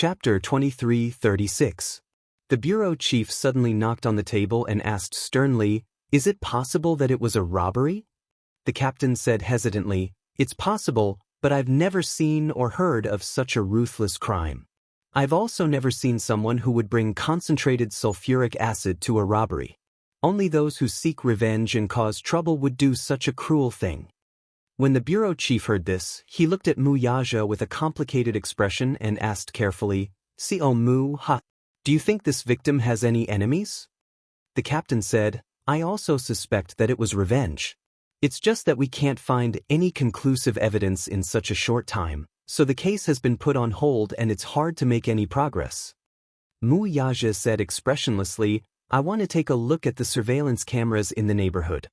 Chapter 2336. The bureau chief suddenly knocked on the table and asked sternly, "Is it possible that it was a robbery?" The captain said hesitantly, "It's possible, but I've never seen or heard of such a ruthless crime. I've also never seen someone who would bring concentrated sulfuric acid to a robbery. Only those who seek revenge and cause trouble would do such a cruel thing." When the bureau chief heard this, he looked at Wuxia with a complicated expression and asked carefully, "Co Mu ha, do you think this victim has any enemies?" The captain said, "I also suspect that it was revenge. It's just that we can't find any conclusive evidence in such a short time, so the case has been put on hold and it's hard to make any progress." Wuxia said expressionlessly, "I want to take a look at the surveillance cameras in the neighborhood."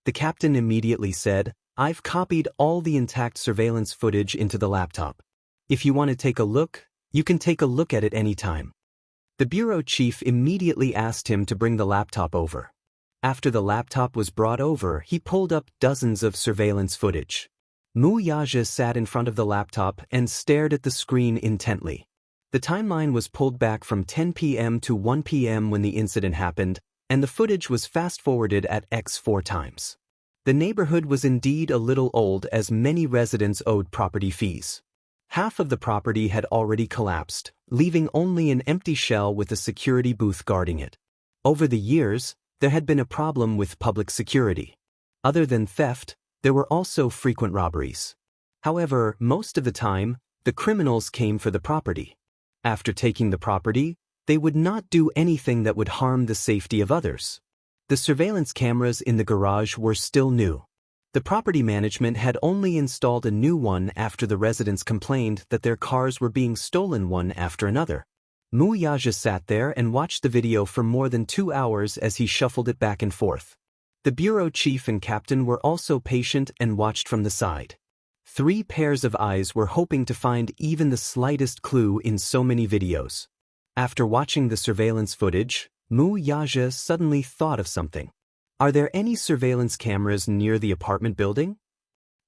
The captain immediately said, "I've copied all the intact surveillance footage into the laptop. If you want to take a look, you can take a look at it anytime." The bureau chief immediately asked him to bring the laptop over. After the laptop was brought over, he pulled up dozens of surveillance footage. Wuxia sat in front of the laptop and stared at the screen intently. The timeline was pulled back from 10 p.m. to 1 p.m. when the incident happened, and the footage was fast-forwarded at x 4 times. The neighborhood was indeed a little old as many residents owed property fees. Half of the property had already collapsed, leaving only an empty shell with a security booth guarding it. Over the years, there had been a problem with public security. Other than theft, there were also frequent robberies. However, most of the time, the criminals came for the property. After taking the property, they would not do anything that would harm the safety of others. The surveillance cameras in the garage were still new. The property management had only installed a new one after the residents complained that their cars were being stolen one after another. Wuxia sat there and watched the video for more than 2 hours as he shuffled it back and forth. The bureau chief and captain were also patient and watched from the side. 3 pairs of eyes were hoping to find even the slightest clue in so many videos. After watching the surveillance footage, Wuxia suddenly thought of something. "Are there any surveillance cameras near the apartment building?"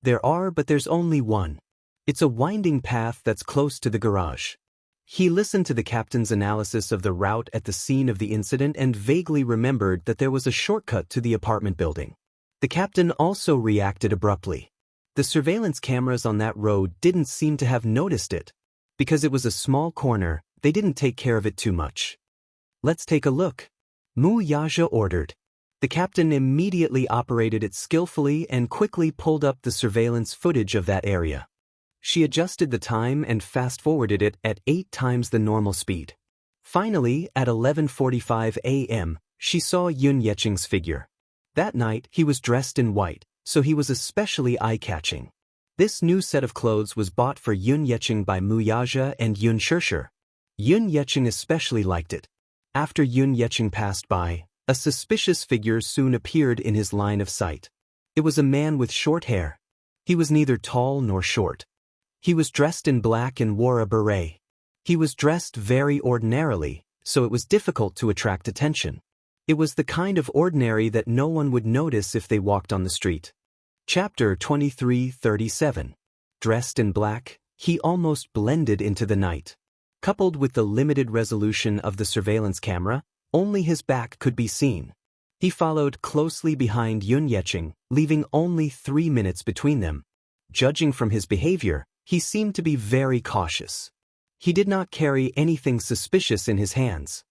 "There are, but there's only one. It's a winding path that's close to the garage." He listened to the captain's analysis of the route at the scene of the incident and vaguely remembered that there was a shortcut to the apartment building. The captain also reacted abruptly. The surveillance cameras on that road didn't seem to have noticed it. Because it was a small corner, they didn't take care of it too much. "Let's take a look," Wuxia ordered. The captain immediately operated it skillfully and quickly pulled up the surveillance footage of that area. She adjusted the time and fast-forwarded it at 8 times the normal speed. Finally, at 11:45 a.m., she saw Xianxia's figure. That night, he was dressed in white, so he was especially eye-catching. This new set of clothes was bought for Xianxia by Wuxia and Xianxia. Xianxia especially liked it. After Xianxia passed by, a suspicious figure soon appeared in his line of sight. It was a man with short hair. He was neither tall nor short. He was dressed in black and wore a beret. He was dressed very ordinarily, so it was difficult to attract attention. It was the kind of ordinary that no one would notice if they walked on the street. Chapter 2337. Dressed in black, he almost blended into the night. Coupled with the limited resolution of the surveillance camera, only his back could be seen. He followed closely behind Xianxia, leaving only 3 minutes between them. Judging from his behavior, he seemed to be very cautious. He did not carry anything suspicious in his hands.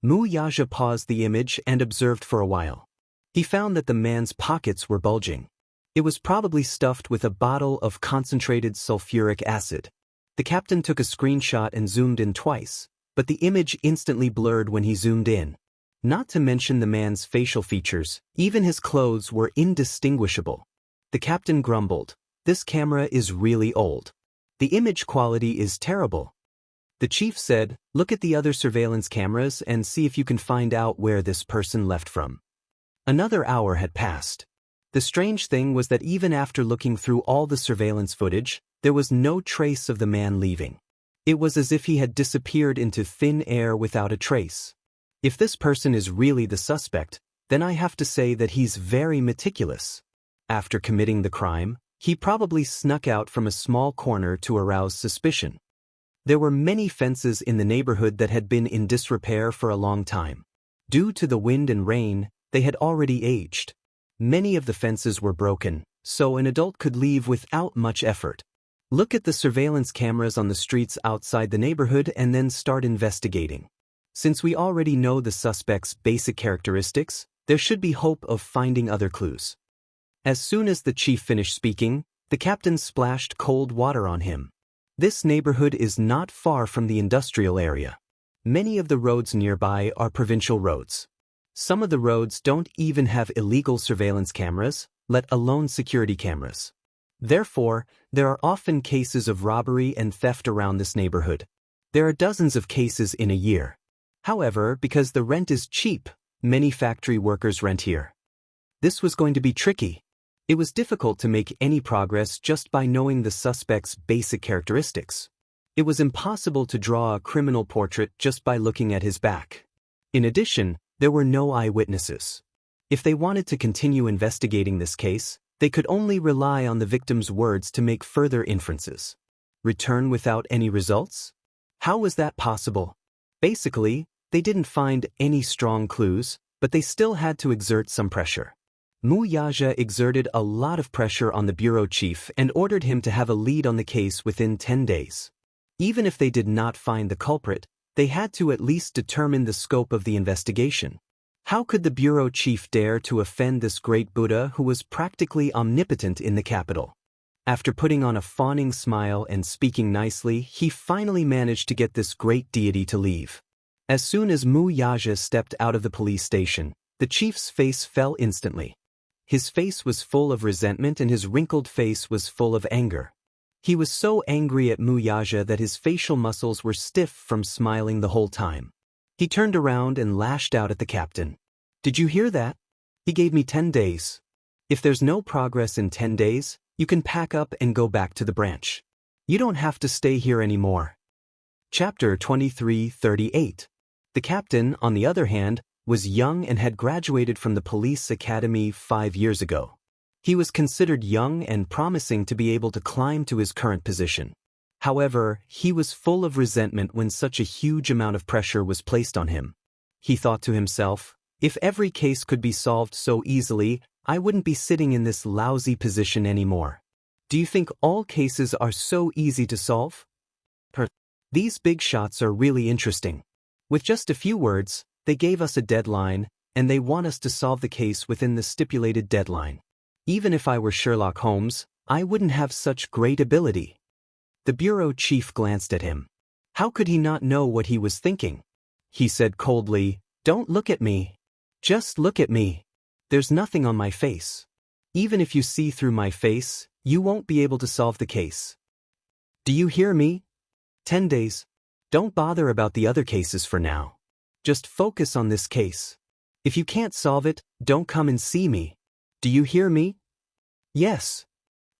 Wuxia paused the image and observed for a while. He found that the man's pockets were bulging. It was probably stuffed with a bottle of concentrated sulfuric acid. The captain took a screenshot and zoomed in twice, but the image instantly blurred when he zoomed in. Not to mention the man's facial features, even his clothes were indistinguishable. The captain grumbled, "This camera is really old. The image quality is terrible." The chief said, "Look at the other surveillance cameras and see if you can find out where this person left from." Another hour had passed. The strange thing was that even after looking through all the surveillance footage, there was no trace of the man leaving. It was as if he had disappeared into thin air without a trace. If this person is really the suspect, then I have to say that he's very meticulous. After committing the crime, he probably snuck out from a small corner to arouse suspicion. There were many fences in the neighborhood that had been in disrepair for a long time. Due to the wind and rain, they had already aged. Many of the fences were broken, so an adult could leave without much effort. Look at the surveillance cameras on the streets outside the neighborhood and then start investigating. Since we already know the suspect's basic characteristics, there should be hope of finding other clues. As soon as the chief finished speaking, the captain splashed cold water on him. This neighborhood is not far from the industrial area. Many of the roads nearby are provincial roads. Some of the roads don't even have illegal surveillance cameras, let alone security cameras. Therefore, there are often cases of robbery and theft around this neighborhood. There are dozens of cases in a year. However, because the rent is cheap, many factory workers rent here. This was going to be tricky. It was difficult to make any progress just by knowing the suspect's basic characteristics. It was impossible to draw a criminal portrait just by looking at his back. In addition, there were no eyewitnesses. If they wanted to continue investigating this case, they could only rely on the victim's words to make further inferences. Return without any results? How was that possible? Basically, they didn't find any strong clues, but they still had to exert some pressure. Wuxia exerted a lot of pressure on the bureau chief and ordered him to have a lead on the case within 10 days. Even if they did not find the culprit, they had to at least determine the scope of the investigation. How could the bureau chief dare to offend this great Buddha who was practically omnipotent in the capital? After putting on a fawning smile and speaking nicely, he finally managed to get this great deity to leave. As soon as Wuxia stepped out of the police station, the chief's face fell instantly. His face was full of resentment and his wrinkled face was full of anger. He was so angry at Wuxia that his facial muscles were stiff from smiling the whole time. He turned around and lashed out at the captain. Did you hear that? He gave me 10 days. If there's no progress in 10 days, you can pack up and go back to the branch. You don't have to stay here anymore. Chapter 23:38. The captain, on the other hand, was young and had graduated from the police academy 5 years ago. He was considered young and promising to be able to climb to his current position. However, he was full of resentment when such a huge amount of pressure was placed on him. He thought to himself, if every case could be solved so easily, I wouldn't be sitting in this lousy position anymore. Do you think all cases are so easy to solve? These big shots are really interesting. With just a few words, they gave us a deadline, and they want us to solve the case within the stipulated deadline. Even if I were Sherlock Holmes, I wouldn't have such great ability. The bureau chief glanced at him. How could he not know what he was thinking? He said coldly, "Don't look at me. Just look at me. There's nothing on my face. Even if you see through my face, you won't be able to solve the case. Do you hear me? 10 days. Don't bother about the other cases for now. Just focus on this case. If you can't solve it, don't come and see me. Do you hear me?" Yes.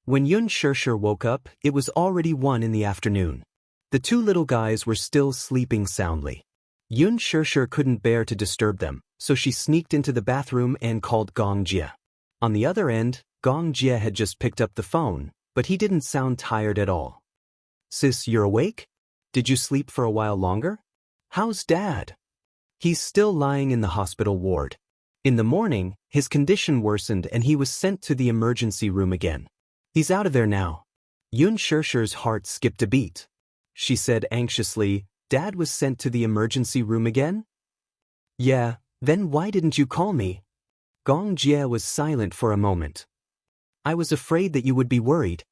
When Xianxia woke up, it was already 1 in the afternoon. The 2 little guys were still sleeping soundly. Xianxia couldn't bear to disturb them, so she sneaked into the bathroom and called Xianxia. On the other end, Xianxia had just picked up the phone, but he didn't sound tired at all. "Sis, you're awake? Did you sleep for a while longer? How's Dad?" "He's still lying in the hospital ward. In the morning, his condition worsened and he was sent to the emergency room again. He's out of there now." Xiaxia's heart skipped a beat. She said anxiously, "Dad was sent to the emergency room again?" "Yeah, then why didn't you call me?" Xianxia was silent for a moment. "I was afraid that you would be worried."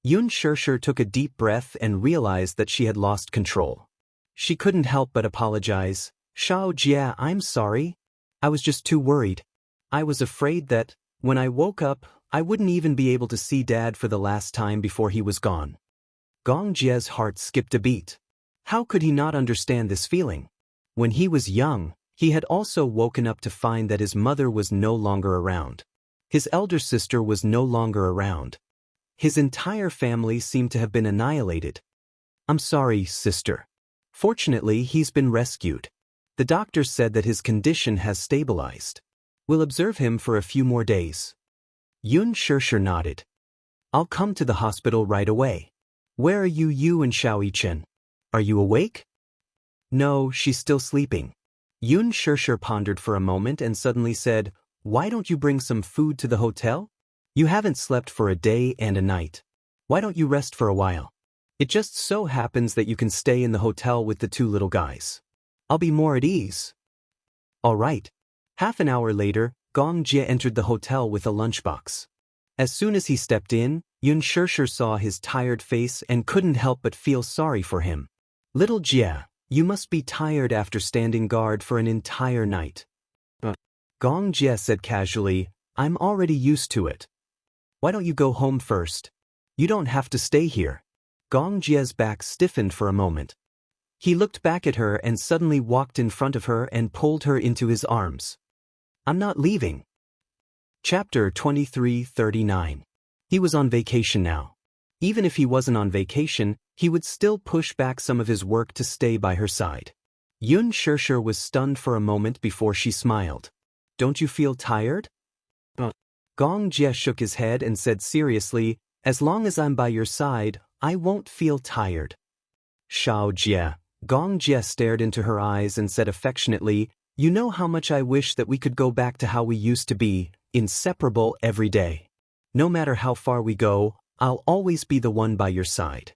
Xianxia took a deep breath and realized that she had lost control. She couldn't help but apologize. "Xiaojia, I'm sorry. I was just too worried. I was afraid that, when I woke up, I wouldn't even be able to see Dad for the last time before he was gone." Xiaojia's heart skipped a beat. How could he not understand this feeling? When he was young, he had also woken up to find that his mother was no longer around. His elder sister was no longer around. His entire family seemed to have been annihilated. "I'm sorry, sister. Fortunately, he's been rescued. The doctor said that his condition has stabilized. We'll observe him for a few more days." Xianxia nodded. "I'll come to the hospital right away. Where are you and Xiaoyichen? Are you awake? No, she's still sleeping. Xianxia pondered for a moment and suddenly said, Why don't you bring some food to the hotel? You haven't slept for a day and a night. Why don't you rest for a while? It just so happens that you can stay in the hotel with the two little guys. I'll be more at ease. All right. Half an hour later, Gong Jie entered the hotel with a lunchbox. As soon as he stepped in, Xianxia saw his tired face and couldn't help but feel sorry for him. Little Jie, you must be tired after standing guard for an entire night. Gong Jie said casually, I'm already used to it. Why don't you go home first? You don't have to stay here. Gong Jie's back stiffened for a moment. He looked back at her and suddenly walked in front of her and pulled her into his arms. I'm not leaving. Chapter 23:39. He was on vacation now. Even if he wasn't on vacation, he would still push back some of his work to stay by her side. Xianxia was stunned for a moment before she smiled. Don't you feel tired? Gong Jie shook his head and said seriously, As long as I'm by your side, I won't feel tired. Xiao Jie. Gong Jie stared into her eyes and said affectionately, You know how much I wish that we could go back to how we used to be, inseparable every day. No matter how far we go, I'll always be the one by your side.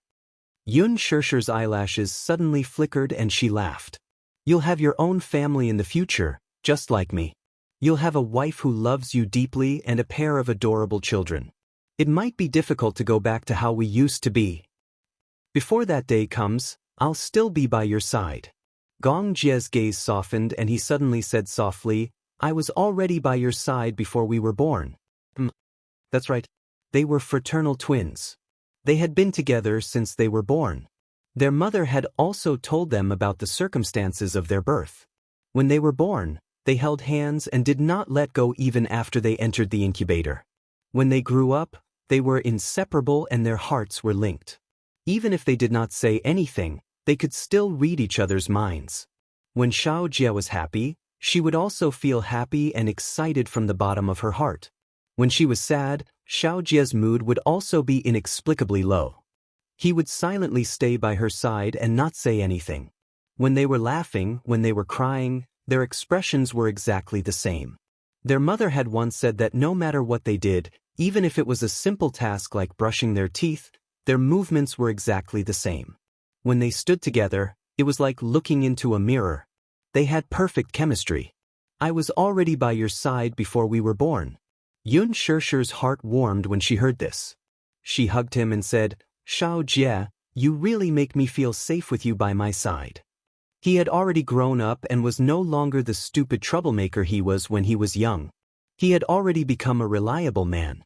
Xianxia's eyelashes suddenly flickered and she laughed. You'll have your own family in the future, just like me. You'll have a wife who loves you deeply and a pair of adorable children. It might be difficult to go back to how we used to be. Before that day comes, I'll still be by your side. Gong Jie's gaze softened and he suddenly said softly, I was already by your side before we were born. That's right. They were fraternal twins. They had been together since they were born. Their mother had also told them about the circumstances of their birth. When they were born, they held hands and did not let go even after they entered the incubator. When they grew up, they were inseparable and their hearts were linked. Even if they did not say anything, they could still read each other's minds. When Xiao Jie was happy, she would also feel happy and excited from the bottom of her heart. When she was sad, Xiao Jie's mood would also be inexplicably low. He would silently stay by her side and not say anything. When they were laughing, when they were crying, their expressions were exactly the same. Their mother had once said that no matter what they did, even if it was a simple task like brushing their teeth, their movements were exactly the same. When they stood together, it was like looking into a mirror. They had perfect chemistry. I was already by your side before we were born. Xianxia's heart warmed when she heard this. She hugged him and said, Xiao Jie, you really make me feel safe with you by my side. He had already grown up and was no longer the stupid troublemaker he was when he was young. He had already become a reliable man.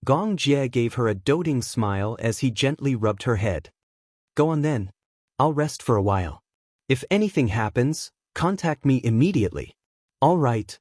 Gong Jie gave her a doting smile as he gently rubbed her head. Go on then. I'll rest for a while. If anything happens, contact me immediately. All right.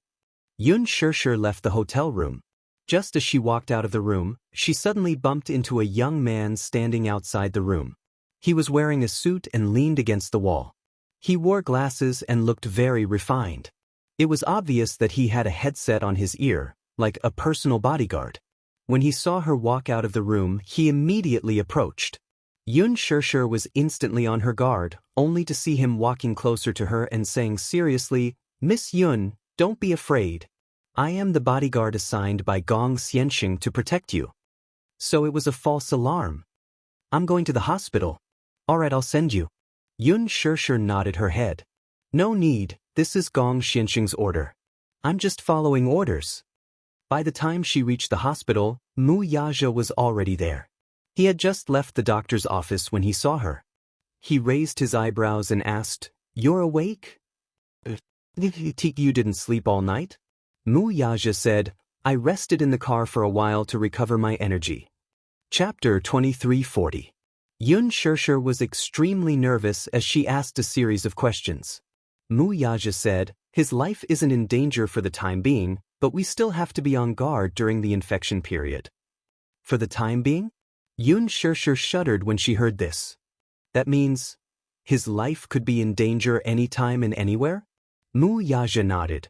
Xianxia left the hotel room. Just as she walked out of the room, she suddenly bumped into a young man standing outside the room. He was wearing a suit and leaned against the wall. He wore glasses and looked very refined. It was obvious that he had a headset on his ear, like a personal bodyguard. When he saw her walk out of the room, he immediately approached. Xianxia was instantly on her guard, only to see him walking closer to her and saying seriously, Miss Yun, don't be afraid. I am the bodyguard assigned by Gong Xianxing to protect you. So it was a false alarm. I'm going to the hospital. All right, I'll send you. Xianxia nodded her head. No need, this is Gong Xianxing's order. I'm just following orders. By the time she reached the hospital, Wuxia was already there. He had just left the doctor's office when he saw her. He raised his eyebrows and asked, You're awake? You didn't sleep all night? Wuxia said, I rested in the car for a while to recover my energy. Chapter 23:40. Xianxia was extremely nervous as she asked a series of questions. Wuxia said, His life isn't in danger for the time being, but we still have to be on guard during the infection period. For the time being? Xianxia shuddered when she heard this. That means, his life could be in danger anytime and anywhere? Wuxia nodded.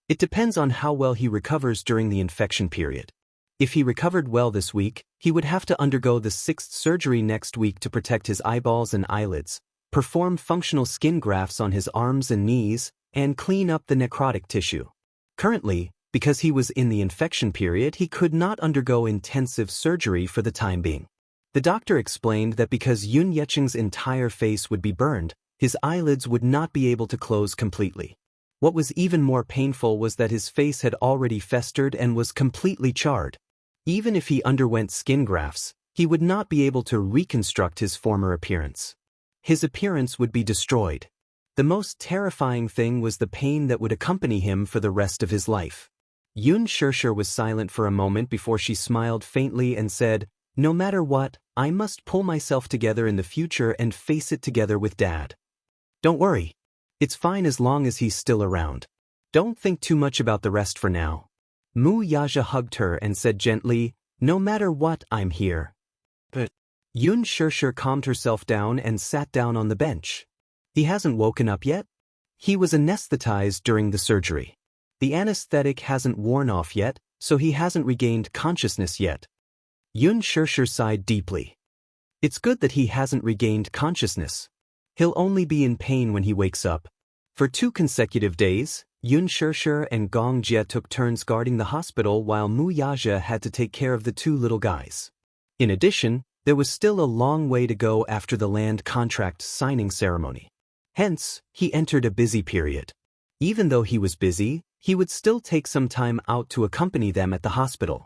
It depends on how well he recovers during the infection period. If he recovered well this week, he would have to undergo the 6th surgery next week to protect his eyeballs and eyelids, perform functional skin grafts on his arms and knees, and clean up the necrotic tissue. Currently, because he was in the infection period, he could not undergo intensive surgery for the time being. The doctor explained that because Yun Yeqing's entire face would be burned, his eyelids would not be able to close completely. What was even more painful was that his face had already festered and was completely charred. Even if he underwent skin grafts, he would not be able to reconstruct his former appearance. His appearance would be destroyed. The most terrifying thing was the pain that would accompany him for the rest of his life. Xianxia was silent for a moment before she smiled faintly and said, "No matter what, I must pull myself together in the future and face it together with Dad. Don't worry. It's fine as long as he's still around. Don't think too much about the rest for now." Mu Yaja hugged her and said gently, "No matter what, I'm here." But Xianxia calmed herself down and sat down on the bench. He hasn't woken up yet? He was anesthetized during the surgery. The anesthetic hasn't worn off yet, so he hasn't regained consciousness yet. Xianxia sighed deeply. It's good that he hasn't regained consciousness. He'll only be in pain when he wakes up. For 2 consecutive days, Xianxia and Gong Jie took turns guarding the hospital while Mu Yaja had to take care of the 2 little guys. In addition, there was still a long way to go after the land contract signing ceremony. Hence, he entered a busy period. Even though he was busy, he would still take some time out to accompany them at the hospital.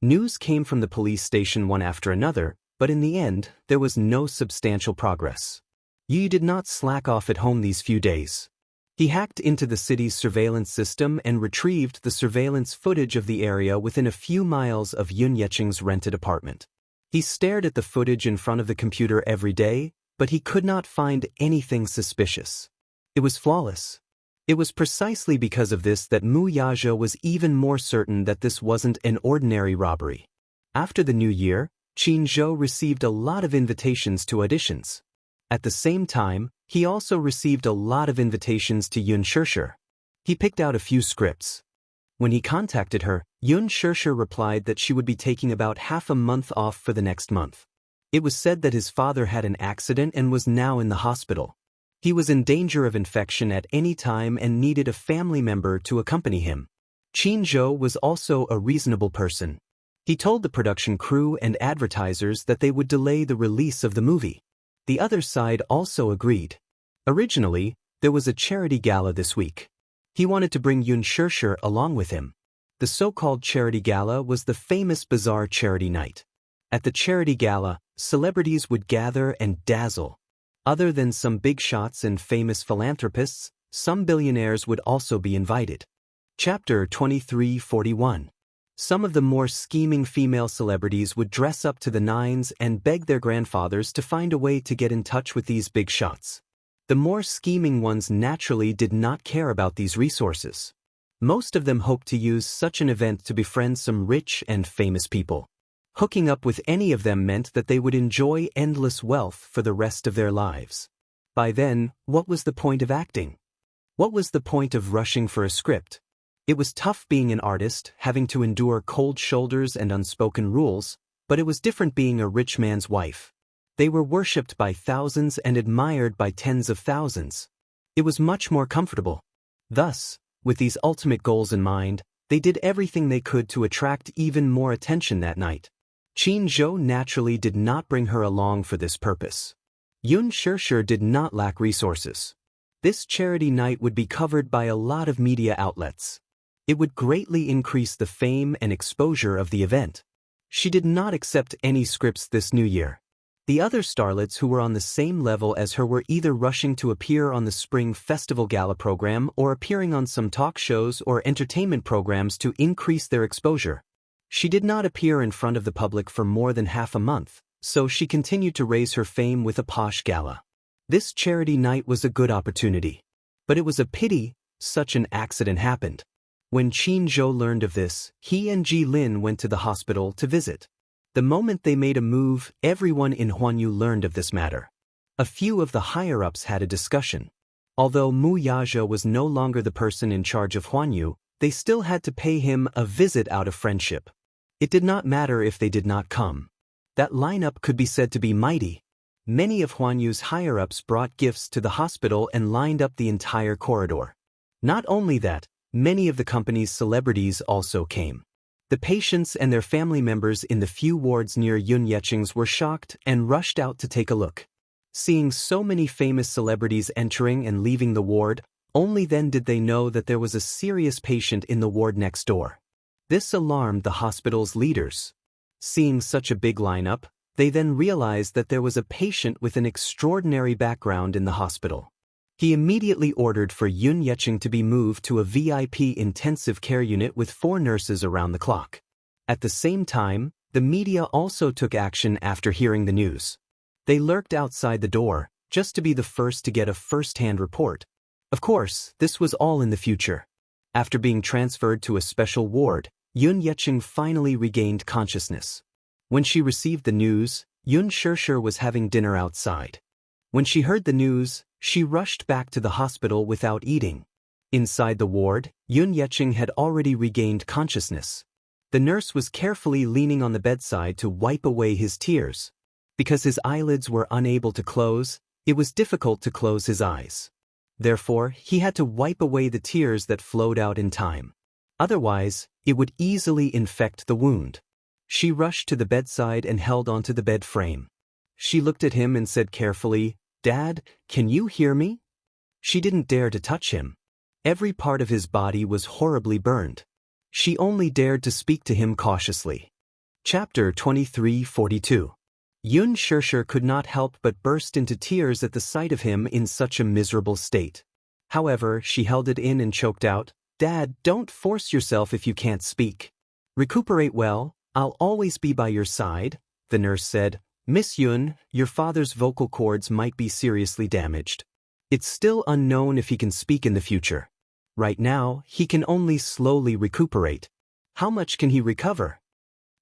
News came from the police station one after another, but in the end, there was no substantial progress. Yi did not slack off at home these few days. He hacked into the city's surveillance system and retrieved the surveillance footage of the area within a few miles of Yun Yeqing's rented apartment. He stared at the footage in front of the computer every day, but he could not find anything suspicious. It was flawless. It was precisely because of this that Mu Yaja was even more certain that this wasn't an ordinary robbery. After the new year, Qin Zhou received a lot of invitations to auditions. At the same time, he also received a lot of invitations to Xianxia. He picked out a few scripts. When he contacted her, Xianxia replied that she would be taking about half a month off for the next month. It was said that his father had an accident and was now in the hospital. He was in danger of infection at any time and needed a family member to accompany him. Qin Zhou was also a reasonable person. He told the production crew and advertisers that they would delay the release of the movie. The other side also agreed. Originally, there was a charity gala this week. He wanted to bring Xianxia along with him. The so-called charity gala was the famous bazaar charity night. At the charity gala, celebrities would gather and dazzle. Other than some big shots and famous philanthropists, some billionaires would also be invited. Chapter 2341. Some of the more scheming female celebrities would dress up to the nines and beg their grandfathers to find a way to get in touch with these big shots. The more scheming ones naturally did not care about these resources. Most of them hoped to use such an event to befriend some rich and famous people. Hooking up with any of them meant that they would enjoy endless wealth for the rest of their lives. By then, what was the point of acting? What was the point of rushing for a script? It was tough being an artist, having to endure cold shoulders and unspoken rules, but it was different being a rich man's wife. They were worshipped by thousands and admired by tens of thousands. It was much more comfortable. Thus, with these ultimate goals in mind, they did everything they could to attract even more attention that night. Qin Zhou naturally did not bring her along for this purpose. Xianxia did not lack resources. This charity night would be covered by a lot of media outlets. It would greatly increase the fame and exposure of the event. She did not accept any scripts this new year. The other starlets who were on the same level as her were either rushing to appear on the Spring Festival Gala program or appearing on some talk shows or entertainment programs to increase their exposure. She did not appear in front of the public for more than half a month, so she continued to raise her fame with a posh gala. This charity night was a good opportunity. But it was a pity such an accident happened. When Qin Zhou learned of this, he and Ji Lin went to the hospital to visit. The moment they made a move, everyone in Huanyu learned of this matter. A few of the higher-ups had a discussion. Although Mu Yaja was no longer the person in charge of Huanyu, they still had to pay him a visit out of friendship. It did not matter if they did not come. That lineup could be said to be mighty. Many of Huan Yu's higher-ups brought gifts to the hospital and lined up the entire corridor. Not only that, many of the company's celebrities also came. The patients and their family members in the few wards near Yun Yecheng's were shocked and rushed out to take a look. Seeing so many famous celebrities entering and leaving the ward, only then did they know that there was a serious patient in the ward next door. This alarmed the hospital's leaders. Seeing such a big lineup, they then realized that there was a patient with an extraordinary background in the hospital. He immediately ordered for Yun Yecheng to be moved to a VIP intensive care unit with 4 nurses around the clock. At the same time, the media also took action after hearing the news. They lurked outside the door, just to be the first to get a first-hand report. Of course, this was all in the future. After being transferred to a special ward, Yun Yecheng finally regained consciousness. When she received the news, Yun Shishir was having dinner outside. When she heard the news, she rushed back to the hospital without eating. Inside the ward, Yun Yecheng had already regained consciousness. The nurse was carefully leaning on the bedside to wipe away his tears. Because his eyelids were unable to close, it was difficult to close his eyes. Therefore, he had to wipe away the tears that flowed out in time. Otherwise, it would easily infect the wound. She rushed to the bedside and held onto the bed frame. She looked at him and said carefully, "Dad, can you hear me?" She didn't dare to touch him. Every part of his body was horribly burned. She only dared to speak to him cautiously. Chapter 23:42. Yun Shishir could not help but burst into tears at the sight of him in such a miserable state. However, she held it in and choked out, "Dad, don't force yourself if you can't speak. Recuperate well, I'll always be by your side," the nurse said. "Miss Yun, your father's vocal cords might be seriously damaged. It's still unknown if he can speak in the future. Right now, he can only slowly recuperate. How much can he recover?"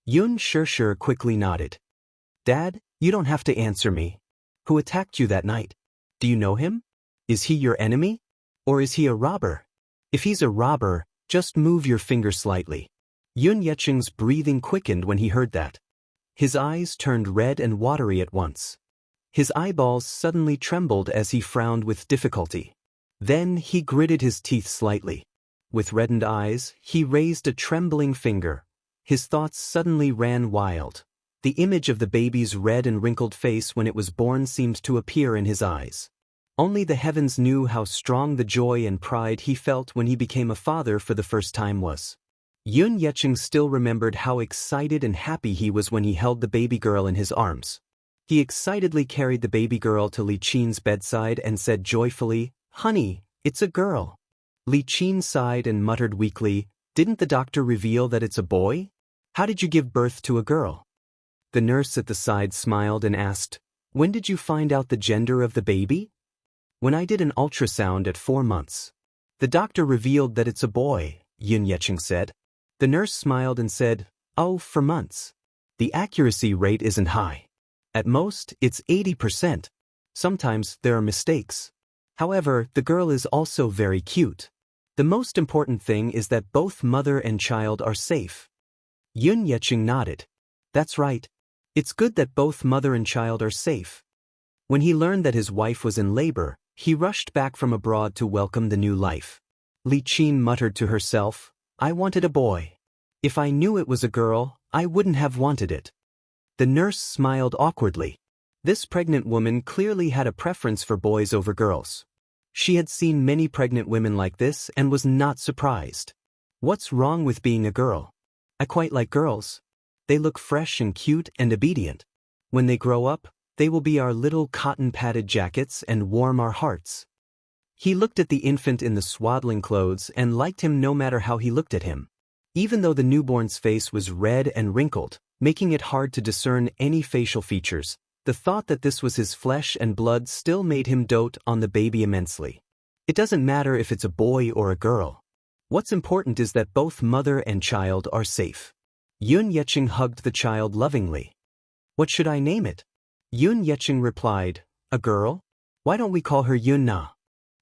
Yun Shishir quickly nodded. "Dad, you don't have to answer me. Who attacked you that night? Do you know him? Is he your enemy? Or is he a robber? If he's a robber, just move your finger slightly." Yun Yecheng's breathing quickened when he heard that. His eyes turned red and watery at once. His eyeballs suddenly trembled as he frowned with difficulty. Then he gritted his teeth slightly. With reddened eyes, he raised a trembling finger. His thoughts suddenly ran wild. The image of the baby's red and wrinkled face when it was born seemed to appear in his eyes. Only the heavens knew how strong the joy and pride he felt when he became a father for the first time was. Yun Yecheng still remembered how excited and happy he was when he held the baby girl in his arms. He excitedly carried the baby girl to Li Qin's bedside and said joyfully, "Honey, it's a girl." Li Qin sighed and muttered weakly, "Didn't the doctor reveal that it's a boy? How did you give birth to a girl?" The nurse at the side smiled and asked, "When did you find out the gender of the baby?" "When I did an ultrasound at 4 months. The doctor revealed that it's a boy," Yun Yecheng said. The nurse smiled and said, "Oh, for months. The accuracy rate isn't high. At most, it's 80%. Sometimes there are mistakes. However, the girl is also very cute. The most important thing is that both mother and child are safe." Yun Yecheng nodded. "That's right. It's good that both mother and child are safe." When he learned that his wife was in labor, he rushed back from abroad to welcome the new life. Li Qin muttered to herself, "I wanted a boy. If I knew it was a girl, I wouldn't have wanted it." The nurse smiled awkwardly. This pregnant woman clearly had a preference for boys over girls. She had seen many pregnant women like this and was not surprised. "What's wrong with being a girl? I quite like girls. They look fresh and cute and obedient. When they grow up, they will be our little cotton-padded jackets and warm our hearts." He looked at the infant in the swaddling clothes and liked him no matter how he looked at him. Even though the newborn's face was red and wrinkled, making it hard to discern any facial features, the thought that this was his flesh and blood still made him dote on the baby immensely. It doesn't matter if it's a boy or a girl. What's important is that both mother and child are safe. Yun Yecheng hugged the child lovingly. "What should I name it?" Yun Yecheng replied, "A girl? Why don't we call her Yun Na?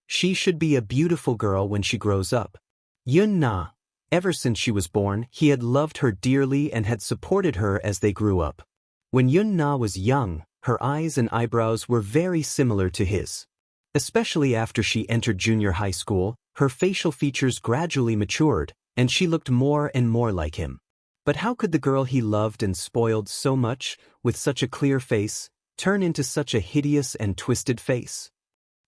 She should be a beautiful girl when she grows up." Yun Na. Ever since she was born, he had loved her dearly and had supported her as they grew up. When Yun Na was young, Her eyes and eyebrows were very similar to his. Especially after she entered junior high school, her facial features gradually matured, and she looked more and more like him. But how could the girl he loved and spoiled so much, with such a clear face, turn into such a hideous and twisted face?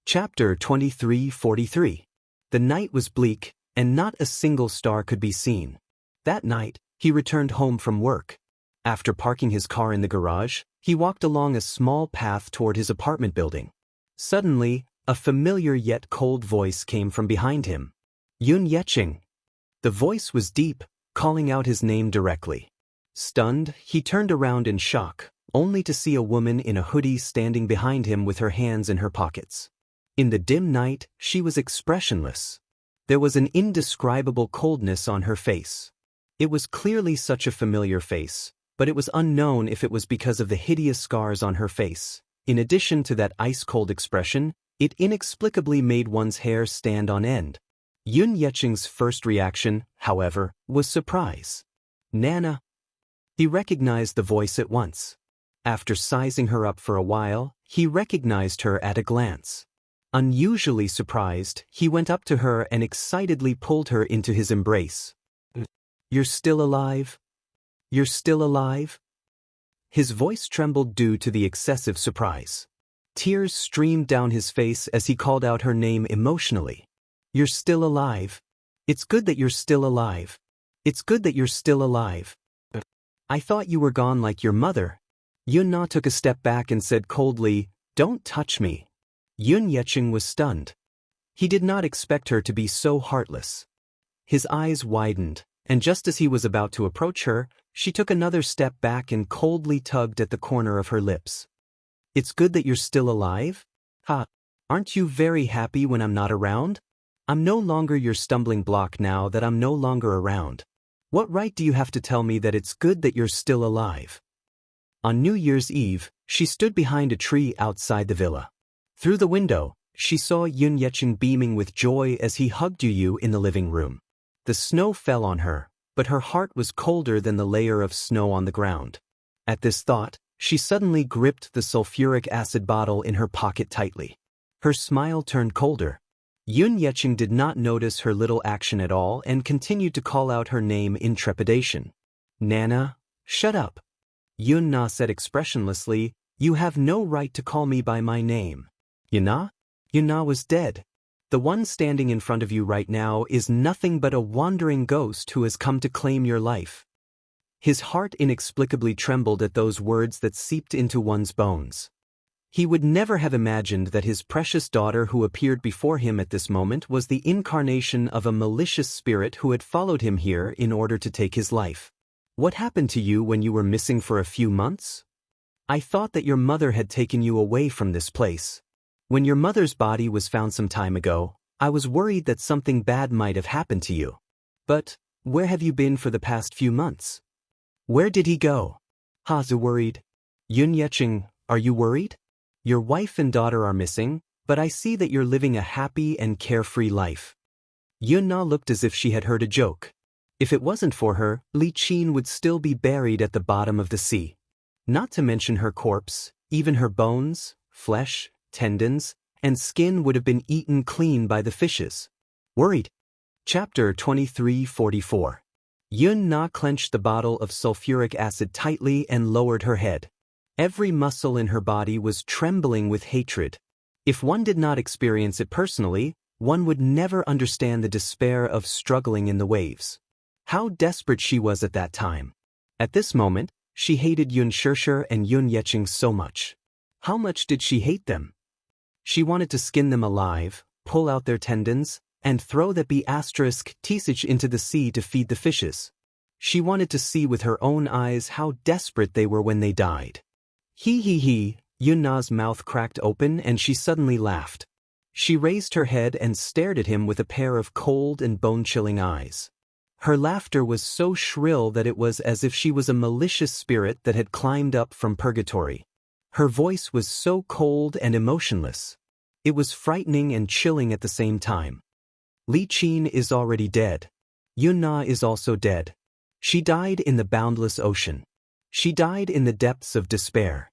Chapter 23:43. The night was bleak, and not a single star could be seen. That night, he returned home from work. After parking his car in the garage, he walked along a small path toward his apartment building. Suddenly, a familiar yet cold voice came from behind him. Yun Yeching. The voice was deep, calling out his name directly. Stunned, he turned around in shock, only to see a woman in a hoodie standing behind him with her hands in her pockets. In the dim night, she was expressionless. There was an indescribable coldness on her face. It was clearly such a familiar face, but it was unknown if it was because of the hideous scars on her face. In addition to that ice-cold expression, it inexplicably made one's hair stand on end. Yun Yeching's first reaction, however, was surprise. Nana. He recognized the voice at once. After sizing her up for a while, he recognized her at a glance. Unusually surprised, he went up to her and excitedly pulled her into his embrace. "You're still alive? You're still alive?" His voice trembled due to the excessive surprise. Tears streamed down his face as he called out her name emotionally. "You're still alive. It's good that you're still alive. It's good that you're still alive. I thought you were gone like your mother." Yun Na took a step back and said coldly, "Don't touch me." Yun Yeching was stunned. He did not expect her to be so heartless. His eyes widened, and just as he was about to approach her, she took another step back and coldly tugged at the corner of her lips. "It's good that you're still alive? Ha! Aren't you very happy when I'm not around? I'm no longer your stumbling block now that I'm no longer around. What right do you have to tell me that it's good that you're still alive?" On New Year's Eve, she stood behind a tree outside the villa. Through the window, she saw Yun Yeching beaming with joy as he hugged Yu in the living room. The snow fell on her, but her heart was colder than the layer of snow on the ground. At this thought, she suddenly gripped the sulfuric acid bottle in her pocket tightly. Her smile turned colder. Yun Yeching did not notice her little action at all and continued to call out her name in trepidation. "Nana, shut up." Yun Na said expressionlessly, "You have no right to call me by my name." Yun Na? Yun Na was dead. The one standing in front of you right now is nothing but a wandering ghost who has come to claim your life. His heart inexplicably trembled at those words that seeped into one's bones. He would never have imagined that his precious daughter who appeared before him at this moment was the incarnation of a malicious spirit who had followed him here in order to take his life. "What happened to you when you were missing for a few months? I thought that your mother had taken you away from this place. When your mother's body was found some time ago, I was worried that something bad might have happened to you. But, where have you been for the past few months? Where did he go?" Hazu worried. "Yun Yeching, are you worried? Your wife and daughter are missing, but I see that you're living a happy and carefree life." Yun Na looked as if she had heard a joke. If it wasn't for her, Li Qin would still be buried at the bottom of the sea. Not to mention her corpse, even her bones, flesh, tendons, and skin would have been eaten clean by the fishes. Worried. Chapter 23:44. Yun Na clenched the bottle of sulfuric acid tightly and lowered her head. Every muscle in her body was trembling with hatred. If one did not experience it personally, one would never understand the despair of struggling in the waves. How desperate she was at that time. At this moment, she hated Yun Shishir and Yun Yeching so much. How much did she hate them? She wanted to skin them alive, pull out their tendons, and throw that B***tisich into the sea to feed the fishes. She wanted to see with her own eyes how desperate they were when they died. He, Yun Na's mouth cracked open and she suddenly laughed. She raised her head and stared at him with a pair of cold and bone-chilling eyes. Her laughter was so shrill that it was as if she was a malicious spirit that had climbed up from purgatory. Her voice was so cold and emotionless. It was frightening and chilling at the same time. Li Qin is already dead. Yun Na is also dead. She died in the boundless ocean. She died in the depths of despair.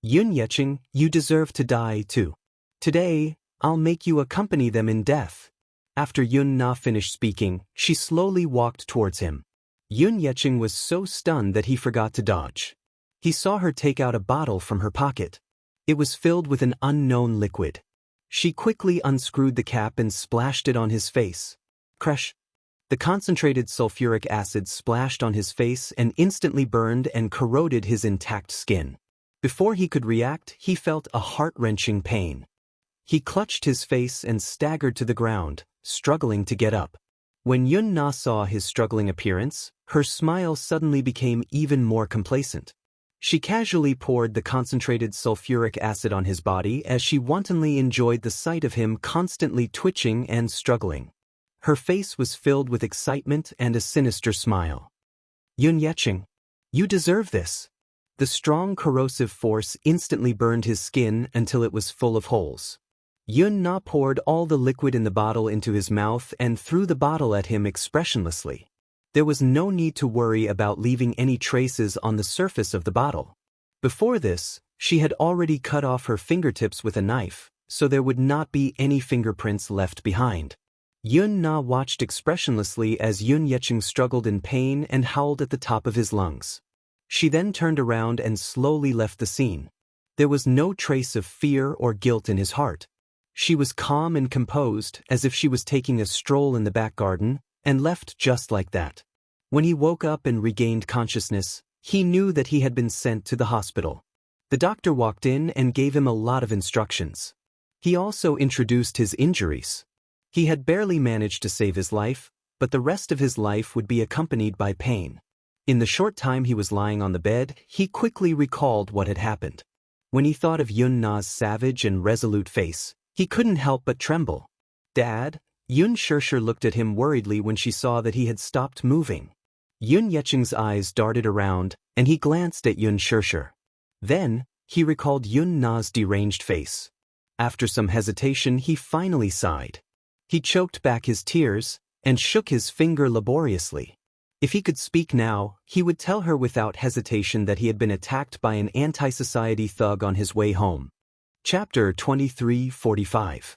Yun Yecheng, you deserve to die too. Today, I'll make you accompany them in death. After Yun Na finished speaking, she slowly walked towards him. Yun Yecheng was so stunned that he forgot to dodge. He saw her take out a bottle from her pocket. It was filled with an unknown liquid. She quickly unscrewed the cap and splashed it on his face. Crash! The concentrated sulfuric acid splashed on his face and instantly burned and corroded his intact skin. Before he could react, he felt a heart-wrenching pain. He clutched his face and staggered to the ground, struggling to get up. When Yun Na saw his struggling appearance, her smile suddenly became even more complacent. She casually poured the concentrated sulfuric acid on his body as she wantonly enjoyed the sight of him constantly twitching and struggling. Her face was filled with excitement and a sinister smile. Yun Yecheng, you deserve this. The strong corrosive force instantly burned his skin until it was full of holes. Yun Na poured all the liquid in the bottle into his mouth and threw the bottle at him expressionlessly. There was no need to worry about leaving any traces on the surface of the bottle. Before this, she had already cut off her fingertips with a knife, so there would not be any fingerprints left behind. Yun Na watched expressionlessly as Yun Yecheng struggled in pain and howled at the top of his lungs. She then turned around and slowly left the scene. There was no trace of fear or guilt in his heart. She was calm and composed, as if she was taking a stroll in the back garden, and left just like that. When he woke up and regained consciousness, he knew that he had been sent to the hospital. The doctor walked in and gave him a lot of instructions. He also introduced his injuries. He had barely managed to save his life, but the rest of his life would be accompanied by pain. In the short time he was lying on the bed, he quickly recalled what had happened. When he thought of Yun Na's savage and resolute face, he couldn't help but tremble. Dad? Yun Xianxia looked at him worriedly when she saw that he had stopped moving. Yun Yecheng's eyes darted around, and he glanced at Yun Xianxia. Then, he recalled Yun Na's deranged face. After some hesitation, he finally sighed. He choked back his tears, and shook his finger laboriously. If he could speak now, he would tell her without hesitation that he had been attacked by an anti-society thug on his way home. Chapter 23:45.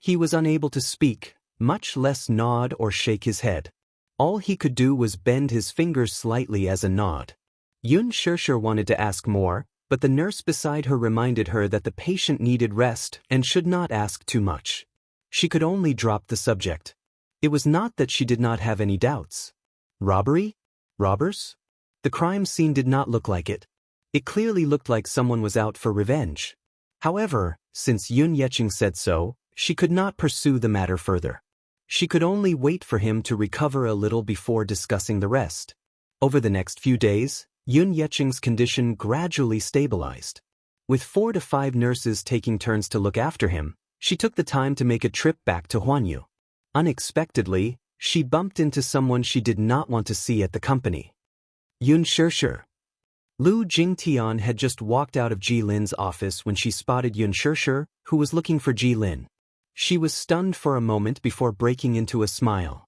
He was unable to speak, much less nod or shake his head. All he could do was bend his fingers slightly as a nod. Yun Xianxia wanted to ask more, but the nurse beside her reminded her that the patient needed rest and should not ask too much. She could only drop the subject. It was not that she did not have any doubts. Robbery? Robbers? The crime scene did not look like it. It clearly looked like someone was out for revenge. However, since Yun Yecheng said so, she could not pursue the matter further. She could only wait for him to recover a little before discussing the rest. Over the next few days, Yun Yecheng's condition gradually stabilized. With 4 to 5 nurses taking turns to look after him, she took the time to make a trip back to Huanyu. Unexpectedly, she bumped into someone she did not want to see at the company. Yun Xianxia. Lu Jingtian had just walked out of Ji Lin's office when she spotted Yun Xianxia, who was looking for Ji Lin. She was stunned for a moment before breaking into a smile.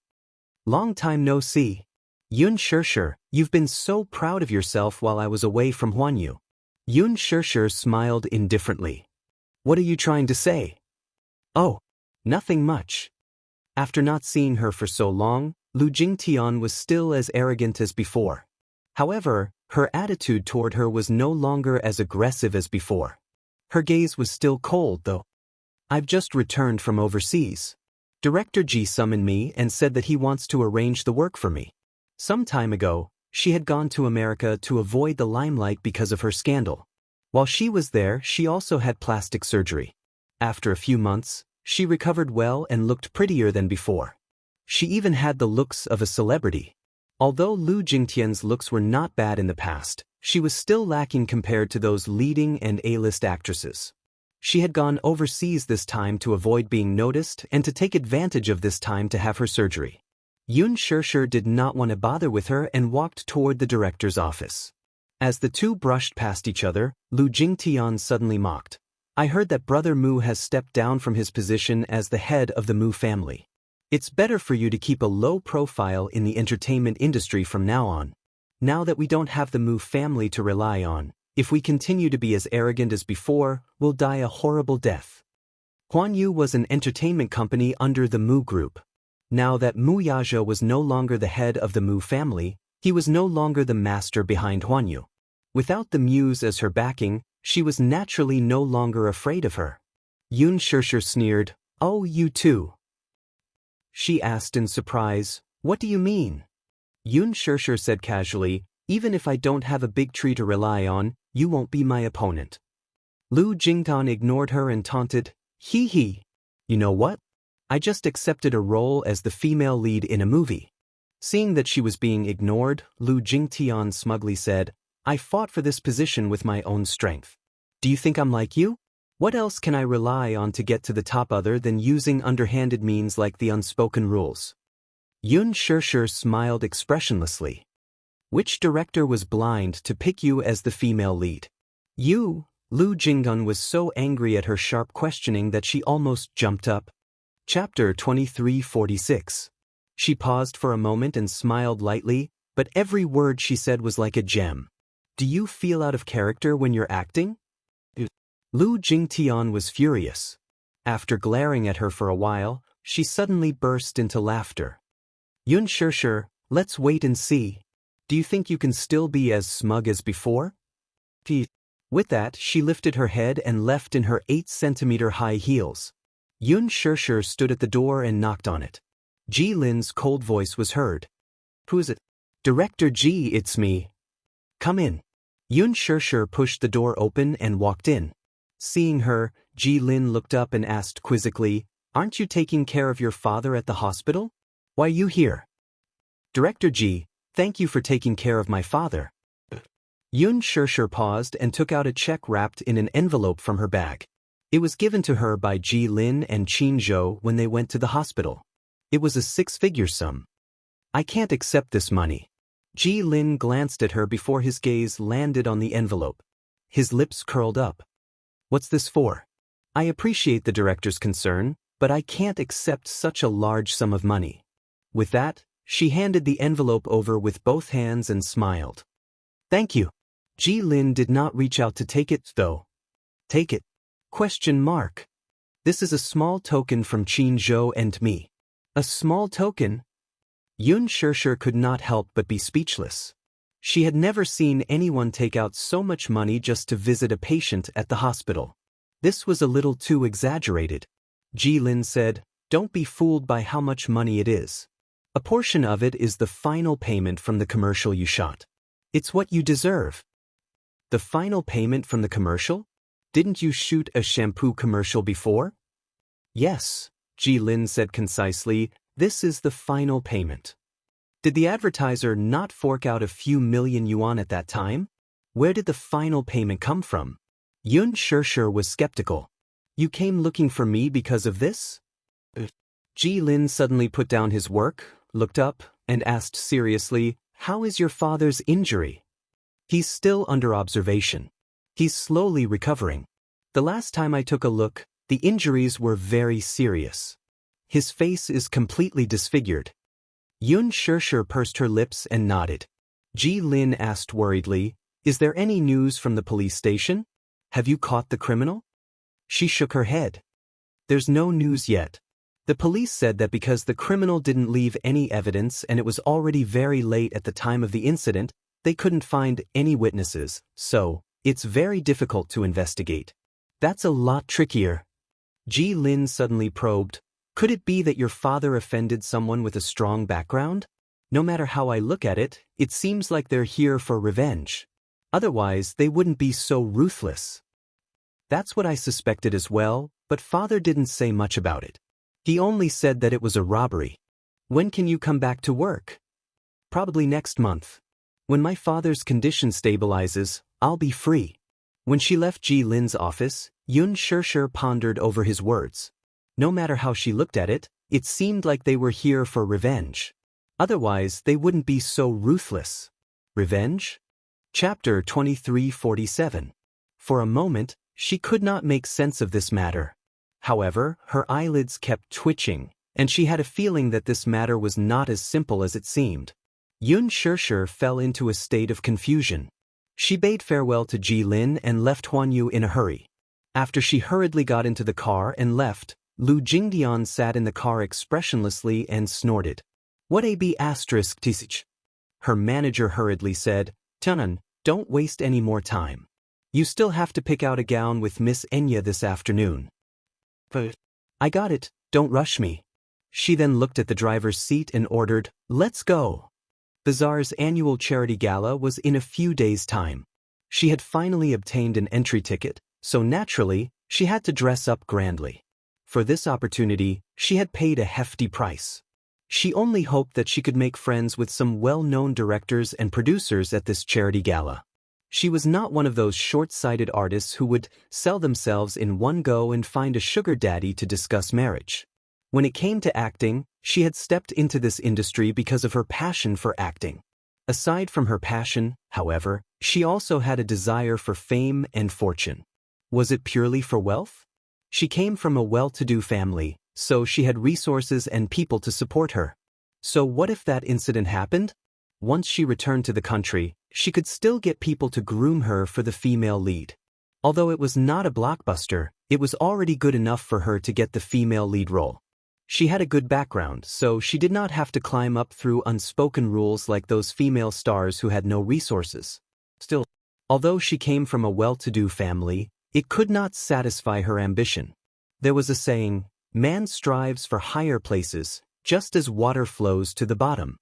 Long time no see. Yun Xianxia, you've been so proud of yourself while I was away from Huanyu. Yun Xianxia smiled indifferently. What are you trying to say? Oh, nothing much. After not seeing her for so long, Lu Jingtian was still as arrogant as before. However, her attitude toward her was no longer as aggressive as before. Her gaze was still cold, though. I've just returned from overseas. Director Ji summoned me and said that he wants to arrange the work for me. Some time ago, she had gone to America to avoid the limelight because of her scandal. While she was there, she also had plastic surgery. After a few months, she recovered well and looked prettier than before. She even had the looks of a celebrity. Although Lu Jingtian's looks were not bad in the past, she was still lacking compared to those leading and A-list actresses. She had gone overseas this time to avoid being noticed and to take advantage of this time to have her surgery. Yun Xianxia did not want to bother with her and walked toward the director's office. As the two brushed past each other, Lu Jingtian suddenly mocked. I heard that Brother Mu has stepped down from his position as the head of the Mu family. It's better for you to keep a low profile in the entertainment industry from now on. Now that we don't have the Mu family to rely on, If we continue to be as arrogant as before, we'll die a horrible death. Huan Yu was an entertainment company under the Mu Group. Now that Mu Yazhe was no longer the head of the Mu family, he was no longer the master behind Huan Yu. Without the Muse as her backing, she was naturally no longer afraid of her. Yun Shirshir sneered, "Oh, you too?" She asked in surprise, "What do you mean?" Yun Shirshir said casually, "Even if I don't have a big tree to rely on, you won't be my opponent." Lu Jingtan ignored her and taunted, "Hee hee. You know what? I just accepted a role as the female lead in a movie." Seeing that she was being ignored, Lu Jingtian smugly said, "I fought for this position with my own strength. Do you think I'm like you? What else can I rely on to get to the top other than using underhanded means like the unspoken rules?" Yun Shirshir smiled expressionlessly. "Which director was blind to pick you as the female lead?" "You?" Lu Jinggun was so angry at her sharp questioning that she almost jumped up. Chapter 2346. She paused for a moment and smiled lightly, but every word she said was like a gem. "Do you feel out of character when you're acting?" Lu Jingtian was furious. After glaring at her for a while, she suddenly burst into laughter. "Yun Shirshir, let's wait and see. Do you think you can still be as smug as before?" With that, she lifted her head and left in her 8-centimeter high heels. Yun Shirshir stood at the door and knocked on it. Ji Lin's cold voice was heard. "Who is it?" "Director Ji, it's me." "Come in." Yun Shirshir pushed the door open and walked in. Seeing her, Ji Lin looked up and asked quizzically, "Aren't you taking care of your father at the hospital? Why are you here?" "Director Ji, thank you for taking care of my father." Yun Shirshir paused and took out a check wrapped in an envelope from her bag. It was given to her by Ji Lin and Qin Zhou when they went to the hospital. It was a 6-figure sum. "I can't accept this money." Ji Lin glanced at her before his gaze landed on the envelope. His lips curled up. "What's this for?" "I appreciate the director's concern, but I can't accept such a large sum of money." With that, she handed the envelope over with both hands and smiled. "Thank you." Ji Lin did not reach out to take it, though. "Take it? Question mark. This is a small token from Qin Zhou and me." "A small token?" Yun Shirshir could not help but be speechless. She had never seen anyone take out so much money just to visit a patient at the hospital. This was a little too exaggerated. Ji Lin said, "Don't be fooled by how much money it is. A portion of it is the final payment from the commercial you shot. It's what you deserve." "The final payment from the commercial? Didn't you shoot a shampoo commercial before?" "Yes," Ji Lin said concisely, "this is the final payment." "Did the advertiser not fork out a few million yuan at that time? Where did the final payment come from?" Yun Shirshir was skeptical. "You came looking for me because of this?" Ji Lin suddenly put down his work, looked up, and asked seriously, "How is your father's injury?" "He's still under observation. He's slowly recovering. The last time I took a look, the injuries were very serious. His face is completely disfigured." Yun Shirshir pursed her lips and nodded. Ji Lin asked worriedly, "Is there any news from the police station? Have you caught the criminal?" She shook her head. "There's no news yet. The police said that because the criminal didn't leave any evidence and it was already very late at the time of the incident, they couldn't find any witnesses, so it's very difficult to investigate." "That's a lot trickier." Ji Lin suddenly probed, "Could it be that your father offended someone with a strong background? No matter how I look at it, it seems like they're here for revenge. Otherwise, they wouldn't be so ruthless." "That's what I suspected as well, but father didn't say much about it. He only said that it was a robbery." "When can you come back to work?" "Probably next month. When my father's condition stabilizes, I'll be free." When she left Ji Lin's office, Yun Shirshir pondered over his words. No matter how she looked at it, it seemed like they were here for revenge. Otherwise, they wouldn't be so ruthless. Revenge? Chapter 2347. For a moment, she could not make sense of this matter. However, her eyelids kept twitching, and she had a feeling that this matter was not as simple as it seemed. Yun Shirshir fell into a state of confusion. She bade farewell to Ji Lin and left Huan Yu in a hurry. After she hurriedly got into the car and left, Lu Jingdian sat in the car expressionlessly and snorted. What a b*****. Her manager hurriedly said, Tunan, don't waste any more time. You still have to pick out a gown with Miss Enya this afternoon. But I got it, don't rush me. She then looked at the driver's seat and ordered, let's go. Bazaar's annual charity gala was in a few days' time. She had finally obtained an entry ticket, so naturally, she had to dress up grandly. For this opportunity, she had paid a hefty price. She only hoped that she could make friends with some well-known directors and producers at this charity gala. She was not one of those short-sighted artists who would sell themselves in one go and find a sugar daddy to discuss marriage. When it came to acting, she had stepped into this industry because of her passion for acting. Aside from her passion, however, she also had a desire for fame and fortune. Was it purely for wealth? She came from a well-to-do family, so she had resources and people to support her. So what if that incident happened? Once she returned to the country, she could still get people to groom her for the female lead. Although it was not a blockbuster, it was already good enough for her to get the female lead role. She had a good background, so she did not have to climb up through unspoken rules like those female stars who had no resources. Still, although she came from a well-to-do family, it could not satisfy her ambition. There was a saying, man strives for higher places, just as water flows to the bottom.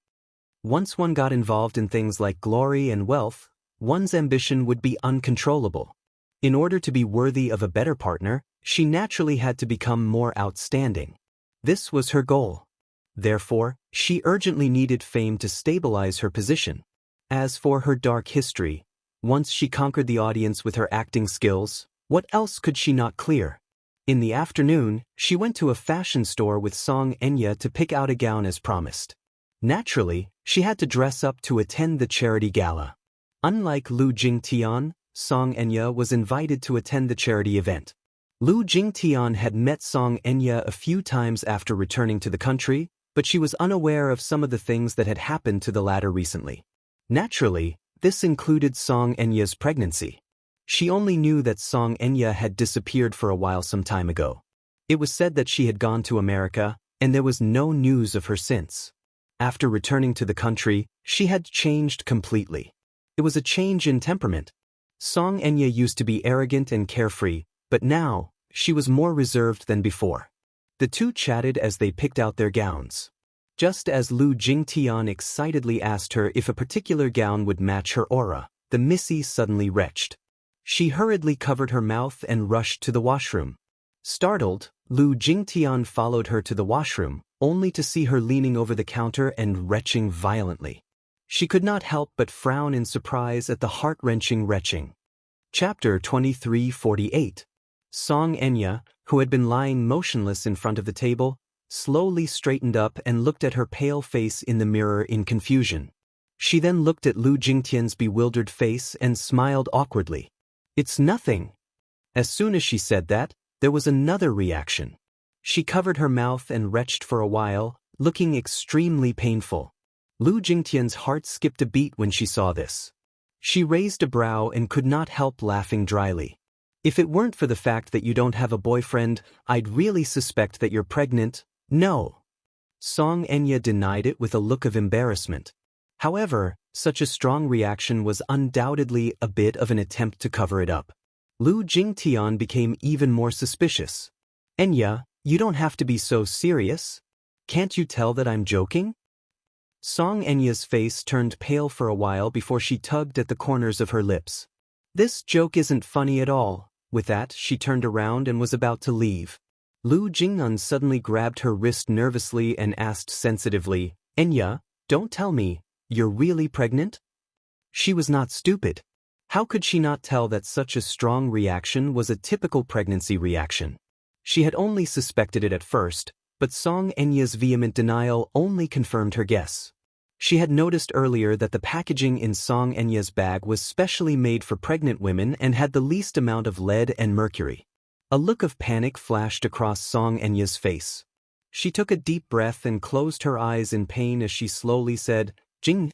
Once one got involved in things like glory and wealth, one's ambition would be uncontrollable. In order to be worthy of a better partner, she naturally had to become more outstanding. This was her goal. Therefore, she urgently needed fame to stabilize her position. As for her dark history, once she conquered the audience with her acting skills, what else could she not clear? In the afternoon, she went to a fashion store with Song Enya to pick out a gown as promised. Naturally, she had to dress up to attend the charity gala. Unlike Lu Jingtian, Song Enya was invited to attend the charity event. Lu Jingtian had met Song Enya a few times after returning to the country, but she was unaware of some of the things that had happened to the latter recently. Naturally, this included Song Enya's pregnancy. She only knew that Song Enya had disappeared for a while some time ago. It was said that she had gone to America, and there was no news of her since. After returning to the country, she had changed completely. It was a change in temperament. Song Enya used to be arrogant and carefree, but now, she was more reserved than before. The two chatted as they picked out their gowns. Just as Lu Jingtian excitedly asked her if a particular gown would match her aura, the Missy suddenly retched. She hurriedly covered her mouth and rushed to the washroom. Startled, Lu Jingtian followed her to the washroom, only to see her leaning over the counter and retching violently. She could not help but frown in surprise at the heart-wrenching retching. Chapter 2348. Song Enya, who had been lying motionless in front of the table, slowly straightened up and looked at her pale face in the mirror in confusion. She then looked at Lu Jingtian's bewildered face and smiled awkwardly. It's nothing. As soon as she said that, there was another reaction. She covered her mouth and retched for a while, looking extremely painful. Lu Jingtian's heart skipped a beat when she saw this. She raised a brow and could not help laughing dryly. If it weren't for the fact that you don't have a boyfriend, I'd really suspect that you're pregnant. No. Song Enya denied it with a look of embarrassment. However, such a strong reaction was undoubtedly a bit of an attempt to cover it up. Lu Jingtian became even more suspicious. Enya, you don't have to be so serious. Can't you tell that I'm joking? Song Enya's face turned pale for a while before she tugged at the corners of her lips. This joke isn't funny at all. With that, she turned around and was about to leave. Lu Jingnan suddenly grabbed her wrist nervously and asked sensitively, Enya, don't tell me, you're really pregnant? She was not stupid. How could she not tell that such a strong reaction was a typical pregnancy reaction? She had only suspected it at first, but Song Enya's vehement denial only confirmed her guess. She had noticed earlier that the packaging in Song Enya's bag was specially made for pregnant women and had the least amount of lead and mercury. A look of panic flashed across Song Enya's face. She took a deep breath and closed her eyes in pain as she slowly said, Jing,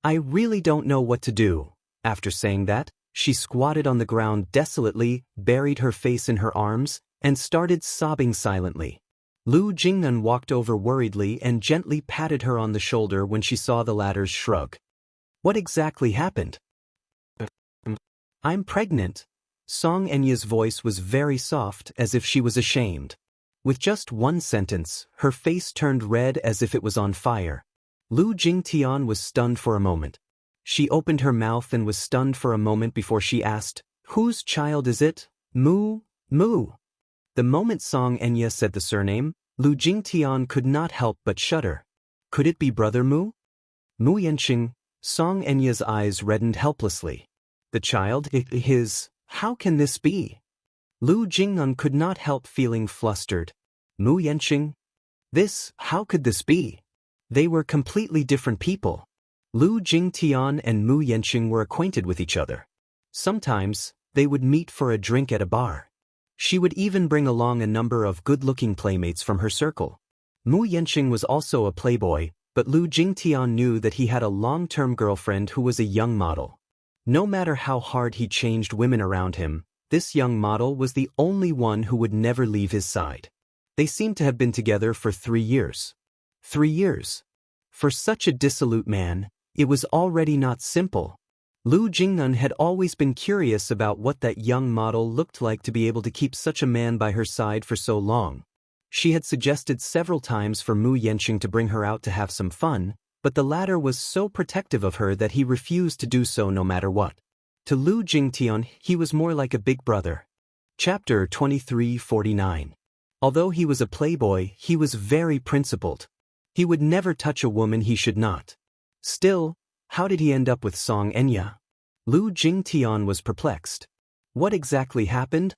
I really don't know what to do. After saying that, she squatted on the ground desolately, buried her face in her arms, and started sobbing silently. Lu Jingnan walked over worriedly and gently patted her on the shoulder when she saw the latter's shrug. What exactly happened? I'm pregnant. Song Enya's voice was very soft, as if she was ashamed. With just one sentence, her face turned red as if it was on fire. Lu Jingtian was stunned for a moment. She opened her mouth and was stunned for a moment before she asked, "Whose child is it? Mu? Mu?" The moment Song Enya said the surname, Lu Jingtian could not help but shudder. Could it be Brother Mu? Mu Yanqing. Song Enya's eyes reddened helplessly. The child, his, how can this be? Lu Jingnan could not help feeling flustered. Mu Yanqing? This, how could this be? They were completely different people. Lu Jingtian and Mu Yanqing were acquainted with each other. Sometimes, they would meet for a drink at a bar. She would even bring along a number of good-looking playmates from her circle. Mu Yanqing was also a playboy, but Lu Jingtian knew that he had a long-term girlfriend who was a young model. No matter how hard he changed women around him, this young model was the only one who would never leave his side. They seemed to have been together for 3 years. 3 years. For such a dissolute man, it was already not simple. Lu Jingnan had always been curious about what that young model looked like to be able to keep such a man by her side for so long. She had suggested several times for Mu Yanqing to bring her out to have some fun, but the latter was so protective of her that he refused to do so no matter what. To Lu Jingtian, he was more like a big brother. Chapter 2349. Although he was a playboy, he was very principled. He would never touch a woman he should not. Still, how did he end up with Song Enya? Lu Jingtian was perplexed. What exactly happened?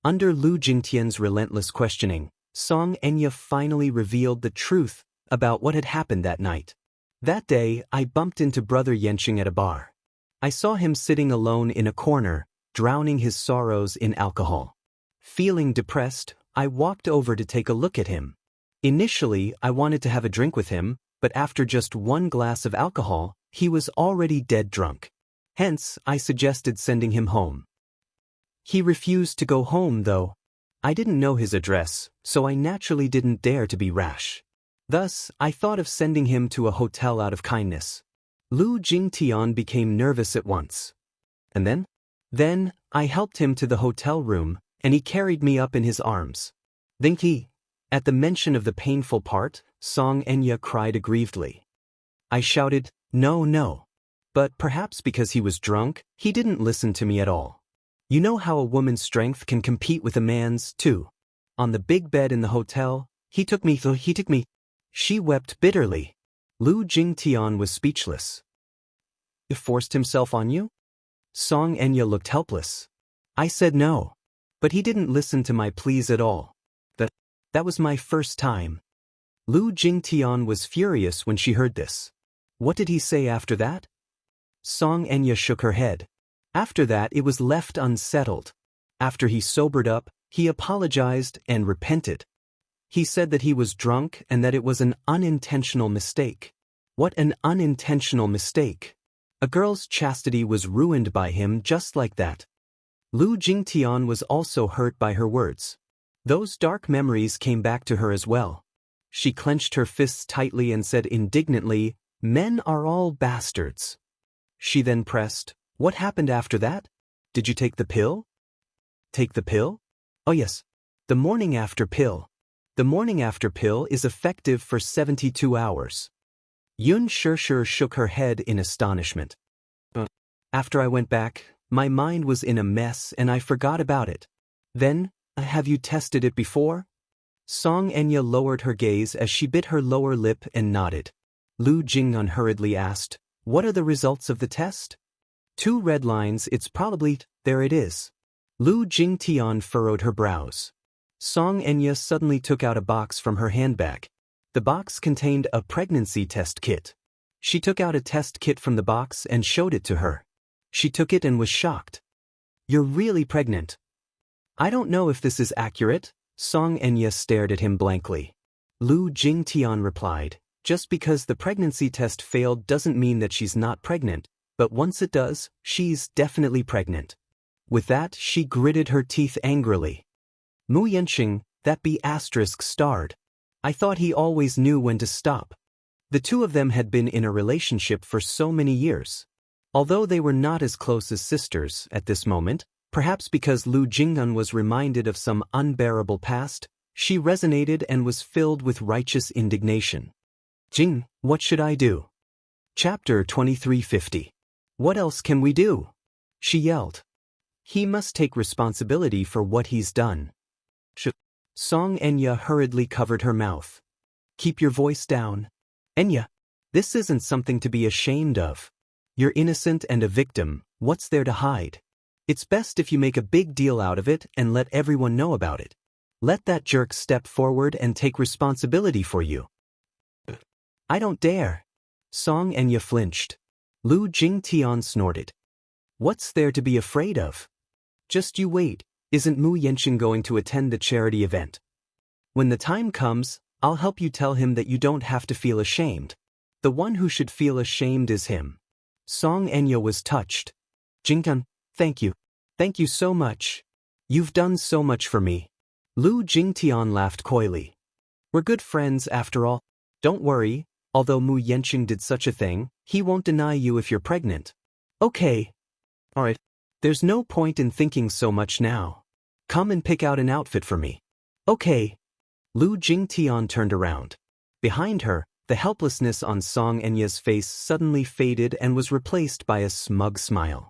Under Lu Jingtian's relentless questioning, Song Enya finally revealed the truth about what had happened that night. That day, I bumped into Brother Yanqing at a bar. I saw him sitting alone in a corner, drowning his sorrows in alcohol. Feeling depressed, I walked over to take a look at him. Initially, I wanted to have a drink with him, but after just 1 glass of alcohol, he was already dead drunk. Hence, I suggested sending him home. He refused to go home, though. I didn't know his address, so I naturally didn't dare to be rash. Thus, I thought of sending him to a hotel out of kindness. Lu Jingtian became nervous at once. And then? Then, I helped him to the hotel room, and he carried me up in his arms. Then he. At the mention of the painful part, Song Enya cried aggrievedly. I shouted, "No, no." But perhaps because he was drunk, he didn't listen to me at all. You know how a woman's strength can compete with a man's, too. On the big bed in the hotel, he took me. She wept bitterly. Lu Jingtian was speechless. He forced himself on you? Song Enya looked helpless. I said no. But he didn't listen to my pleas at all. That was my first time. Lu Jingtian was furious when she heard this. What did he say after that? Song Enya shook her head. After that it was left unsettled. After he sobered up, he apologized and repented. He said that he was drunk and that it was an unintentional mistake. What an unintentional mistake. A girl's chastity was ruined by him just like that. Lu Jingtian was also hurt by her words. Those dark memories came back to her as well. She clenched her fists tightly and said indignantly, "Men are all bastards." She then pressed, "What happened after that? Did you take the pill?" Take the pill? Oh yes. The morning after pill. The morning after pill is effective for 72 hours. Yun Shishir shook her head in astonishment. After I went back, my mind was in a mess and I forgot about it. Then, have you tested it before? Song Enya lowered her gaze as she bit her lower lip and nodded. Lu Jingnan hurriedly asked, "What are the results of the test?" 2 red lines, it's probably, there it is. Lu Jingtian furrowed her brows. Song Enya suddenly took out a box from her handbag. The box contained a pregnancy test kit. She took out a test kit from the box and showed it to her. She took it and was shocked. "You're really pregnant." "I don't know if this is accurate." Song Enya stared at him blankly. Lu Jingtian replied, "Just because the pregnancy test failed doesn't mean that she's not pregnant. But once it does, she's definitely pregnant. With that, she gritted her teeth angrily. Mu Yanqing, that be asterisk starred. I thought he always knew when to stop. The two of them had been in a relationship for so many years. Although they were not as close as sisters at this moment, perhaps because Lu Jing'an was reminded of some unbearable past, she resonated and was filled with righteous indignation. Jing, what should I do? Chapter 2350. What else can we do? She yelled. He must take responsibility for what he's done. Song Enya hurriedly covered her mouth. Keep your voice down. Enya, this isn't something to be ashamed of. You're innocent and a victim, what's there to hide? It's best if you make a big deal out of it and let everyone know about it. Let that jerk step forward and take responsibility for you. I don't dare. Song Enya flinched. Lu Jingtian snorted. What's there to be afraid of? Just you wait, isn't Mu Yanqing going to attend the charity event? When the time comes, I'll help you tell him that you don't have to feel ashamed. The one who should feel ashamed is him. Song Enya was touched. Jing'an, thank you. Thank you so much. You've done so much for me. Lu Jingtian laughed coyly. We're good friends after all. Don't worry, although Mu Yanqing did such a thing, he won't deny you if you're pregnant. Okay. Alright. There's no point in thinking so much now. Come and pick out an outfit for me. Okay. Lu Jingtian turned around. Behind her, the helplessness on Song Enya's face suddenly faded and was replaced by a smug smile.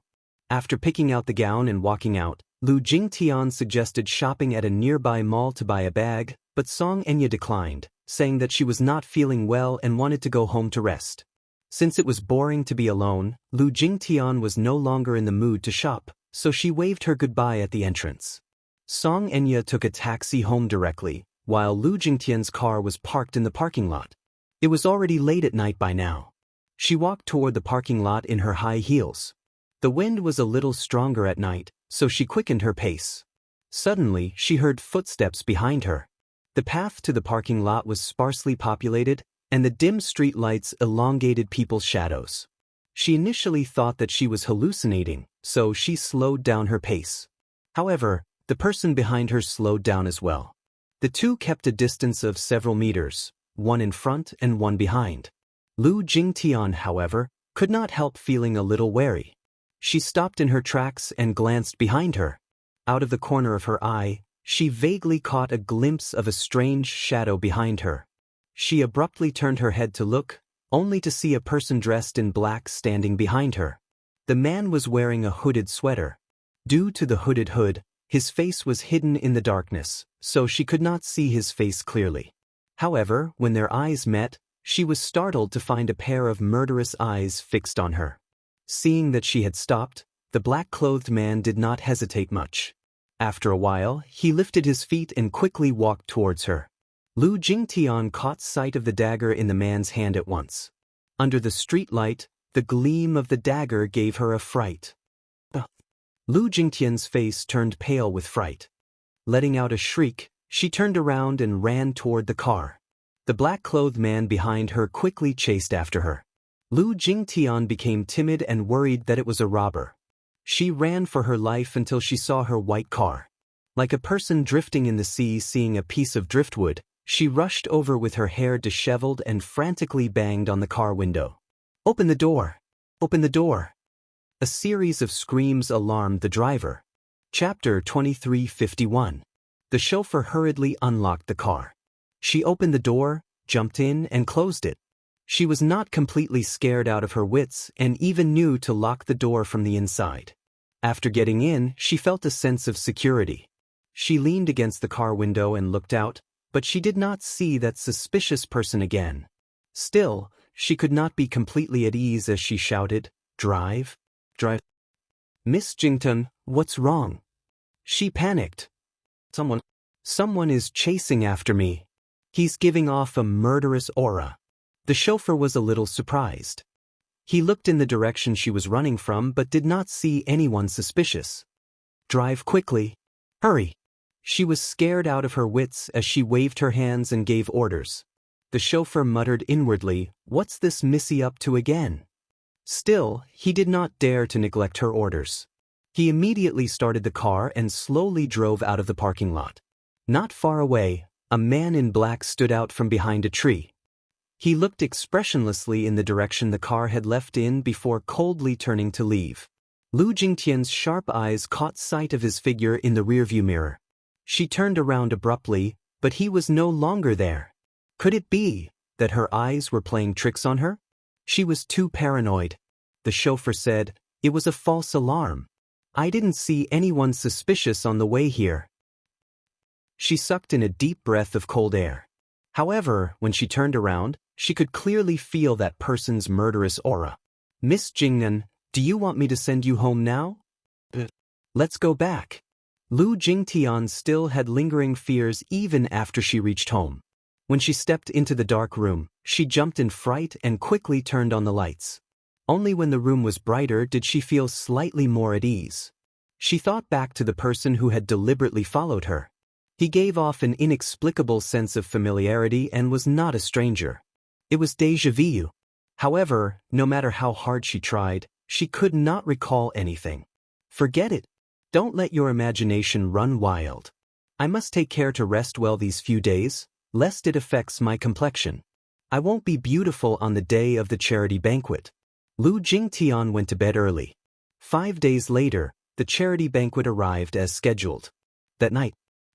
After picking out the gown and walking out, Lu Jingtian suggested shopping at a nearby mall to buy a bag, but Song Enya declined, saying that she was not feeling well and wanted to go home to rest. Since it was boring to be alone, Lu Jingtian was no longer in the mood to shop, so she waved her goodbye at the entrance. Song Enya took a taxi home directly, while Lu Jingtian's car was parked in the parking lot. It was already late at night by now. She walked toward the parking lot in her high heels. The wind was a little stronger at night, so she quickened her pace. Suddenly, she heard footsteps behind her. The path to the parking lot was sparsely populated, and the dim street lights elongated people's shadows. She initially thought that she was hallucinating, so she slowed down her pace. However, the person behind her slowed down as well. The two kept a distance of several meters, one in front and one behind. Lu Jingtian, however, could not help feeling a little wary. She stopped in her tracks and glanced behind her. Out of the corner of her eye, she vaguely caught a glimpse of a strange shadow behind her. She abruptly turned her head to look, only to see a person dressed in black standing behind her. The man was wearing a hooded sweater. Due to the hooded hood, his face was hidden in the darkness, so she could not see his face clearly. However, when their eyes met, she was startled to find a pair of murderous eyes fixed on her. Seeing that she had stopped, the black-clothed man did not hesitate much. After a while, he lifted his feet and quickly walked towards her. Lu Jingtian caught sight of the dagger in the man's hand at once. Under the street light, the gleam of the dagger gave her a fright. Lu Jingtian's face turned pale with fright. Letting out a shriek, she turned around and ran toward the car. The black-clothed man behind her quickly chased after her. Lu Jingtian became timid and worried that it was a robber. She ran for her life until she saw her white car. Like a person drifting in the sea seeing a piece of driftwood, she rushed over with her hair disheveled and frantically banged on the car window. Open the door! Open the door! A series of screams alarmed the driver. Chapter 2351. The chauffeur hurriedly unlocked the car. She opened the door, jumped in, and closed it. She was not completely scared out of her wits and even knew to lock the door from the inside. After getting in, she felt a sense of security. She leaned against the car window and looked out, but she did not see that suspicious person again. Still, she could not be completely at ease as she shouted, "Drive! Drive!" "Miss Jing'an, what's wrong?" She panicked. Someone is chasing after me. He's giving off a murderous aura." The chauffeur was a little surprised. He looked in the direction she was running from but did not see anyone suspicious. "Drive quickly. Hurry." She was scared out of her wits as she waved her hands and gave orders. The chauffeur muttered inwardly, "What's this missy up to again?" Still, he did not dare to neglect her orders. He immediately started the car and slowly drove out of the parking lot. Not far away, a man in black stood out from behind a tree. He looked expressionlessly in the direction the car had left in before coldly turning to leave. Lu Jingtian's sharp eyes caught sight of his figure in the rearview mirror. She turned around abruptly, but he was no longer there. Could it be that her eyes were playing tricks on her? She was too paranoid. The chauffeur said, "It was a false alarm. I didn't see anyone suspicious on the way here." She sucked in a deep breath of cold air. However, when she turned around, she could clearly feel that person's murderous aura. "Miss Jingnan, do you want me to send you home now?" "Let's go back." Lu Jingtian still had lingering fears even after she reached home. When she stepped into the dark room, she jumped in fright and quickly turned on the lights. Only when the room was brighter did she feel slightly more at ease. She thought back to the person who had deliberately followed her. He gave off an inexplicable sense of familiarity and was not a stranger. It was déjà vu. However, no matter how hard she tried, she could not recall anything. Forget it. Don't let your imagination run wild. I must take care to rest well these few days, lest it affects my complexion. I won't be beautiful on the day of the charity banquet. Lu Jingtian went to bed early. 5 days later, the charity banquet arrived as scheduled. That night,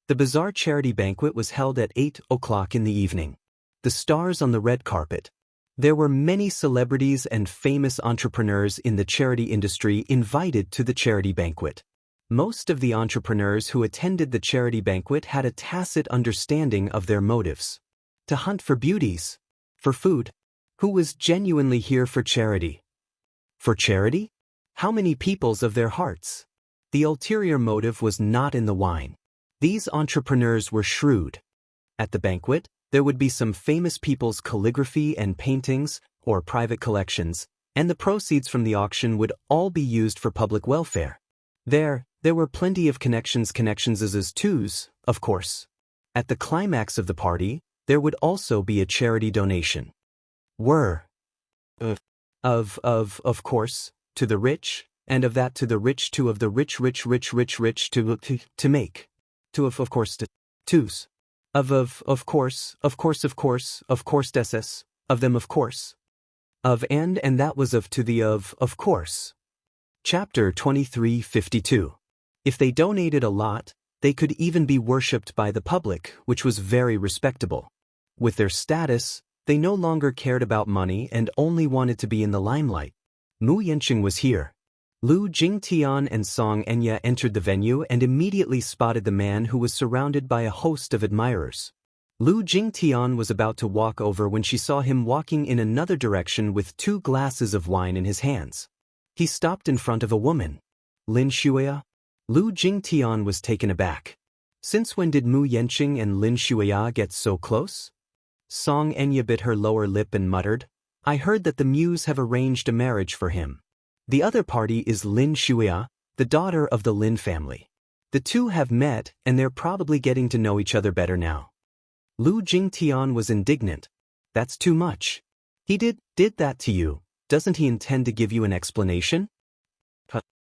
the bizarre charity banquet was held at 8 o'clock in the evening. The stars on the red carpet. There were many celebrities and famous entrepreneurs in the charity industry invited to the charity banquet. Most of the entrepreneurs who attended the charity banquet had a tacit understanding of their motives. To hunt for beauties. For food. Who was genuinely here for charity? For charity? How many peoples of their hearts? The ulterior motive was not in the wine. These entrepreneurs were shrewd. At the banquet, there would be some famous people's calligraphy and paintings, or private collections, and the proceeds from the auction would all be used for public welfare. There were plenty of connections as twos, of course. At the climax of the party, there would also be a charity donation. Of course, to the rich, and of that to the rich, to of the rich to make. To of course to twos. Of course, desses, of them of course. Of and that was of to the of course. Chapter 2352. If they donated a lot, they could even be worshipped by the public, which was very respectable. With their status, they no longer cared about money and only wanted to be in the limelight. Mu Yanqing was here. Lu Jingtian and Xianxia entered the venue and immediately spotted the man who was surrounded by a host of admirers. Lu Jingtian was about to walk over when she saw him walking in another direction with 2 glasses of wine in his hands. He stopped in front of a woman. Lin Shuya? Lu Jingtian was taken aback. Since when did Mu Yanqing and Lin Shuya get so close? Xianxia bit her lower lip and muttered, "I heard that the Muse have arranged a marriage for him. The other party is Lin Shuya, the daughter of the Lin family. The two have met and they're probably getting to know each other better now." Lu Jingtian was indignant. "That's too much. He did that to you. Doesn't he intend to give you an explanation?"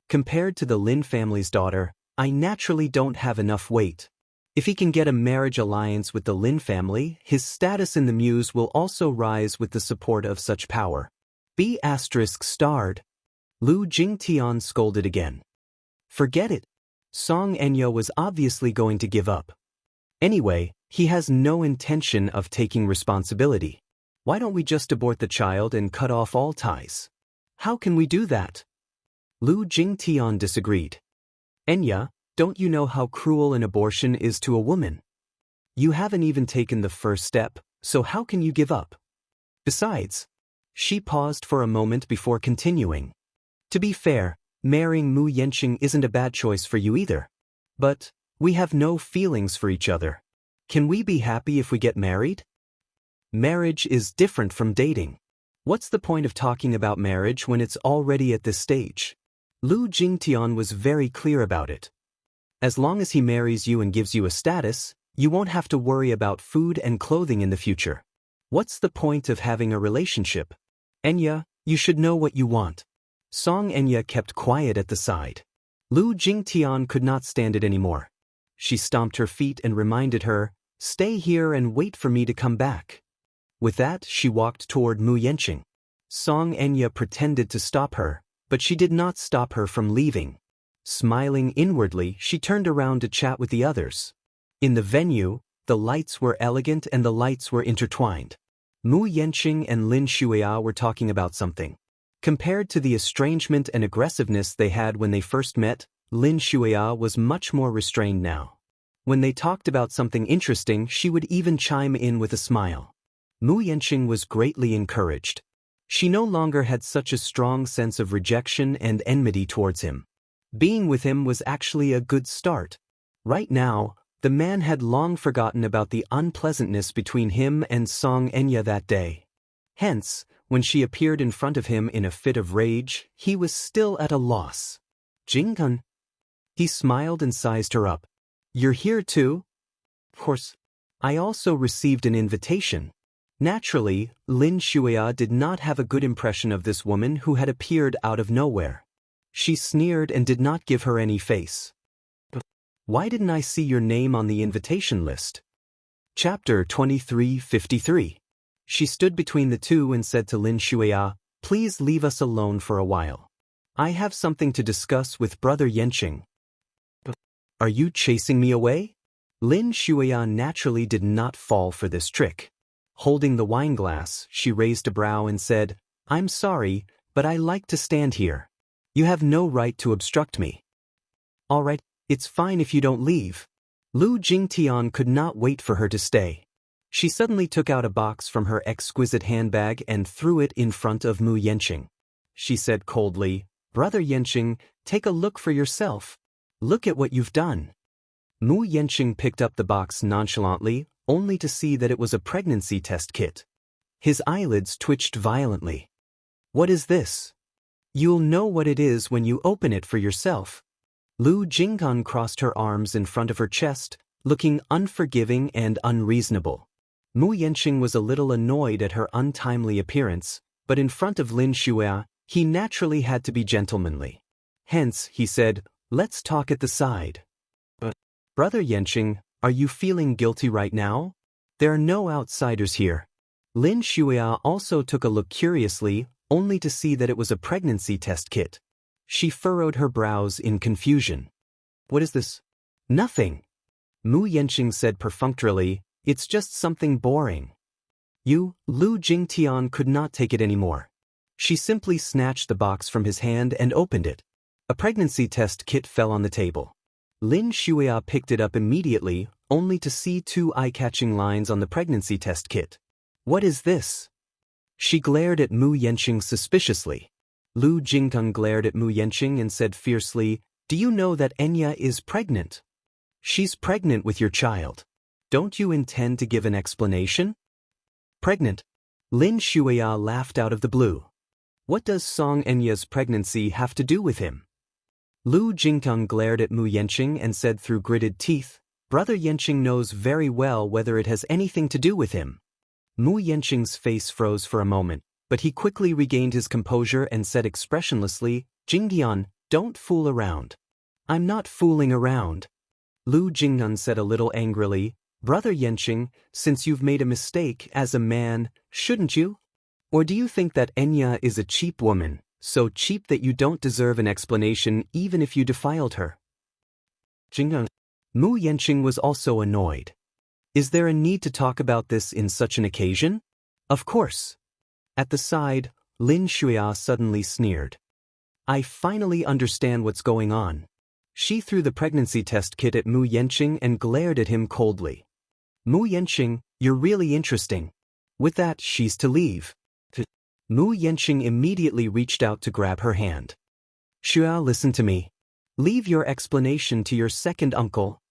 Compared to the Lin family's daughter, I naturally don't have enough weight. If he can get a marriage alliance with the Lin family, his status in the Muse will also rise with the support of such power. B****. Lu Jingtian scolded again. Forget it. Xianxia was obviously going to give up. Anyway, he has no intention of taking responsibility. Why don't we just abort the child and cut off all ties? How can we do that? Lu Jingtian disagreed. Enya, don't you know how cruel an abortion is to a woman? You haven't even taken the first step, so how can you give up? Besides, she paused for a moment before continuing. To be fair, marrying Mu Yanqing isn't a bad choice for you either. But we have no feelings for each other. Can we be happy if we get married? Marriage is different from dating. What's the point of talking about marriage when it's already at this stage? Lu Jingtian was very clear about it. As long as he marries you and gives you a status, you won't have to worry about food and clothing in the future. What's the point of having a relationship? Enya, You should know what you want. Xianxia kept quiet at the side. Lu Jingtian could not stand it anymore. She stomped her feet and reminded her, "Stay here and wait for me to come back." With that, she walked toward Mu Yanqing. Xianxia pretended to stop her, but she did not stop her from leaving. Smiling inwardly, she turned around to chat with the others. In the venue, the lights were elegant and the lights were intertwined. Mu Yanqing and Lin Shuya were talking about something. Compared to the estrangement and aggressiveness they had when they first met, Lin Shuya was much more restrained now. When they talked about something interesting, she would even chime in with a smile. Mu Yanqing was greatly encouraged. She no longer had such a strong sense of rejection and enmity towards him. Being with him was actually a good start. Right now, the man had long forgotten about the unpleasantness between him and Xianxia that day. Hence, when she appeared in front of him in a fit of rage, he was still at a loss. "Jingkan." He smiled and sized her up. "You're here too?" "Of course. I also received an invitation." Naturally, Lin Shuya did not have a good impression of this woman who had appeared out of nowhere. She sneered and did not give her any face. "Why didn't I see your name on the invitation list?" Chapter 23:53. She stood between the two and said to Lin Shuya, "Please leave us alone for a while. I have something to discuss with Brother Yanqing." "Are you chasing me away?" Lin Shuya naturally did not fall for this trick. Holding the wineglass, she raised a brow and said, "I'm sorry, but I like to stand here. You have no right to obstruct me." "All right, it's fine if you don't leave." Lu Jingtian could not wait for her to stay. She suddenly took out a box from her exquisite handbag and threw it in front of Mu Yanqing. She said coldly, "Brother Yanqing, take a look for yourself. Look at what you've done." Mu Yanqing picked up the box nonchalantly, only to see that it was a pregnancy test kit. His eyelids twitched violently. "What is this?" "You'll know what it is when you open it for yourself." Lu Jingkan crossed her arms in front of her chest, looking unforgiving and unreasonable. Mu Yanqing was a little annoyed at her untimely appearance, but in front of Lin Shuya, he naturally had to be gentlemanly. Hence, he said, "Let's talk at the side." "But, Brother Yanqing, are you feeling guilty right now? There are no outsiders here." Lin Shuya also took a look curiously, only to see that it was a pregnancy test kit. She furrowed her brows in confusion. "What is this?" "Nothing." Mu Yanqing said perfunctorily, "It's just something boring." Lu Jingtian could not take it anymore. She simply snatched the box from his hand and opened it. A pregnancy test kit fell on the table. Lin Shuya picked it up immediately, only to see two eye-catching lines on the pregnancy test kit. "What is this?" She glared at Mu Yanqing suspiciously. Lu Jingkang glared at Mu Yanqing and said fiercely, "Do you know that Enya is pregnant? She's pregnant with your child. Don't you intend to give an explanation?" "Pregnant?" Lin Shuya laughed out of the blue. "What does Song Enya's pregnancy have to do with him?" Lu Jingkang glared at Mu Yanqing and said through gritted teeth, "Brother Yanqing knows very well whether it has anything to do with him." Mu Yanqing's face froze for a moment, but he quickly regained his composure and said expressionlessly, "Jingdian, don't fool around." "I'm not fooling around." Lu Jingnan said a little angrily, "Brother Yanqing, since you've made a mistake as a man, shouldn't you? Or do you think that Enya is a cheap woman, so cheap that you don't deserve an explanation even if you defiled her?" Jingnan. Mu Yanqing was also annoyed. Is there a need to talk about this in such an occasion? Of course. At the side, Lin Shuya suddenly sneered. "I finally understand what's going on." She threw the pregnancy test kit at Mu Yanqing and glared at him coldly. "Mu Yanqing, you're really interesting." With that, she's to leave. Mu Yanqing immediately reached out to grab her hand. "Shuya, listen to me. Leave your explanation to your second uncle."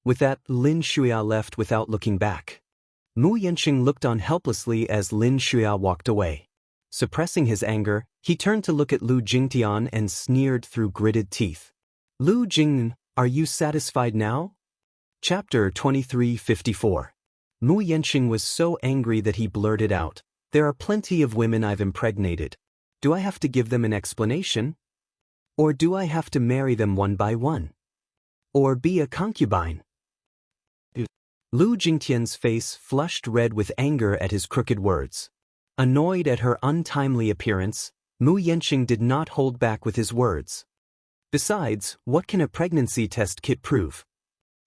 With that, Lin Shuya left without looking back. Mu Yanqing looked on helplessly as Lin Shuya walked away. Suppressing his anger, he turned to look at Lu Jingtian and sneered through gritted teeth. "Lu Jing, are you satisfied now?" Chapter 23:54. Mu Yanqing was so angry that he blurted out, "There are plenty of women I've impregnated. Do I have to give them an explanation? Or do I have to marry them one by one? Or be a concubine? Lu Jingtian's face flushed red with anger at his crooked words. Annoyed at her untimely appearance, Mu Yanqing did not hold back with his words. Besides, what can a pregnancy test kit prove?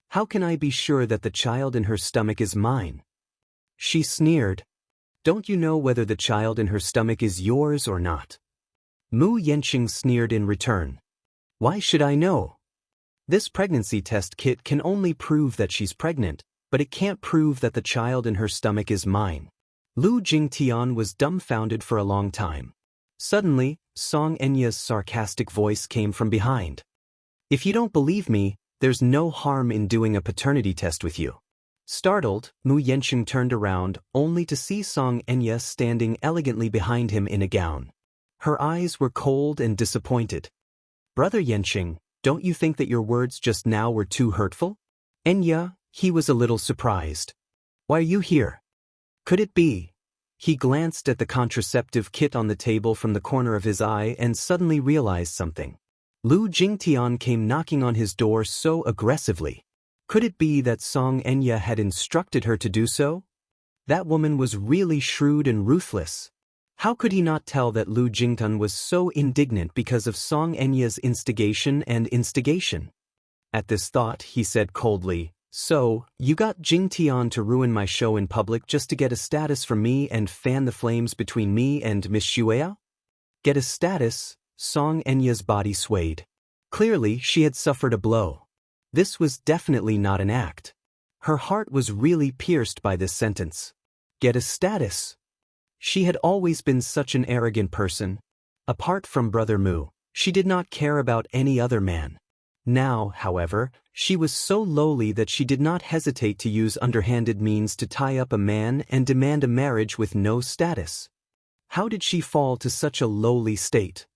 How can I be sure that the child in her stomach is mine? She sneered. Don't you know whether the child in her stomach is yours or not? Mu Yanqing sneered in return. Why should I know? This pregnancy test kit can only prove that she's pregnant, but it can't prove that the child in her stomach is mine. Lu Jingtian was dumbfounded for a long time. Suddenly, Xianxia's sarcastic voice came from behind. If you don't believe me, there's no harm in doing a paternity test with you. Startled, Mu Yanqing turned around, only to see Xianxia standing elegantly behind him in a gown. Her eyes were cold and disappointed. Brother Yanqing, don't you think that your words just now were too hurtful? Enya, he was a little surprised. Why are you here? Could it be? He glanced at the contraceptive kit on the table from the corner of his eye and suddenly realized something. Lu Jingtian came knocking on his door so aggressively. Could it be that Xianxia had instructed her to do so? That woman was really shrewd and ruthless. How could he not tell that Lu Jingtian was so indignant because of Xianxia's instigation? At this thought, he said coldly, So, you got Jingtian to ruin my show in public just to get a status from me and fan the flames between me and Miss Xueya? Get a status? Xianxia's body swayed. Clearly, she had suffered a blow. This was definitely not an act. Her heart was really pierced by this sentence. Get a status? She had always been such an arrogant person. Apart from Brother Mu, she did not care about any other man. Now, however, she was so lowly that she did not hesitate to use underhanded means to tie up a man and demand a marriage with no status. How did she fall to such a lowly state?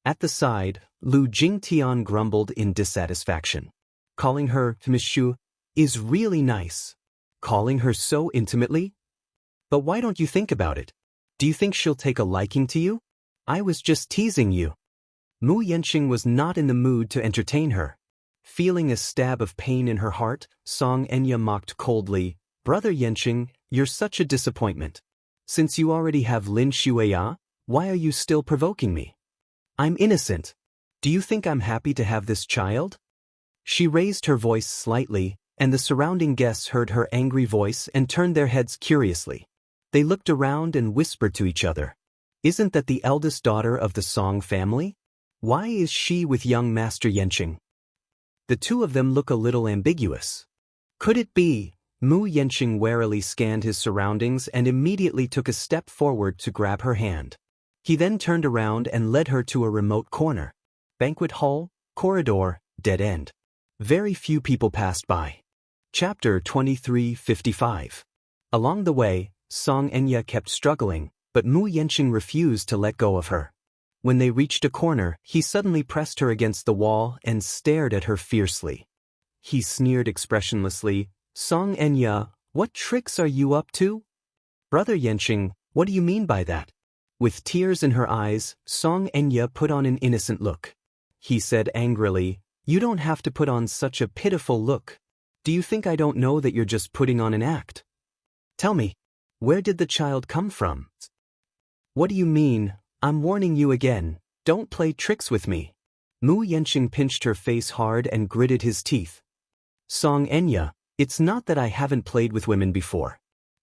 At the side, Lu Jingtian grumbled in dissatisfaction. Calling her Miss Xu is really nice. Calling her so intimately? But why don't you think about it? Do you think she'll take a liking to you? I was just teasing you. Mu Yanqing was not in the mood to entertain her. Feeling a stab of pain in her heart, Xianxia mocked coldly, Brother Yanqing, you're such a disappointment. Since you already have Lin Xueya, why are you still provoking me? I'm innocent. Do you think I'm happy to have this child? She raised her voice slightly, and the surrounding guests heard her angry voice and turned their heads curiously. They looked around and whispered to each other. Isn't that the eldest daughter of the Song family? Why is she with young Master Yanqing? The two of them look a little ambiguous. Could it be? Mu Yanqing warily scanned his surroundings and immediately took a step forward to grab her hand. He then turned around and led her to a remote corner. Banquet hall, corridor, dead end. Very few people passed by. Chapter 2355. Along the way, Xianxia kept struggling, but Mu Yanqing refused to let go of her. When they reached a corner, he suddenly pressed her against the wall and stared at her fiercely. He sneered expressionlessly, Xianxia, what tricks are you up to? Brother Yanqing, what do you mean by that? With tears in her eyes, Xianxia put on an innocent look. He said angrily, You don't have to put on such a pitiful look. Do you think I don't know that you're just putting on an act? Tell me, where did the child come from? What do you mean? I'm warning you again, don't play tricks with me. Mu Yanqing pinched her face hard and gritted his teeth. Xianxia, it's not that I haven't played with women before.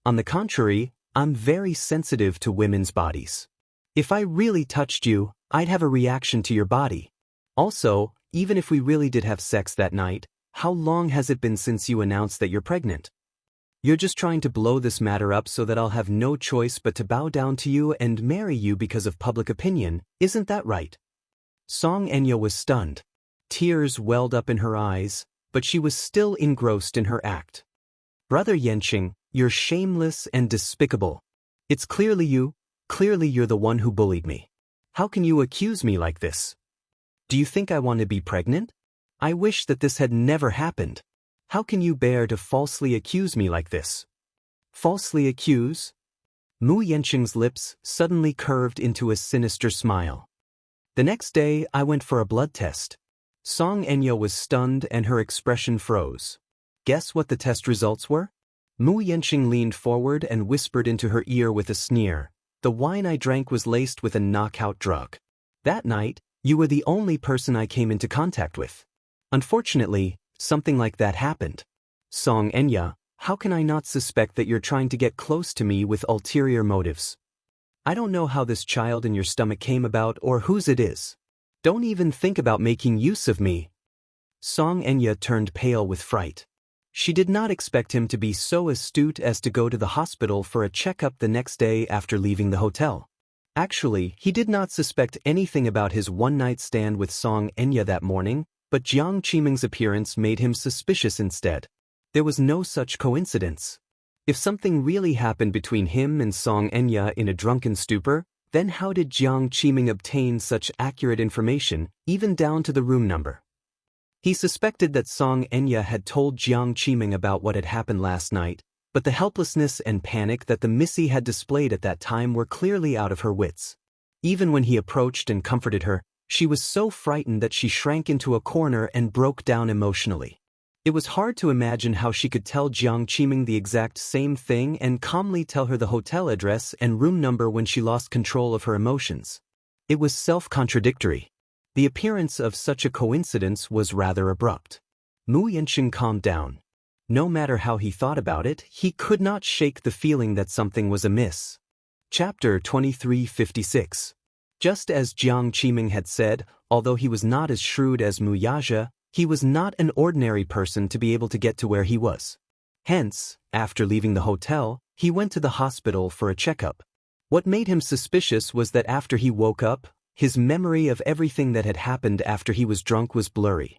On the contrary, I'm very sensitive to women's bodies. If I really touched you, I'd have a reaction to your body. Also, even if we really did have sex that night, how long has it been since you announced that you're pregnant? You're just trying to blow this matter up so that I'll have no choice but to bow down to you and marry you because of public opinion, isn't that right? Xianxia was stunned. Tears welled up in her eyes, but she was still engrossed in her act. Brother Yanqing, you're shameless and despicable. It's clearly you're the one who bullied me. How can you accuse me like this? Do you think I want to be pregnant? I wish that this had never happened. How can you bear to falsely accuse me like this? Falsely accuse? Mu Yanqing's lips suddenly curved into a sinister smile. The next day, I went for a blood test. Song Enya was stunned and her expression froze. Guess what the test results were? Mu Yanqing leaned forward and whispered into her ear with a sneer. The wine I drank was laced with a knockout drug. That night, you were the only person I came into contact with. Unfortunately, something like that happened. Song Enya, how can I not suspect that you're trying to get close to me with ulterior motives? I don't know how this child in your stomach came about or whose it is. Don't even think about making use of me. Song Enya turned pale with fright. She did not expect him to be so astute as to go to the hospital for a checkup the next day after leaving the hotel. Actually, he did not suspect anything about his one-night stand with Song Enya that morning, but Jiang Qiming's appearance made him suspicious instead. There was no such coincidence. If something really happened between him and Song Enya in a drunken stupor, then how did Jiang Qiming obtain such accurate information, even down to the room number? He suspected that Song Enya had told Jiang Qiming about what had happened last night, but the helplessness and panic that the Missy had displayed at that time were clearly out of her wits. Even when he approached and comforted her, she was so frightened that she shrank into a corner and broke down emotionally. It was hard to imagine how she could tell Jiang Qiming the exact same thing and calmly tell her the hotel address and room number when she lost control of her emotions. It was self-contradictory. The appearance of such a coincidence was rather abrupt. Mu Yanqing calmed down. No matter how he thought about it, he could not shake the feeling that something was amiss. Chapter 2356. Just as Jiang Qiming had said, although he was not as shrewd as Mu Yaja, he was not an ordinary person to be able to get to where he was. Hence, after leaving the hotel, he went to the hospital for a checkup. What made him suspicious was that after he woke up, his memory of everything that had happened after he was drunk was blurry.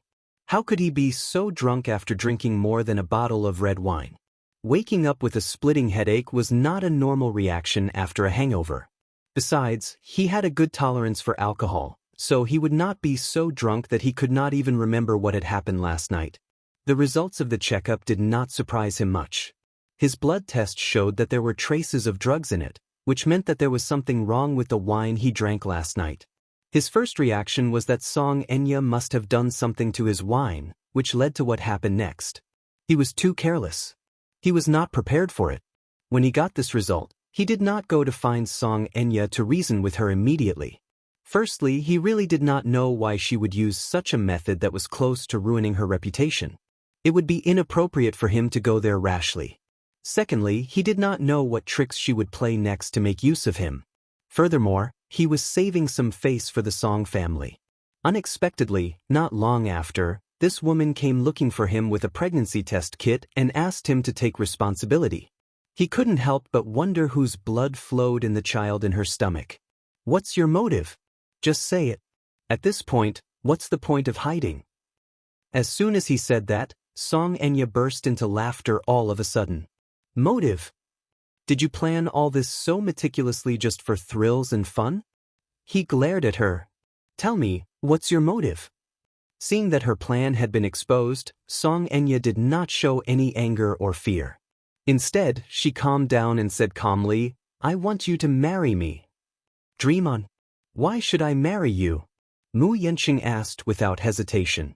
How could he be so drunk after drinking more than a bottle of red wine? Waking up with a splitting headache was not a normal reaction after a hangover. Besides, he had a good tolerance for alcohol, so he would not be so drunk that he could not even remember what had happened last night. The results of the checkup did not surprise him much. His blood test showed that there were traces of drugs in it, which meant that there was something wrong with the wine he drank last night. His first reaction was that Song Enya must have done something to his wine, which led to what happened next. He was too careless. He was not prepared for it. When he got this result, he did not go to find Song Enya to reason with her immediately. Firstly, he really did not know why she would use such a method that was close to ruining her reputation. It would be inappropriate for him to go there rashly. Secondly, he did not know what tricks she would play next to make use of him. Furthermore, he was saving some face for the Song family. Unexpectedly, not long after, this woman came looking for him with a pregnancy test kit and asked him to take responsibility. He couldn't help but wonder whose blood flowed in the child in her stomach. What's your motive? Just say it. At this point, what's the point of hiding? As soon as he said that, Song Enya burst into laughter all of a sudden. Motive? Did you plan all this so meticulously just for thrills and fun? He glared at her. Tell me, what's your motive? Seeing that her plan had been exposed, Song Enya did not show any anger or fear. Instead, she calmed down and said calmly, I want you to marry me. Dream on. Why should I marry you? Mu Yanqing asked without hesitation.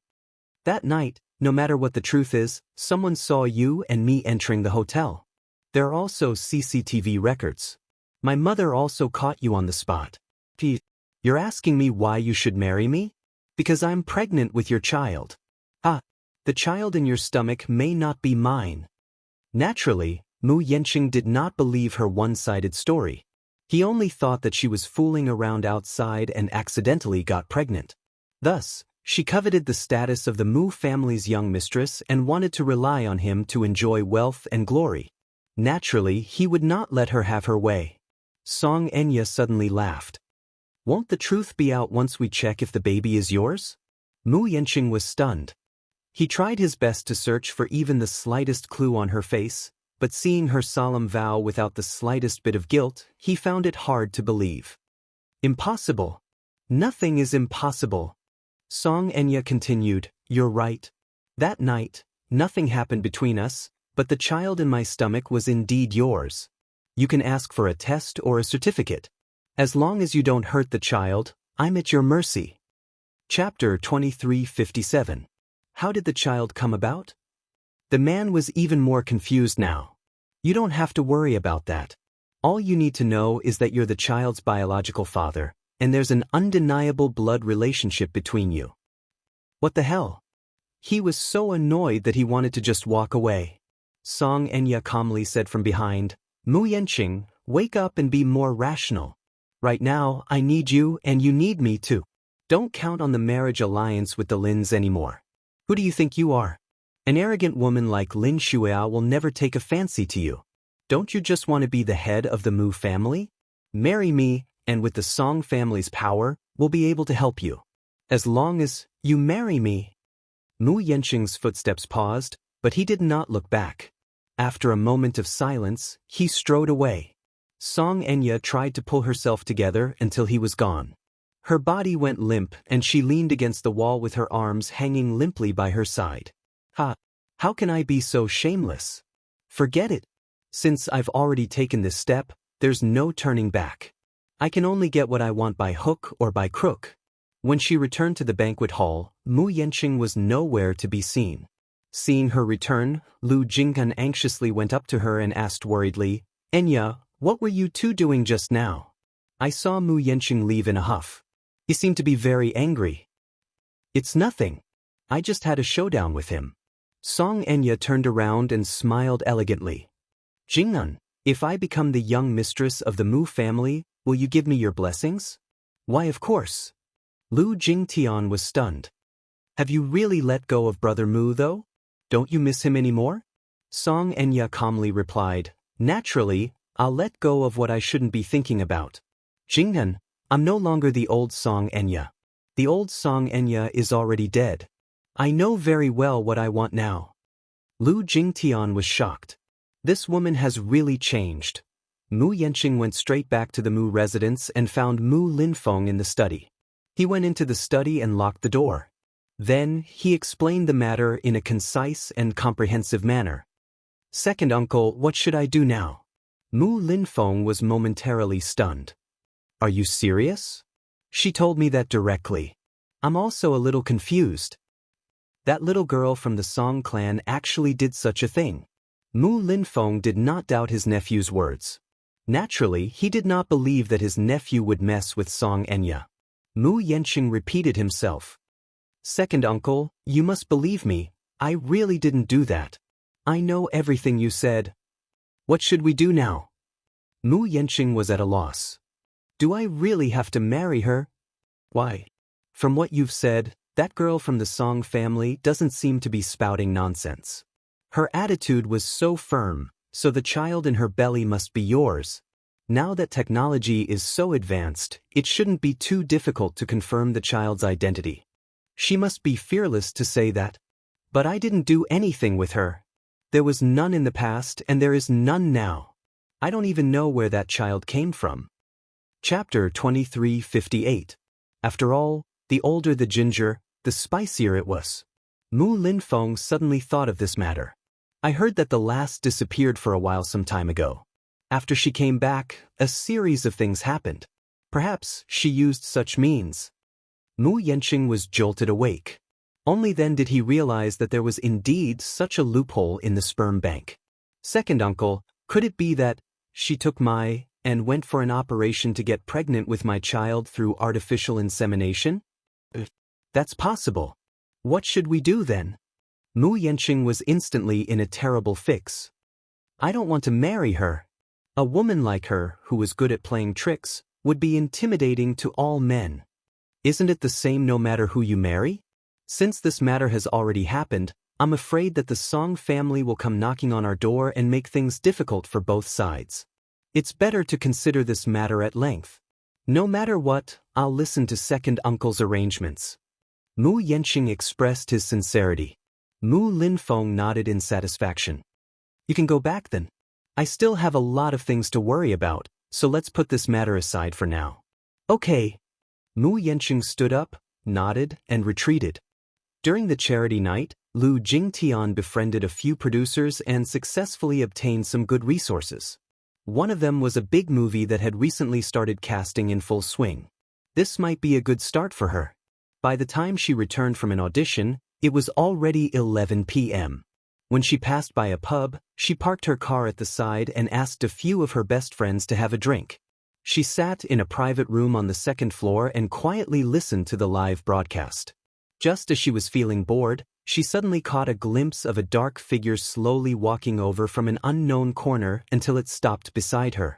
That night, no matter what the truth is, someone saw you and me entering the hotel. There are also CCTV records. My mother also caught you on the spot. You're asking me why you should marry me? Because I'm pregnant with your child. The child in your stomach may not be mine. Naturally, Mu Yanqing did not believe her one-sided story. He only thought that she was fooling around outside and accidentally got pregnant. Thus, she coveted the status of the Mu family's young mistress and wanted to rely on him to enjoy wealth and glory. Naturally, he would not let her have her way. Song Enya suddenly laughed. Won't the truth be out once we check if the baby is yours? Mu Yanqing was stunned. He tried his best to search for even the slightest clue on her face, but seeing her solemn vow without the slightest bit of guilt, he found it hard to believe. Impossible. Nothing is impossible. Song Enya continued, You're right. That night, nothing happened between us, but the child in my stomach was indeed yours. You can ask for a test or a certificate. As long as you don't hurt the child, I'm at your mercy. Chapter 2357. How did the child come about? The man was even more confused now. You don't have to worry about that. All you need to know is that you're the child's biological father, and there's an undeniable blood relationship between you. What the hell? He was so annoyed that he wanted to just walk away. Xianxia calmly said from behind, Mu Yanqing, wake up and be more rational. Right now, I need you and you need me too. Don't count on the marriage alliance with the Lins anymore. Who do you think you are? An arrogant woman like Lin Shuya will never take a fancy to you. Don't you just want to be the head of the Mu family? Marry me, and with the Song family's power, we'll be able to help you. As long as you marry me. Mu Yanqing's footsteps paused, but he did not look back. After a moment of silence, he strode away. Xianxia tried to pull herself together until he was gone. Her body went limp and she leaned against the wall with her arms hanging limply by her side. How can I be so shameless? Forget it. Since I've already taken this step, there's no turning back. I can only get what I want by hook or by crook. When she returned to the banquet hall, Mu Yanqing was nowhere to be seen. Seeing her return, Lu Jinggan anxiously went up to her and asked worriedly, Enya, what were you two doing just now? I saw Mu Yanqing leave in a huff. He seemed to be very angry. It's nothing. I just had a showdown with him. Xianxia turned around and smiled elegantly. Jingnan, if I become the young mistress of the Mu family, will you give me your blessings? Why, of course. Lu Jingtian was stunned. Have you really let go of Brother Mu, though? Don't you miss him anymore? Xianxia calmly replied, Naturally, I'll let go of what I shouldn't be thinking about. Jingnan, I'm no longer the old Xianxia. The old Xianxia is already dead. I know very well what I want now. Lu Jingtian was shocked. This woman has really changed. Mu Yanqing went straight back to the Mu residence and found Mu Linfeng in the study. He went into the study and locked the door. Then, he explained the matter in a concise and comprehensive manner. Second uncle, what should I do now? Mu Linfeng was momentarily stunned. Are you serious? She told me that directly. I'm also a little confused. That little girl from the Song clan actually did such a thing. Mu Linfeng did not doubt his nephew's words. Naturally, he did not believe that his nephew would mess with Xianxia. Mu Yanqing repeated himself. Second uncle, you must believe me, I really didn't do that. I know everything you said. What should we do now? Mu Yanqing was at a loss. Do I really have to marry her? Why? From what you've said, that girl from the Song family doesn't seem to be spouting nonsense. Her attitude was so firm, so the child in her belly must be yours. Now that technology is so advanced, it shouldn't be too difficult to confirm the child's identity. She must be fearless to say that. But I didn't do anything with her. There was none in the past and there is none now. I don't even know where that child came from. Chapter 2358. After all, the older the ginger, the spicier it was. Mu Linfeng suddenly thought of this matter. I heard that the last disappeared for a while some time ago. After she came back, a series of things happened. Perhaps she used such means. Mu Yanqing was jolted awake. Only then did he realize that there was indeed such a loophole in the sperm bank. Second uncle, could it be that she took and went for an operation to get pregnant with my child through artificial insemination? That's possible. What should we do then? Mu Yanqing was instantly in a terrible fix. I don't want to marry her. A woman like her, who was good at playing tricks, would be intimidating to all men. Isn't it the same no matter who you marry? Since this matter has already happened, I'm afraid that the Song family will come knocking on our door and make things difficult for both sides. It's better to consider this matter at length. No matter what, I'll listen to second uncle's arrangements. Mu Yanqing expressed his sincerity. Mu Linfeng nodded in satisfaction. You can go back then. I still have a lot of things to worry about, so let's put this matter aside for now. Okay. Mu Yanqing stood up, nodded, and retreated. During the charity night, Lu Jingtian befriended a few producers and successfully obtained some good resources. One of them was a big movie that had recently started casting in full swing. This might be a good start for her. By the time she returned from an audition, it was already 11 p.m. When she passed by a pub, she parked her car at the side and asked a few of her best friends to have a drink. She sat in a private room on the second floor and quietly listened to the live broadcast. Just as she was feeling bored, she suddenly caught a glimpse of a dark figure slowly walking over from an unknown corner until it stopped beside her.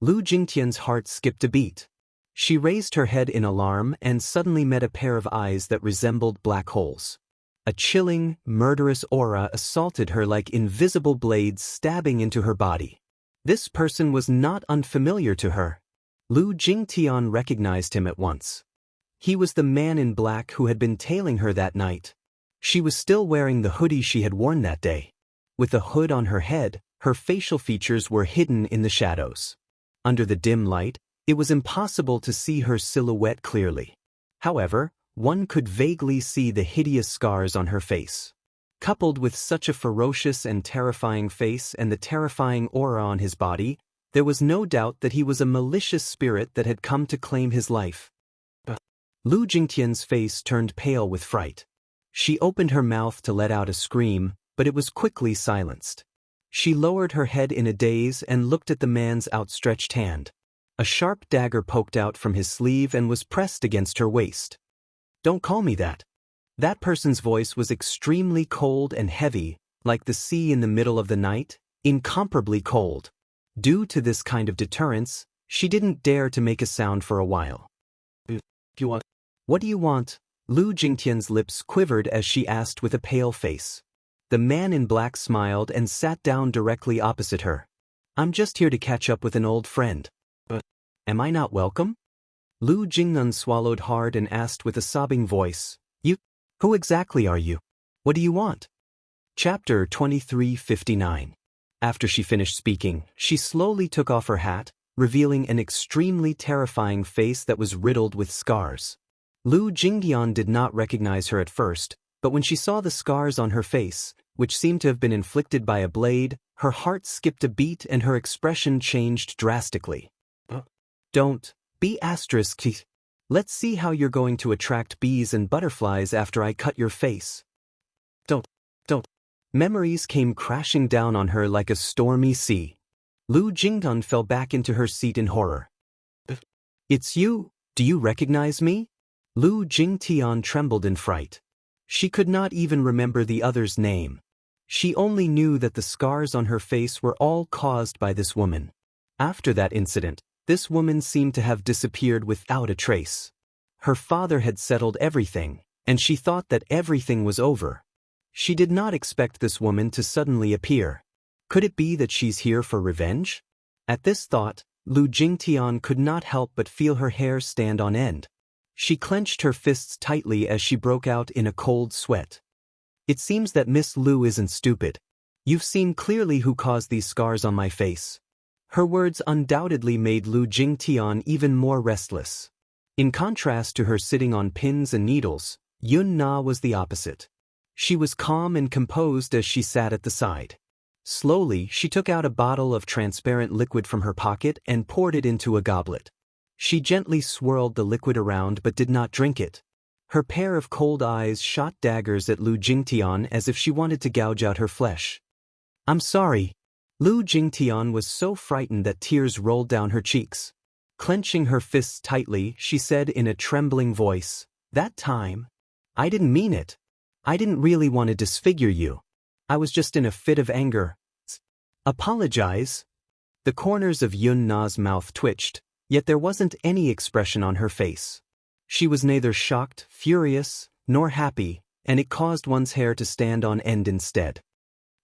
Lu Jingtian's heart skipped a beat. She raised her head in alarm and suddenly met a pair of eyes that resembled black holes. A chilling, murderous aura assaulted her like invisible blades stabbing into her body. This person was not unfamiliar to her. Lu Jingtian recognized him at once. He was the man in black who had been tailing her that night. She was still wearing the hoodie she had worn that day. With the hood on her head, her facial features were hidden in the shadows. Under the dim light, it was impossible to see her silhouette clearly. However, one could vaguely see the hideous scars on her face. Coupled with such a ferocious and terrifying face and the terrifying aura on his body, there was no doubt that he was a malicious spirit that had come to claim his life. Lu Jingtian's face turned pale with fright. She opened her mouth to let out a scream, but it was quickly silenced. She lowered her head in a daze and looked at the man's outstretched hand. A sharp dagger poked out from his sleeve and was pressed against her waist. "Don't call me that." That person's voice was extremely cold and heavy, like the sea in the middle of the night, incomparably cold. Due to this kind of deterrence, she didn't dare to make a sound for a while. What do you want?" Lu Jingtian's lips quivered as she asked with a pale face. The man in black smiled and sat down directly opposite her. "I'm just here to catch up with an old friend." "Am I not welcome?" Lu Jingnan swallowed hard and asked with a sobbing voice. Who exactly are you? What do you want?" Chapter 23:59. After she finished speaking, she slowly took off her hat, revealing an extremely terrifying face that was riddled with scars. Lu Jingtian did not recognize her at first, but when she saw the scars on her face, which seemed to have been inflicted by a blade, her heart skipped a beat and her expression changed drastically. "Don't be asterisk. Let's see how you're going to attract bees and butterflies after I cut your face." Don't. Memories came crashing down on her like a stormy sea. Lu Jingtian fell back into her seat in horror. "It's you. Do you recognize me?" Lu Jingtian trembled in fright. She could not even remember the other's name. She only knew that the scars on her face were all caused by this woman. After that incident, this woman seemed to have disappeared without a trace. Her father had settled everything, and she thought that everything was over. She did not expect this woman to suddenly appear. Could it be that she's here for revenge? At this thought, Lu Jingtian could not help but feel her hair stand on end. She clenched her fists tightly as she broke out in a cold sweat. "It seems that Miss Lu isn't stupid. You've seen clearly who caused these scars on my face." Her words undoubtedly made Lu Jingtian even more restless. In contrast to her sitting on pins and needles, Yun Na was the opposite. She was calm and composed as she sat at the side. Slowly, she took out a bottle of transparent liquid from her pocket and poured it into a goblet. She gently swirled the liquid around but did not drink it. Her pair of cold eyes shot daggers at Lu Jingtian as if she wanted to gouge out her flesh. "I'm sorry." Lu Jingtian was so frightened that tears rolled down her cheeks. Clenching her fists tightly, she said in a trembling voice, "That time, I didn't mean it. I didn't really want to disfigure you. I was just in a fit of anger. Apologize." The corners of Yun Na's mouth twitched, yet there wasn't any expression on her face. She was neither shocked, furious, nor happy, and it caused one's hair to stand on end instead.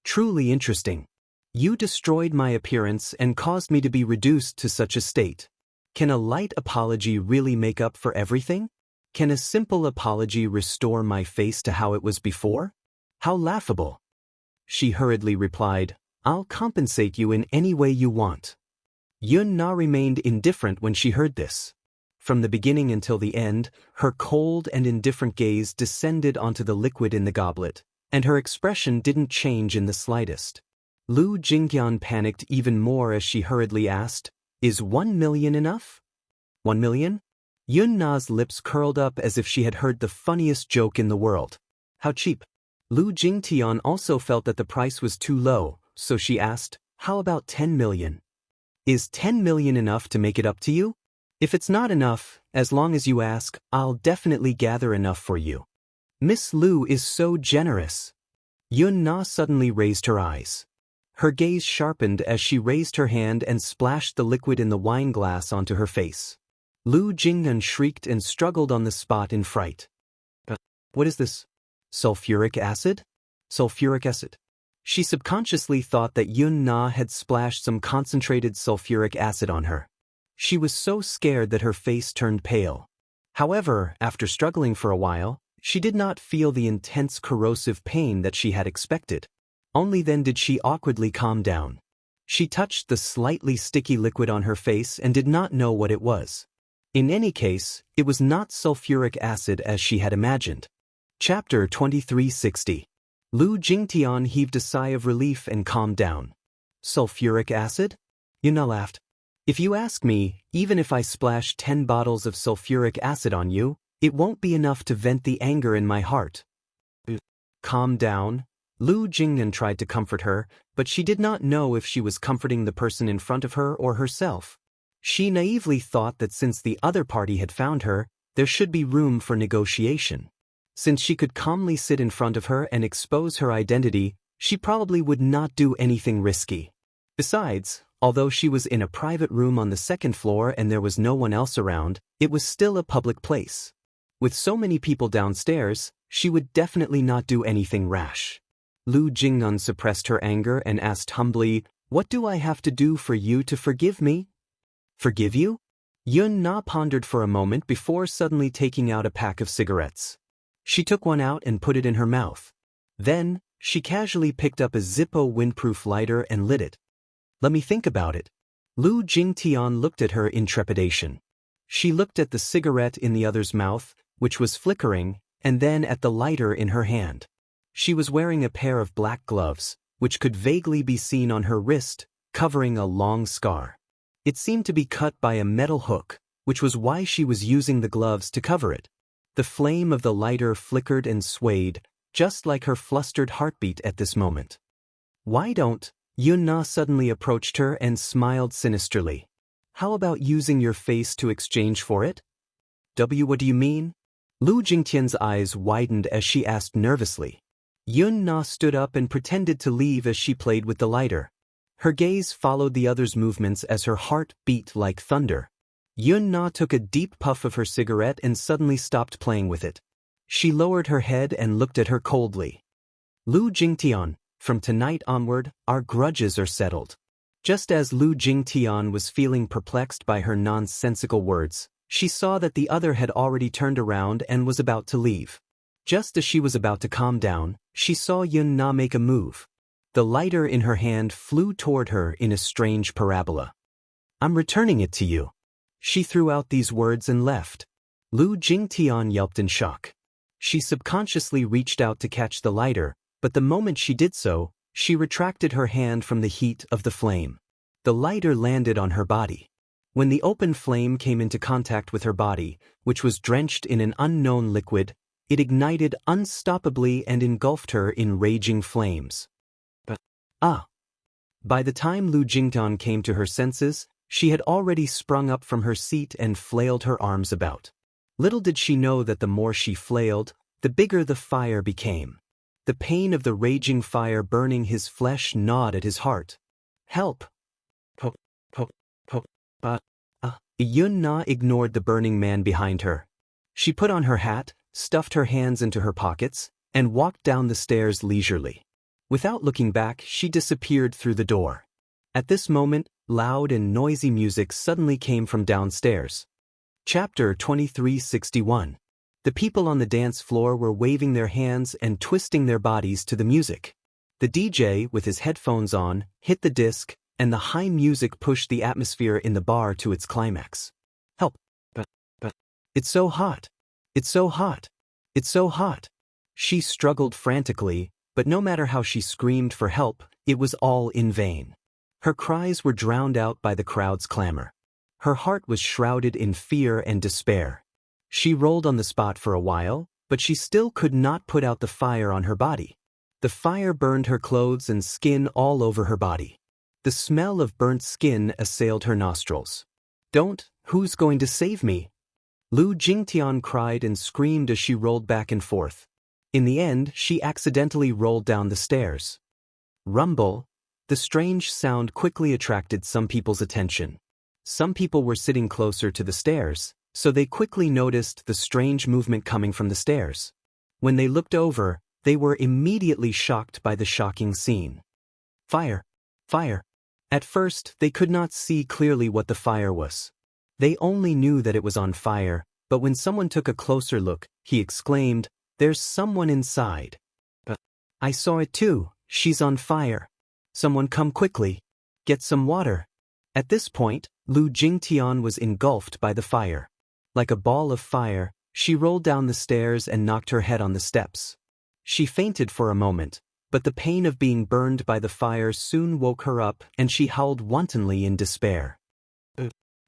"Truly interesting. You destroyed my appearance and caused me to be reduced to such a state. Can a light apology really make up for everything? Can a simple apology restore my face to how it was before? How laughable." She hurriedly replied, "I'll compensate you in any way you want." Yun Na remained indifferent when she heard this. From the beginning until the end, her cold and indifferent gaze descended onto the liquid in the goblet, and her expression didn't change in the slightest. Lu Jingqian panicked even more as she hurriedly asked, "Is 1 million enough?" 1 million? Yun Na's lips curled up as if she had heard the funniest joke in the world. How cheap. Lu Jingtian also felt that the price was too low, so she asked, "How about 10 million? Is 10 million enough to make it up to you? If it's not enough, as long as you ask, I'll definitely gather enough for you." Miss Lu is so generous. Yun Na suddenly raised her eyes. Her gaze sharpened as she raised her hand and splashed the liquid in the wine glass onto her face. Lu Jingnan shrieked and struggled on the spot in fright. What is this? Sulfuric acid? Sulfuric acid. She subconsciously thought that Yun Na had splashed some concentrated sulfuric acid on her. She was so scared that her face turned pale. However, after struggling for a while, she did not feel the intense corrosive pain that she had expected. Only then did she awkwardly calm down. She touched the slightly sticky liquid on her face and did not know what it was. In any case, it was not sulfuric acid as she had imagined. Chapter 2360. Lu Jingtian heaved a sigh of relief and calmed down. Sulfuric acid? Yuna laughed. If you ask me, even if I splash 10 bottles of sulfuric acid on you, it won't be enough to vent the anger in my heart. Calm down. Lu Jingnan tried to comfort her, but she did not know if she was comforting the person in front of her or herself. She naively thought that since the other party had found her, there should be room for negotiation. Since she could calmly sit in front of her and expose her identity, she probably would not do anything risky. Besides, although she was in a private room on the second floor and there was no one else around, it was still a public place. With so many people downstairs, she would definitely not do anything rash. Lu Jingnan suppressed her anger and asked humbly, "What do I have to do for you to forgive me?" Forgive you? Yun Na pondered for a moment before suddenly taking out a pack of cigarettes. She took one out and put it in her mouth. Then, she casually picked up a Zippo windproof lighter and lit it. "Let me think about it." Lu Jingtian looked at her in trepidation. She looked at the cigarette in the other's mouth, which was flickering, and then at the lighter in her hand. She was wearing a pair of black gloves, which could vaguely be seen on her wrist, covering a long scar. It seemed to be cut by a metal hook, which was why she was using the gloves to cover it. The flame of the lighter flickered and swayed, just like her flustered heartbeat at this moment. "Why don't?" Yun Na suddenly approached her and smiled sinisterly. "How about using your face to exchange for it?" What do you mean?" Lu Jingtian's eyes widened as she asked nervously. Yun Na stood up and pretended to leave as she played with the lighter. Her gaze followed the other's movements as her heart beat like thunder. Yun Na took a deep puff of her cigarette and suddenly stopped playing with it. She lowered her head and looked at her coldly. "Lu Jingtian, from tonight onward, our grudges are settled." Just as Lu Jingtian was feeling perplexed by her nonsensical words, she saw that the other had already turned around and was about to leave. Just as she was about to calm down, she saw Yun Na make a move. The lighter in her hand flew toward her in a strange parabola. "I'm returning it to you." She threw out these words and left. Lu Jingtian yelped in shock. She subconsciously reached out to catch the lighter, but the moment she did so, she retracted her hand from the heat of the flame. The lighter landed on her body. When the open flame came into contact with her body, which was drenched in an unknown liquid, it ignited unstoppably and engulfed her in raging flames. By the time Lu Jingtian came to her senses, she had already sprung up from her seat and flailed her arms about. Little did she know that the more she flailed, the bigger the fire became. The pain of the raging fire burning his flesh gnawed at his heart. "Help!" Yun Na ignored the burning man behind her. She put on her hat, stuffed her hands into her pockets, and walked down the stairs leisurely. Without looking back, she disappeared through the door. At this moment, loud and noisy music suddenly came from downstairs. Chapter 2361. The people on the dance floor were waving their hands and twisting their bodies to the music. The DJ, with his headphones on, hit the disc, and the high music pushed the atmosphere in the bar to its climax. "Help! But, it's so hot! It's so hot! It's so hot!" She struggled frantically, but no matter how she screamed for help, It was all in vain. Her cries were drowned out by the crowd's clamor. Her heart was shrouded in fear and despair. She rolled on the spot for a while, but she still could not put out the fire on her body. The fire burned her clothes and skin all over her body. The smell of burnt skin assailed her nostrils. "Don't, who's going to save me?" Lu Jingtian cried and screamed as she rolled back and forth. In the end, she accidentally rolled down the stairs. Rumble. The strange sound quickly attracted some people's attention. Some people were sitting closer to the stairs, so they quickly noticed the strange movement coming from the stairs. When they looked over, they were immediately shocked by the shocking scene. Fire! Fire! At first, they could not see clearly what the fire was. They only knew that it was on fire, but when someone took a closer look, he exclaimed, "There's someone inside." "I saw it too, she's on fire. Someone come quickly. Get some water." At this point, Lu Jingtian was engulfed by the fire. Like a ball of fire, she rolled down the stairs and knocked her head on the steps. She fainted for a moment, but the pain of being burned by the fire soon woke her up and she howled wantonly in despair.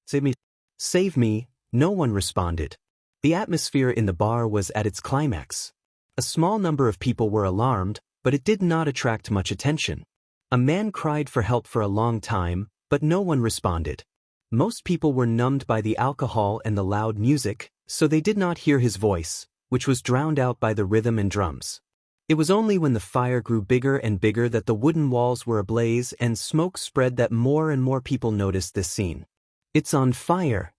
"Save me! Save me!" No one responded. The atmosphere in the bar was at its climax. A small number of people were alarmed, but it did not attract much attention. A man cried for help for a long time, but no one responded. Most people were numbed by the alcohol and the loud music, so they did not hear his voice, which was drowned out by the rhythm and drums. It was only when the fire grew bigger and bigger that the wooden walls were ablaze and smoke spread that more and more people noticed this scene. "It's on fire!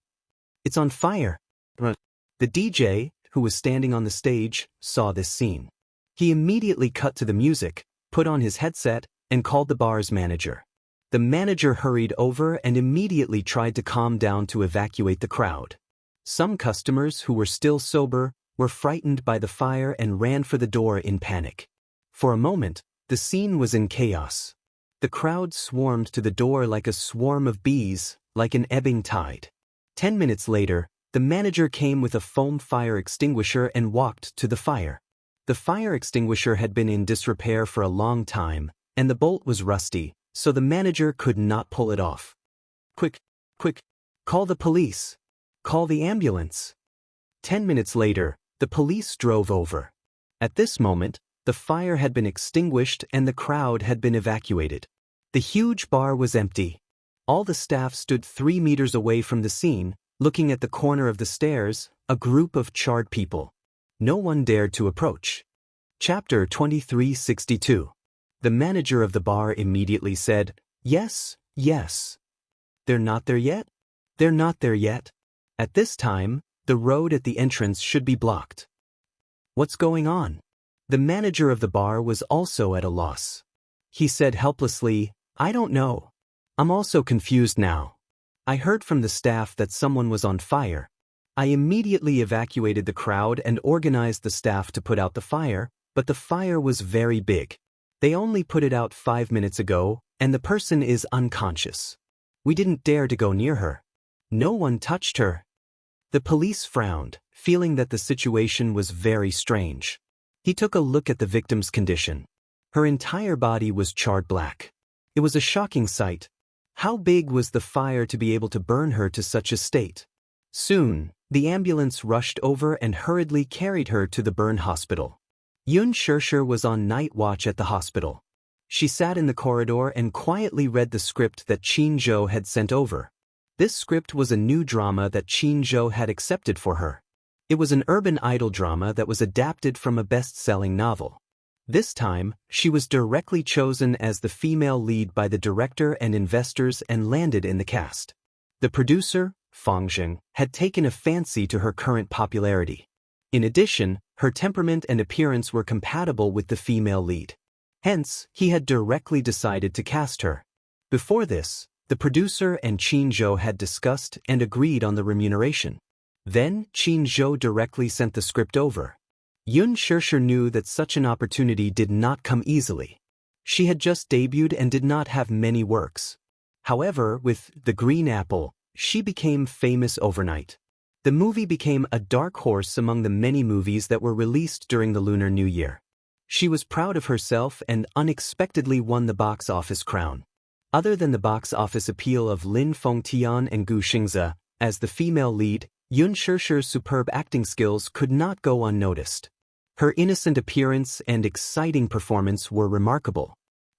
It's on fire!" The DJ, who was standing on the stage, saw this scene. He immediately cut to the music, put on his headset, and called the bar's manager. The manager hurried over and immediately tried to calm down to evacuate the crowd. Some customers who were still sober were frightened by the fire and ran for the door in panic. For a moment, the scene was in chaos. The crowd swarmed to the door like a swarm of bees, like an ebbing tide. 10 minutes later, the manager came with a foam fire extinguisher and walked to the fire. The fire extinguisher had been in disrepair for a long time, and the bolt was rusty, so the manager could not pull it off. "Quick, quick, call the police. Call the ambulance." 10 minutes later, the police drove over. At this moment, the fire had been extinguished and the crowd had been evacuated. The huge bar was empty. All the staff stood 3 meters away from the scene, looking at the corner of the stairs, a group of charred people. No one dared to approach. Chapter 2362. The manager of the bar immediately said, "Yes, yes." "They're not there yet? They're not there yet." At this time, the road at the entrance should be blocked. "What's going on?" The manager of the bar was also at a loss. He said helplessly, "I don't know. I'm also confused now. I heard from the staff that someone was on fire. I immediately evacuated the crowd and organized the staff to put out the fire, but the fire was very big. They only put it out 5 minutes ago, and the person is unconscious. We didn't dare to go near her. No one touched her." The police frowned, feeling that the situation was very strange. He took a look at the victim's condition. Her entire body was charred black. It was a shocking sight. How big was the fire to be able to burn her to such a state? Soon, the ambulance rushed over and hurriedly carried her to the burn hospital. Xianxia was on night watch at the hospital. She sat in the corridor and quietly read the script that Qin Zhou had sent over. This script was a new drama that Qin Zhou had accepted for her. It was an urban idol drama that was adapted from a best-selling novel. This time, she was directly chosen as the female lead by the director and investors and landed in the cast. The producer, Fangzheng, had taken a fancy to her current popularity. In addition, her temperament and appearance were compatible with the female lead. Hence, he had directly decided to cast her. Before this, the producer and Qin Zhou had discussed and agreed on the remuneration. Then, Qin Zhou directly sent the script over. Xianxia knew that such an opportunity did not come easily. She had just debuted and did not have many works. However, with The Green Apple, she became famous overnight. The movie became a dark horse among the many movies that were released during the Lunar New Year. She was proud of herself and unexpectedly won the box office crown. Other than the box office appeal of Lin Fengtian and Gu Xingze as the female lead, Yun Shishir's superb acting skills could not go unnoticed. Her innocent appearance and exciting performance were remarkable.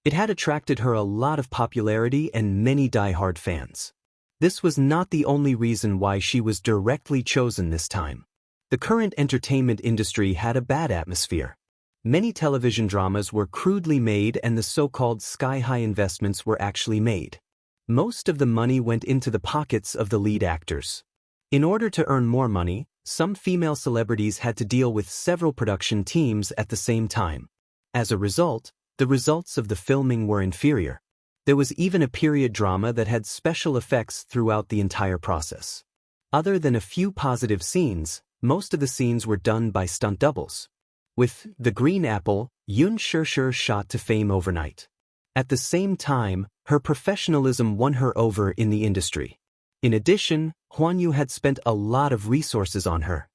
It had attracted her a lot of popularity and many die-hard fans. This was not the only reason why she was directly chosen this time. The current entertainment industry had a bad atmosphere. Many television dramas were crudely made and the so-called sky-high investments were actually made. Most of the money went into the pockets of the lead actors. In order to earn more money, some female celebrities had to deal with several production teams at the same time. As a result, the results of the filming were inferior. There was even a period drama that had special effects throughout the entire process. Other than a few positive scenes, most of the scenes were done by stunt doubles. With The Green Apple, Yun Shishir shot to fame overnight. At the same time, her professionalism won her over in the industry. In addition, Huan Yu had spent a lot of resources on her.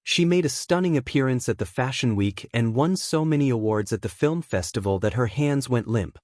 She made a stunning appearance at the Fashion Week and won so many awards at the film festival that her hands went limp.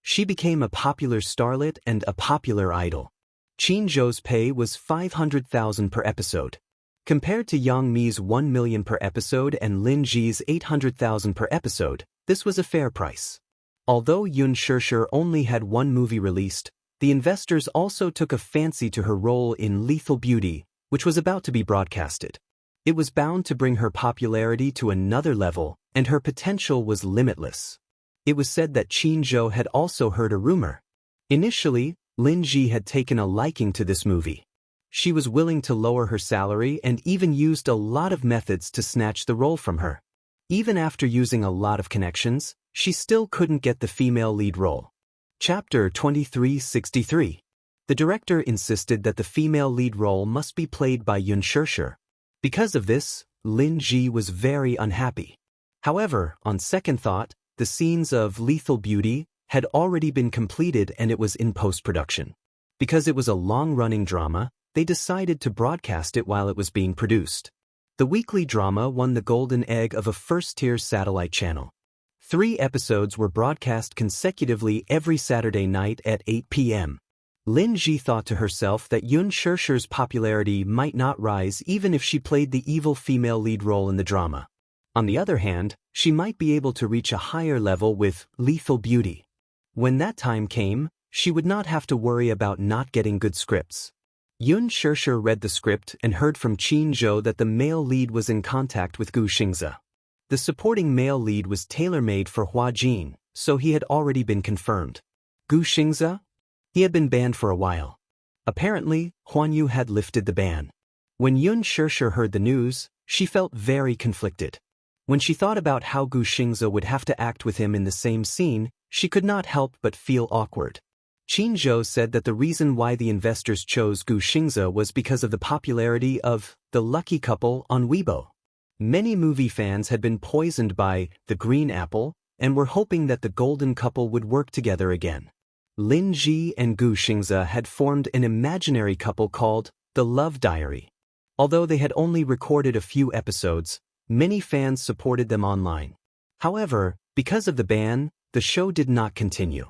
She became a popular starlet and a popular idol. Qin Zhou's pay was 500,000 per episode. Compared to Yang Mi's 1 million per episode and Lin Ji's 800,000 per episode, this was a fair price. Although Yun Shishir only had one movie released, the investors also took a fancy to her role in Lethal Beauty, which was about to be broadcasted. It was bound to bring her popularity to another level, and her potential was limitless. It was said that Qin Zhou had also heard a rumor. Initially, Lin Ji had taken a liking to this movie. She was willing to lower her salary and even used a lot of methods to snatch the role from her. Even after using a lot of connections, she still couldn't get the female lead role. Chapter 2363. The director insisted that the female lead role must be played by Yun Shishir. Because of this, Lin Ji was very unhappy. However, on second thought, the scenes of Lethal Beauty had already been completed and it was in post-production. Because it was a long-running drama, they decided to broadcast it while it was being produced. The weekly drama won the golden egg of a first-tier satellite channel. 3 episodes were broadcast consecutively every Saturday night at 8 p.m. Lin Ji thought to herself that Yun Shishir's popularity might not rise even if she played the evil female lead role in the drama. On the other hand, she might be able to reach a higher level with Lethal Beauty. When that time came, she would not have to worry about not getting good scripts. Yun Shishir read the script and heard from Qin Zhou that the male lead was in contact with Gu Xingze. The supporting male lead was tailor-made for Hua Jin, so he had already been confirmed. Gu Xingze? He had been banned for a while. Apparently, Huan Yu had lifted the ban. When Yun Shishir heard the news, she felt very conflicted. When she thought about how Gu Xingze would have to act with him in the same scene, she could not help but feel awkward. Qin Zhou said that the reason why the investors chose Gu Xingze was because of the popularity of The Lucky Couple on Weibo. Many movie fans had been poisoned by The Green Apple and were hoping that the golden couple would work together again. Lin Ji and Gu Xingze had formed an imaginary couple called The Love Diary. Although they had only recorded a few episodes, many fans supported them online. However, because of the ban, the show did not continue.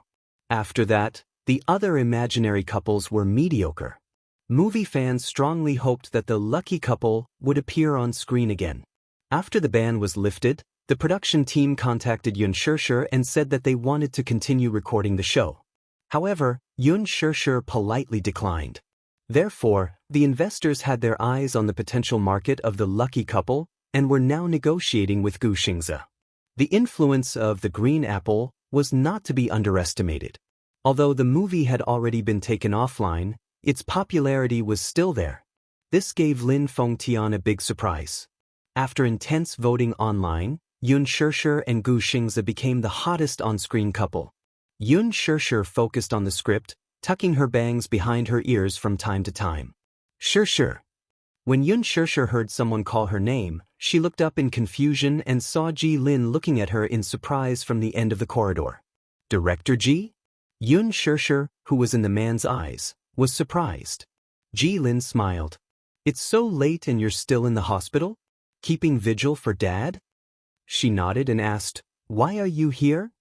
After that, the other imaginary couples were mediocre. Movie fans strongly hoped that the lucky couple would appear on screen again. After the ban was lifted, the production team contacted Yun Shishir and said that they wanted to continue recording the show. However, Yun Shishir politely declined. Therefore, the investors had their eyes on the potential market of the lucky couple and were now negotiating with Gu Xingze. The influence of The Green Apple was not to be underestimated. Although the movie had already been taken offline, its popularity was still there. This gave Lin Fengtian a big surprise. After intense voting online, Yun Shishir and Gu Xingze became the hottest on-screen couple. Yun Shishir focused on the script, tucking her bangs behind her ears from time to time. Shishir. When Yun Shishir heard someone call her name, she looked up in confusion and saw Ji Lin looking at her in surprise from the end of the corridor. Director Ji? Yun Shishir, who was in the man's eyes, was surprised. Ji Lin smiled. It's so late and you're still in the hospital? Keeping vigil for Dad? She nodded and asked, Why are you here?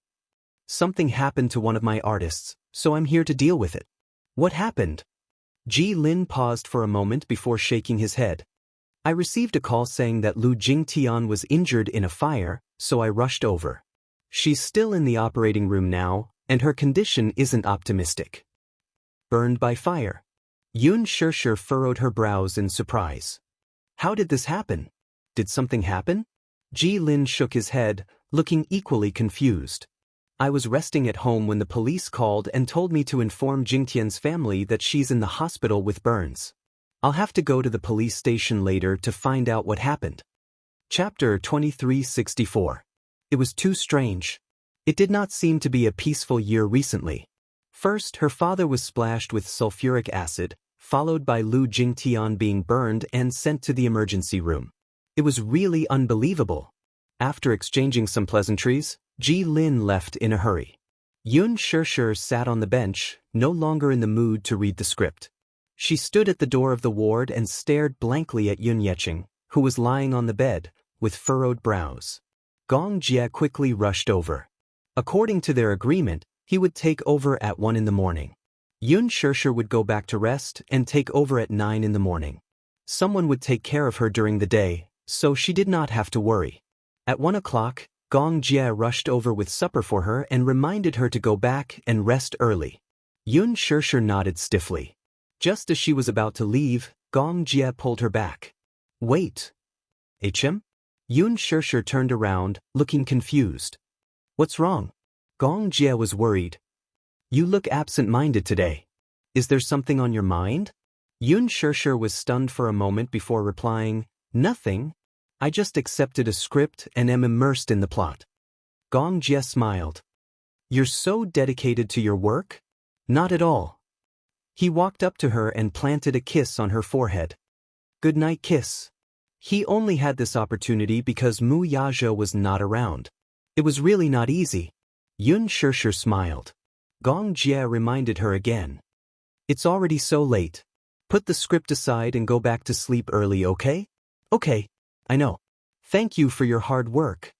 Something happened to one of my artists, so I'm here to deal with it. What happened? Ji Lin paused for a moment before shaking his head. I received a call saying that Lu Jingtian was injured in a fire, so I rushed over. She's still in the operating room now, and her condition isn't optimistic. Burned by fire. Yun Shirshir furrowed her brows in surprise. How did this happen? Did something happen? Ji Lin shook his head, looking equally confused. I was resting at home when the police called and told me to inform Jingtian's family that she's in the hospital with burns. I'll have to go to the police station later to find out what happened. Chapter 2364. It was too strange. It did not seem to be a peaceful year recently. First, her father was splashed with sulfuric acid, followed by Lu Jingtian being burned and sent to the emergency room. It was really unbelievable. After exchanging some pleasantries, Ji Lin left in a hurry. Yun Shirshir sat on the bench, no longer in the mood to read the script. She stood at the door of the ward and stared blankly at Yun Yeqing, who was lying on the bed, with furrowed brows. Gong Jie quickly rushed over. According to their agreement, he would take over at 1 in the morning. Yun Shirshir would go back to rest and take over at 9 in the morning. Someone would take care of her during the day, so she did not have to worry. At 1 o'clock, Gong Jie rushed over with supper for her and reminded her to go back and rest early. Yun Shirshir nodded stiffly. Just as she was about to leave, Gong Jie pulled her back. Wait. HM? Yun Shirshir turned around, looking confused. What's wrong? Gong Jie was worried. You look absent-minded today. Is there something on your mind? Yun Shirshir was stunned for a moment before replying, Nothing. I just accepted a script and am immersed in the plot. Gong Jie smiled. You're so dedicated to your work? Not at all. He walked up to her and planted a kiss on her forehead. Good night kiss. He only had this opportunity because Mu Yazhou was not around. It was really not easy. Yun Shirshir smiled. Gong Jie reminded her again. It's already so late. Put the script aside and go back to sleep early, okay? Okay. I know. Thank you for your hard work.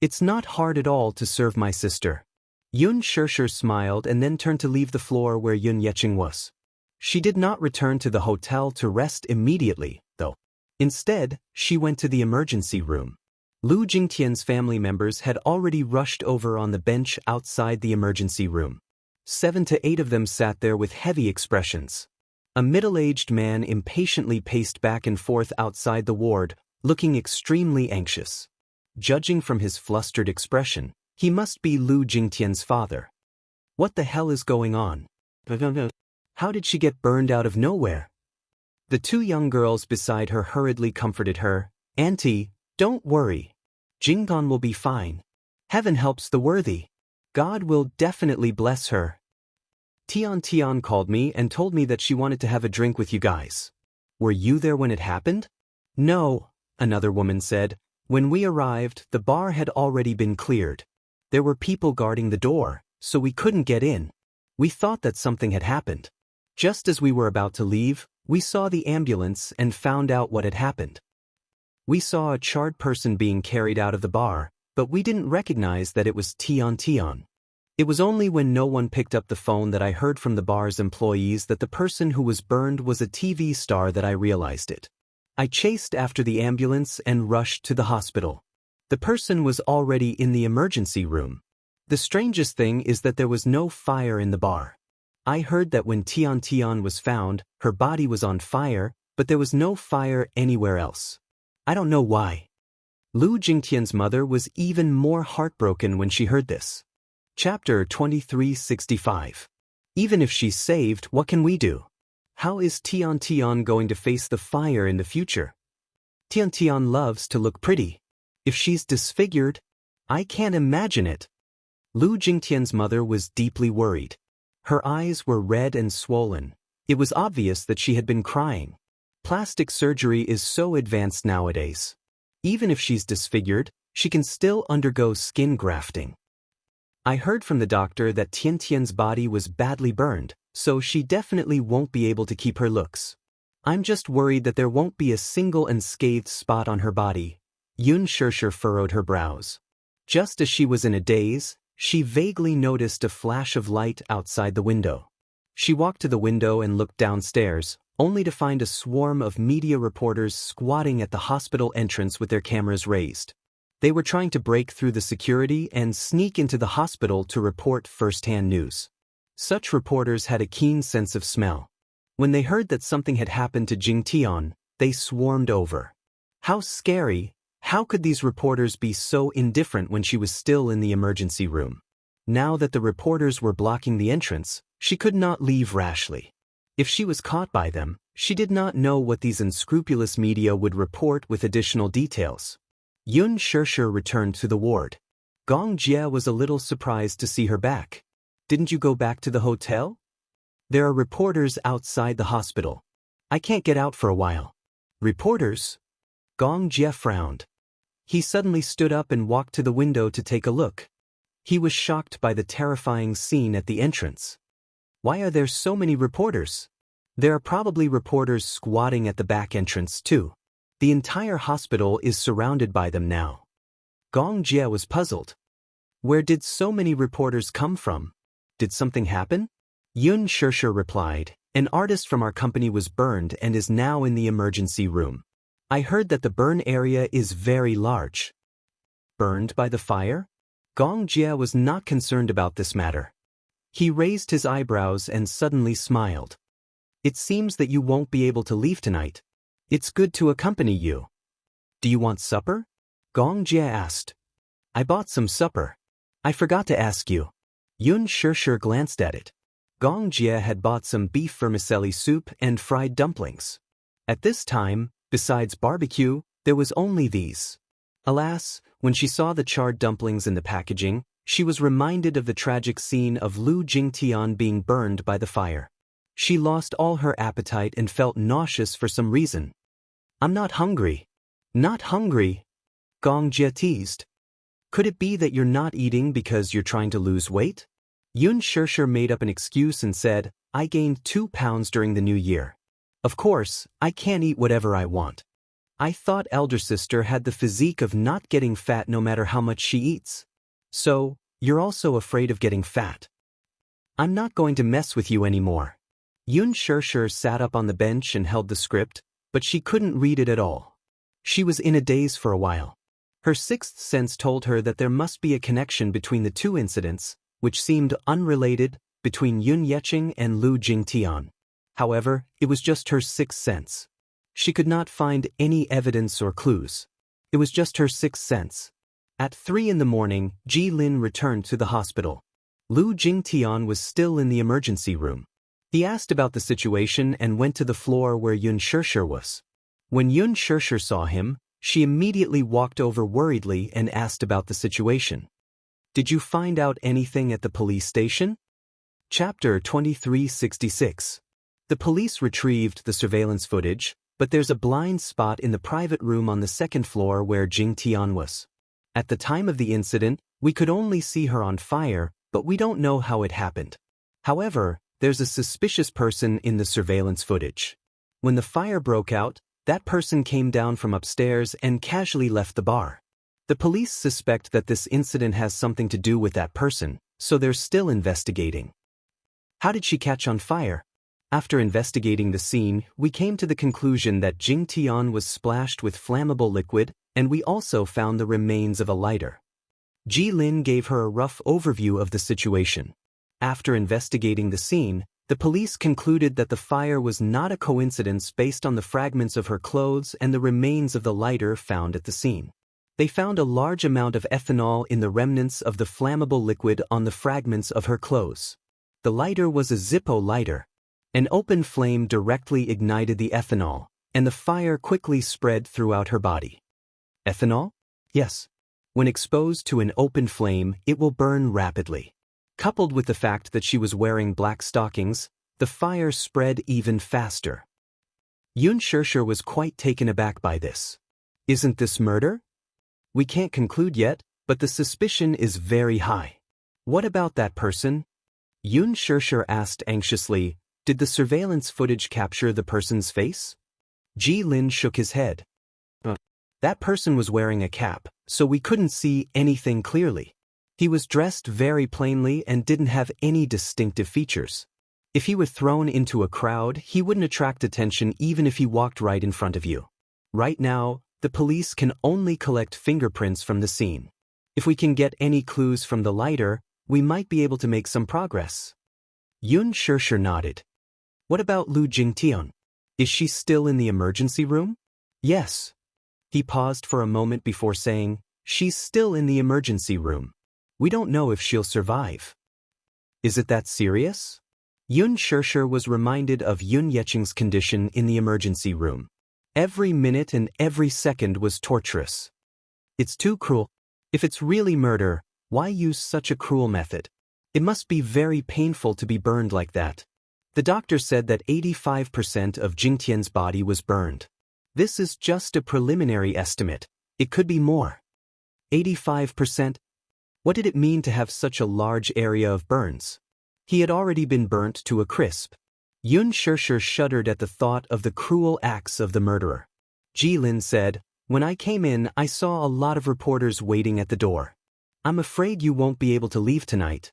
It's not hard at all to serve my sister. Yun Shirshir smiled and then turned to leave the floor where Yun Yeqing was. She did not return to the hotel to rest immediately, though. Instead, she went to the emergency room. Lu Jingtian's family members had already rushed over on the bench outside the emergency room. 7 to 8 of them sat there with heavy expressions. A middle-aged man impatiently paced back and forth outside the ward, looking extremely anxious. Judging from his flustered expression, he must be Lu Jingtian's father. What the hell is going on? How did she get burned out of nowhere? The 2 young girls beside her hurriedly comforted her. Auntie, don't worry. Jinggan will be fine. Heaven helps the worthy. God will definitely bless her. Tian called me and told me that she wanted to have a drink with you guys. Were you there when it happened? No, another woman said. When we arrived, the bar had already been cleared. There were people guarding the door, so we couldn't get in. We thought that something had happened. Just as we were about to leave, we saw the ambulance and found out what had happened. We saw a charred person being carried out of the bar, but we didn't recognize that it was Tian. It was only when no one picked up the phone that I heard from the bar's employees that the person who was burned was a TV star that I realized it. I chased after the ambulance and rushed to the hospital. The person was already in the emergency room. The strangest thing is that there was no fire in the bar. I heard that when Tian was found, her body was on fire, but there was no fire anywhere else. I don't know why. Lu Jingtian's mother was even more heartbroken when she heard this. Chapter 2365. Even if she's saved, what can we do? How is Tian going to face the fire in the future? Tian loves to look pretty. If she's disfigured, I can't imagine it. Lu Jingtian's mother was deeply worried. Her eyes were red and swollen. It was obvious that she had been crying. Plastic surgery is so advanced nowadays. Even if she's disfigured, she can still undergo skin grafting. I heard from the doctor that Tian's body was badly burned, so she definitely won't be able to keep her looks. I'm just worried that there won't be a single unscathed spot on her body. Yun Shirshir furrowed her brows. Just as she was in a daze, she vaguely noticed a flash of light outside the window. She walked to the window and looked downstairs, only to find a swarm of media reporters squatting at the hospital entrance with their cameras raised. They were trying to break through the security and sneak into the hospital to report first-hand news. Such reporters had a keen sense of smell. When they heard that something had happened to Jing Tian, they swarmed over. How scary! How could these reporters be so indifferent when she was still in the emergency room? Now that the reporters were blocking the entrance, she could not leave rashly. If she was caught by them, she did not know what these unscrupulous media would report with additional details. Yun Shirshir returned to the ward. Gong Jie was a little surprised to see her back. Didn't you go back to the hotel? There are reporters outside the hospital. I can't get out for a while. Reporters? Gong Jie frowned. He suddenly stood up and walked to the window to take a look. He was shocked by the terrifying scene at the entrance. Why are there so many reporters? There are probably reporters squatting at the back entrance too. The entire hospital is surrounded by them now. Gong Jie was puzzled. Where did so many reporters come from? Did something happen? Yun Shirshir replied, an artist from our company was burned and is now in the emergency room. I heard that the burn area is very large. Burned by the fire? Gong Jie was not concerned about this matter. He raised his eyebrows and suddenly smiled. It seems that you won't be able to leave tonight. It's good to accompany you. Do you want supper? Gong Jie asked. I bought some supper. I forgot to ask you. Yun Shirshir glanced at it. Gong Jie had bought some beef vermicelli soup and fried dumplings. At this time, besides barbecue, there was only these. Alas, when she saw the charred dumplings in the packaging, she was reminded of the tragic scene of Lu Jingtian being burned by the fire. She lost all her appetite and felt nauseous for some reason. I'm not hungry. Not hungry? Gong Jie teased. Could it be that you're not eating because you're trying to lose weight? Yun Shirshir made up an excuse and said, I gained 2 pounds during the new year. Of course, I can't eat whatever I want. I thought elder sister had the physique of not getting fat no matter how much she eats. So, you're also afraid of getting fat. I'm not going to mess with you anymore. Yun Shirshir sat up on the bench and held the script, but she couldn't read it at all. She was in a daze for a while. Her sixth sense told her that there must be a connection between the two incidents, which seemed unrelated, between Yun Yeqing and Lu Jingtian. However, it was just her sixth sense. She could not find any evidence or clues. It was just her sixth sense. At 3 in the morning, Ji Lin returned to the hospital. Lu Jingtian was still in the emergency room. He asked about the situation and went to the floor where Yun Shirshir was. When Yun Shirshir saw him, she immediately walked over worriedly and asked about the situation. Did you find out anything at the police station? Chapter 2366. The police retrieved the surveillance footage, but there's a blind spot in the private room on the second floor where Jing Tian was. At the time of the incident, we could only see her on fire, but we don't know how it happened. However, there's a suspicious person in the surveillance footage. When the fire broke out, that person came down from upstairs and casually left the bar. The police suspect that this incident has something to do with that person, so they're still investigating. How did she catch on fire? After investigating the scene, we came to the conclusion that Jing Tian was splashed with flammable liquid, and we also found the remains of a lighter. Ji Lin gave her a rough overview of the situation. After investigating the scene, the police concluded that the fire was not a coincidence based on the fragments of her clothes and the remains of the lighter found at the scene. They found a large amount of ethanol in the remnants of the flammable liquid on the fragments of her clothes. The lighter was a Zippo lighter. An open flame directly ignited the ethanol, and the fire quickly spread throughout her body. Ethanol? Yes. When exposed to an open flame, it will burn rapidly. Coupled with the fact that she was wearing black stockings, the fire spread even faster. Yun Shirshir was quite taken aback by this. Isn't this murder? We can't conclude yet, but the suspicion is very high. What about that person? Yun Shirshir asked anxiously, did the surveillance footage capture the person's face? Ji Lin shook his head. That person was wearing a cap, so we couldn't see anything clearly. He was dressed very plainly and didn't have any distinctive features. If he were thrown into a crowd, he wouldn't attract attention even if he walked right in front of you. Right now, the police can only collect fingerprints from the scene. If we can get any clues from the lighter, we might be able to make some progress. Yun Shishir nodded. What about Lu Jingtian? Is she still in the emergency room? Yes. He paused for a moment before saying, she's still in the emergency room. We don't know if she'll survive. Is it that serious? Yun Shishir was reminded of Yun Yeqing's condition in the emergency room. Every minute and every second was torturous. It's too cruel. If it's really murder, why use such a cruel method? It must be very painful to be burned like that. The doctor said that 85% of Jingtian's body was burned. This is just a preliminary estimate. It could be more. 85%? What did it mean to have such a large area of burns? He had already been burnt to a crisp. Yun Shishir shuddered at the thought of the cruel acts of the murderer. Ji Lin said, when I came in, I saw a lot of reporters waiting at the door. I'm afraid you won't be able to leave tonight.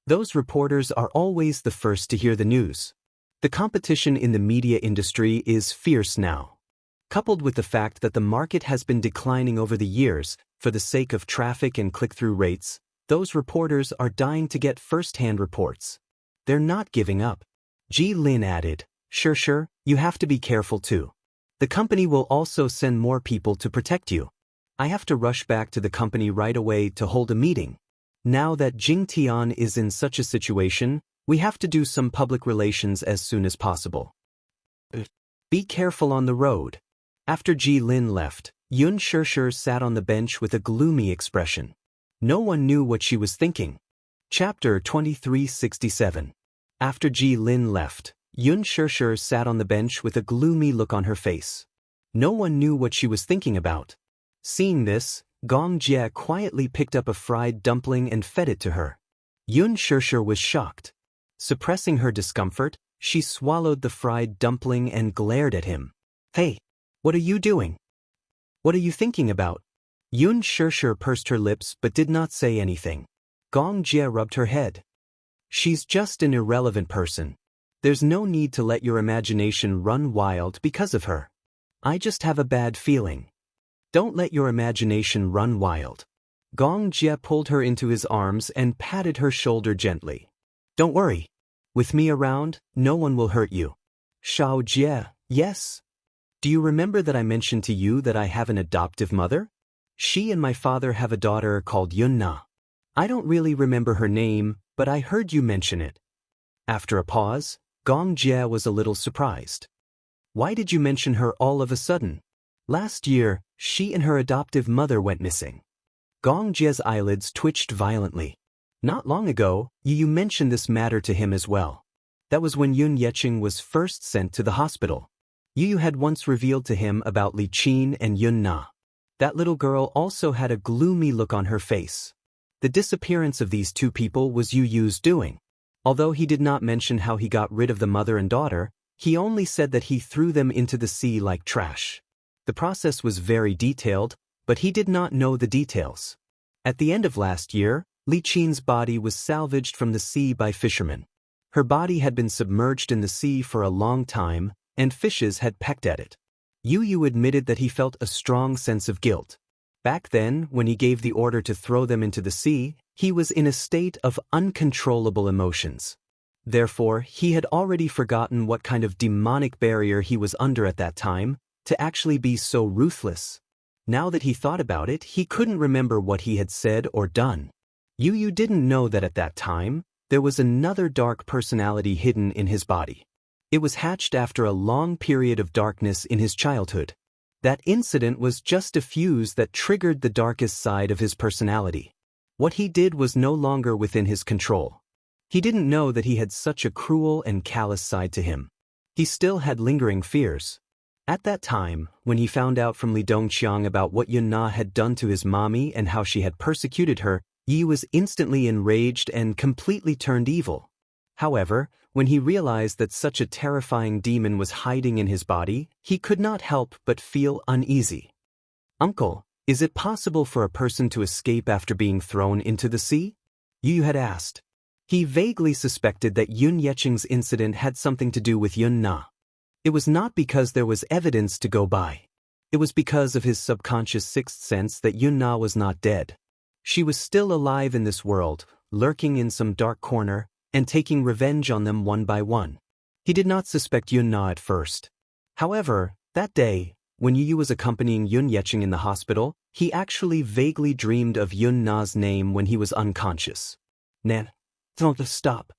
Those reporters are always the first to hear the news. The competition in the media industry is fierce now. Coupled with the fact that the market has been declining over the years, for the sake of traffic and click-through rates, those reporters are dying to get first-hand reports. They're not giving up. Ji Lin added, Shishir, you have to be careful too. The company will also send more people to protect you. I have to rush back to the company right away to hold a meeting. Now that Jingtian is in such a situation, we have to do some public relations as soon as possible. Be careful on the road. After Ji Lin left, Yun Shishir sat on the bench with a gloomy expression. No one knew what she was thinking. Chapter 2367. After Ji Lin left, Yun Shishir sat on the bench with a gloomy look on her face. No one knew what she was thinking about. Seeing this, Gong Jie quietly picked up a fried dumpling and fed it to her. Yun Shishir was shocked. Suppressing her discomfort, she swallowed the fried dumpling and glared at him. Hey, what are you doing? What are you thinking about? Yun Shishir pursed her lips but did not say anything. Gong Jie rubbed her head. She's just an irrelevant person. There's no need to let your imagination run wild because of her. I just have a bad feeling. Don't let your imagination run wild. Gong Jie pulled her into his arms and patted her shoulder gently. Don't worry. With me around, no one will hurt you. Shao Jie, yes? Do you remember that I mentioned to you that I have an adoptive mother? She and my father have a daughter called Yun Na. I don't really remember her name, but I heard you mention it. After a pause, Gong Jie was a little surprised. Why did you mention her all of a sudden? Last year, she and her adoptive mother went missing. Gong Jie's eyelids twitched violently. Not long ago, you mentioned this matter to him as well. That was when Yun Yeqing was first sent to the hospital. You had once revealed to him about Li Qin and Yun Na. That little girl also had a gloomy look on her face. The disappearance of these two people was Yu's doing. Although he did not mention how he got rid of the mother and daughter, he only said that he threw them into the sea like trash. The process was very detailed, but he did not know the details. At the end of last year, Li Qin's body was salvaged from the sea by fishermen. Her body had been submerged in the sea for a long time, and fishes had pecked at it. Yu admitted that he felt a strong sense of guilt. Back then, when he gave the order to throw them into the sea, he was in a state of uncontrollable emotions. Therefore, he had already forgotten what kind of demonic barrier he was under at that time, to actually be so ruthless. Now that he thought about it, he couldn't remember what he had said or done. Yu didn't know that at that time, there was another dark personality hidden in his body. It was hatched after a long period of darkness in his childhood. That incident was just a fuse that triggered the darkest side of his personality. What he did was no longer within his control. He didn't know that he had such a cruel and callous side to him. He still had lingering fears. At that time, when he found out from Li Dongqiang about what Yun Na had done to his mommy and how she had persecuted her, Yi was instantly enraged and completely turned evil. However, when he realized that such a terrifying demon was hiding in his body, he could not help but feel uneasy. Uncle, Is it possible for a person to escape after being thrown into the sea? Yu had asked. He vaguely suspected that Yun Yeqing's incident had something to do with Yun Na. It was not because there was evidence to go by. It was because of his subconscious sixth sense that Yun Na was not dead. She was still alive in this world, lurking in some dark corner, and taking revenge on them one by one. He did not suspect Yun Na at first. However, that day, when Yu was accompanying Yun Yeqing in the hospital, he actually vaguely dreamed of Yun Na's name when he was unconscious. Don't stop.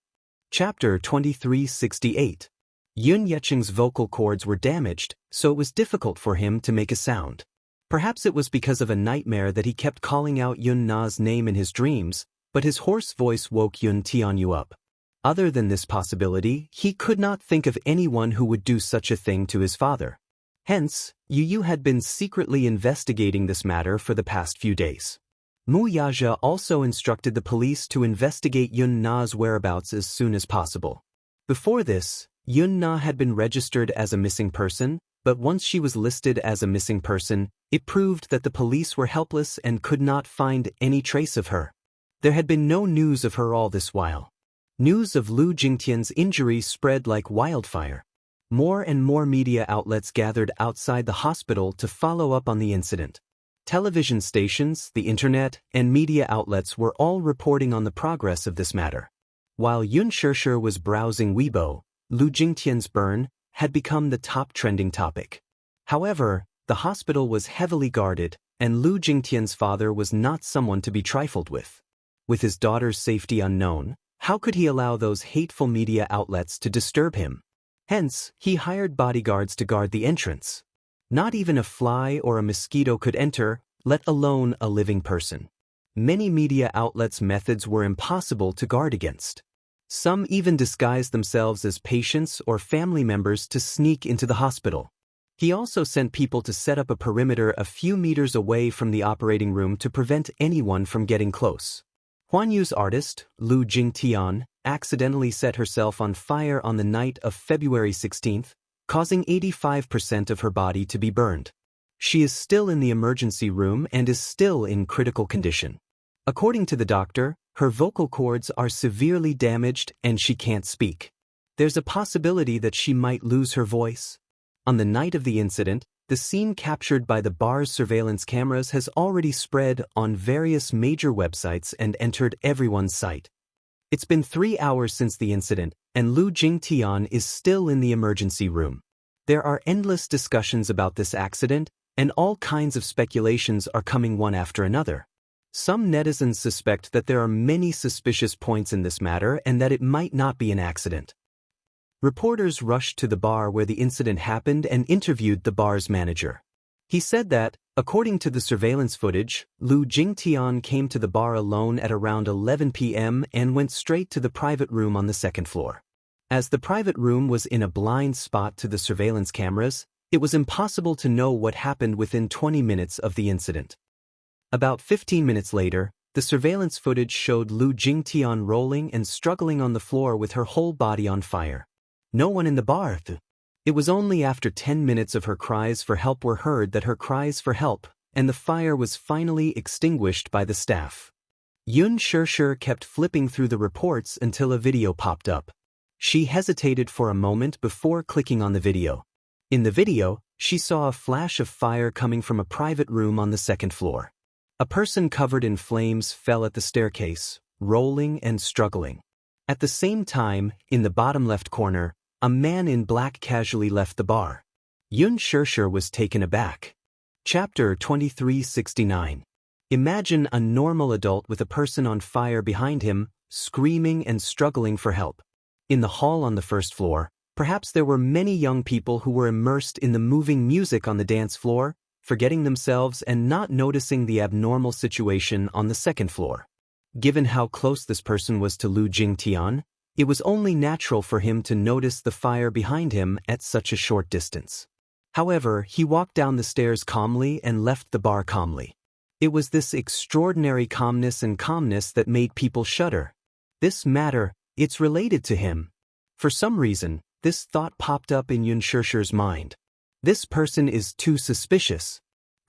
Chapter 2368. Yun Yeqing's vocal cords were damaged, so it was difficult for him to make a sound. Perhaps it was because of a nightmare that he kept calling out Yun Na's name in his dreams, but his hoarse voice woke Yun Tianyu up. Other than this possibility, he could not think of anyone who would do such a thing to his father. Hence, Yu had been secretly investigating this matter for the past few days. Mu Yazhe also instructed the police to investigate Yun Na's whereabouts as soon as possible. Before this, Yun Na had been registered as a missing person, but once she was listed as a missing person, it proved that the police were helpless and could not find any trace of her. There had been no news of her all this while. News of Lu Jingtian's injury spread like wildfire. More and more media outlets gathered outside the hospital to follow up on the incident. Television stations, the internet, and media outlets were all reporting on the progress of this matter. While Yun Shishir was browsing Weibo, Lu Jingtian's burn had become the top trending topic. However, the hospital was heavily guarded, and Lu Jingtian's father was not someone to be trifled with. With his daughter's safety unknown, how could he allow those hateful media outlets to disturb him? Hence, he hired bodyguards to guard the entrance. Not even a fly or a mosquito could enter, let alone a living person. Many media outlets' methods were impossible to guard against. Some even disguised themselves as patients or family members to sneak into the hospital. He also sent people to set up a perimeter a few meters away from the operating room to prevent anyone from getting close. Huan Yu's artist, Lu Jingtian, accidentally set herself on fire on the night of February 16th, causing 85% of her body to be burned. She is still in the emergency room and is still in critical condition. According to the doctor, her vocal cords are severely damaged and she can't speak. There's a possibility that she might lose her voice. On the night of the incident, the scene captured by the bar's surveillance cameras has already spread on various major websites and entered everyone's sight. It's been 3 hours since the incident, and Lu Jingtian is still in the emergency room. There are endless discussions about this accident, and all kinds of speculations are coming one after another. Some netizens suspect that there are many suspicious points in this matter and that it might not be an accident. Reporters rushed to the bar where the incident happened and interviewed the bar's manager. He said that, according to the surveillance footage, Lu Jingtian came to the bar alone at around 11 p.m. and went straight to the private room on the second floor. As the private room was in a blind spot to the surveillance cameras, it was impossible to know what happened within 20 minutes of the incident. About 15 minutes later, the surveillance footage showed Lu Jingtian rolling and struggling on the floor with her whole body on fire. No one in the bar. It was only after 10 minutes of her cries for help were heard that her cries for help, and the fire was finally extinguished by the staff. Yun Shishir kept flipping through the reports until a video popped up. She hesitated for a moment before clicking on the video. In the video, she saw a flash of fire coming from a private room on the second floor. A person covered in flames fell at the staircase, rolling and struggling. At the same time, in the bottom left corner, a man in black casually left the bar. Yun Shishir was taken aback. Chapter 2369. Imagine a normal adult with a person on fire behind him, screaming and struggling for help. In the hall on the first floor, perhaps there were many young people who were immersed in the moving music on the dance floor, forgetting themselves and not noticing the abnormal situation on the second floor. Given how close this person was to Lu Jingtian, it was only natural for him to notice the fire behind him at such a short distance. However, he walked down the stairs calmly and left the bar calmly. It was this extraordinary calmness that made people shudder. This matter, it's related to him. For some reason, this thought popped up in Yun Shishir's mind. This person is too suspicious.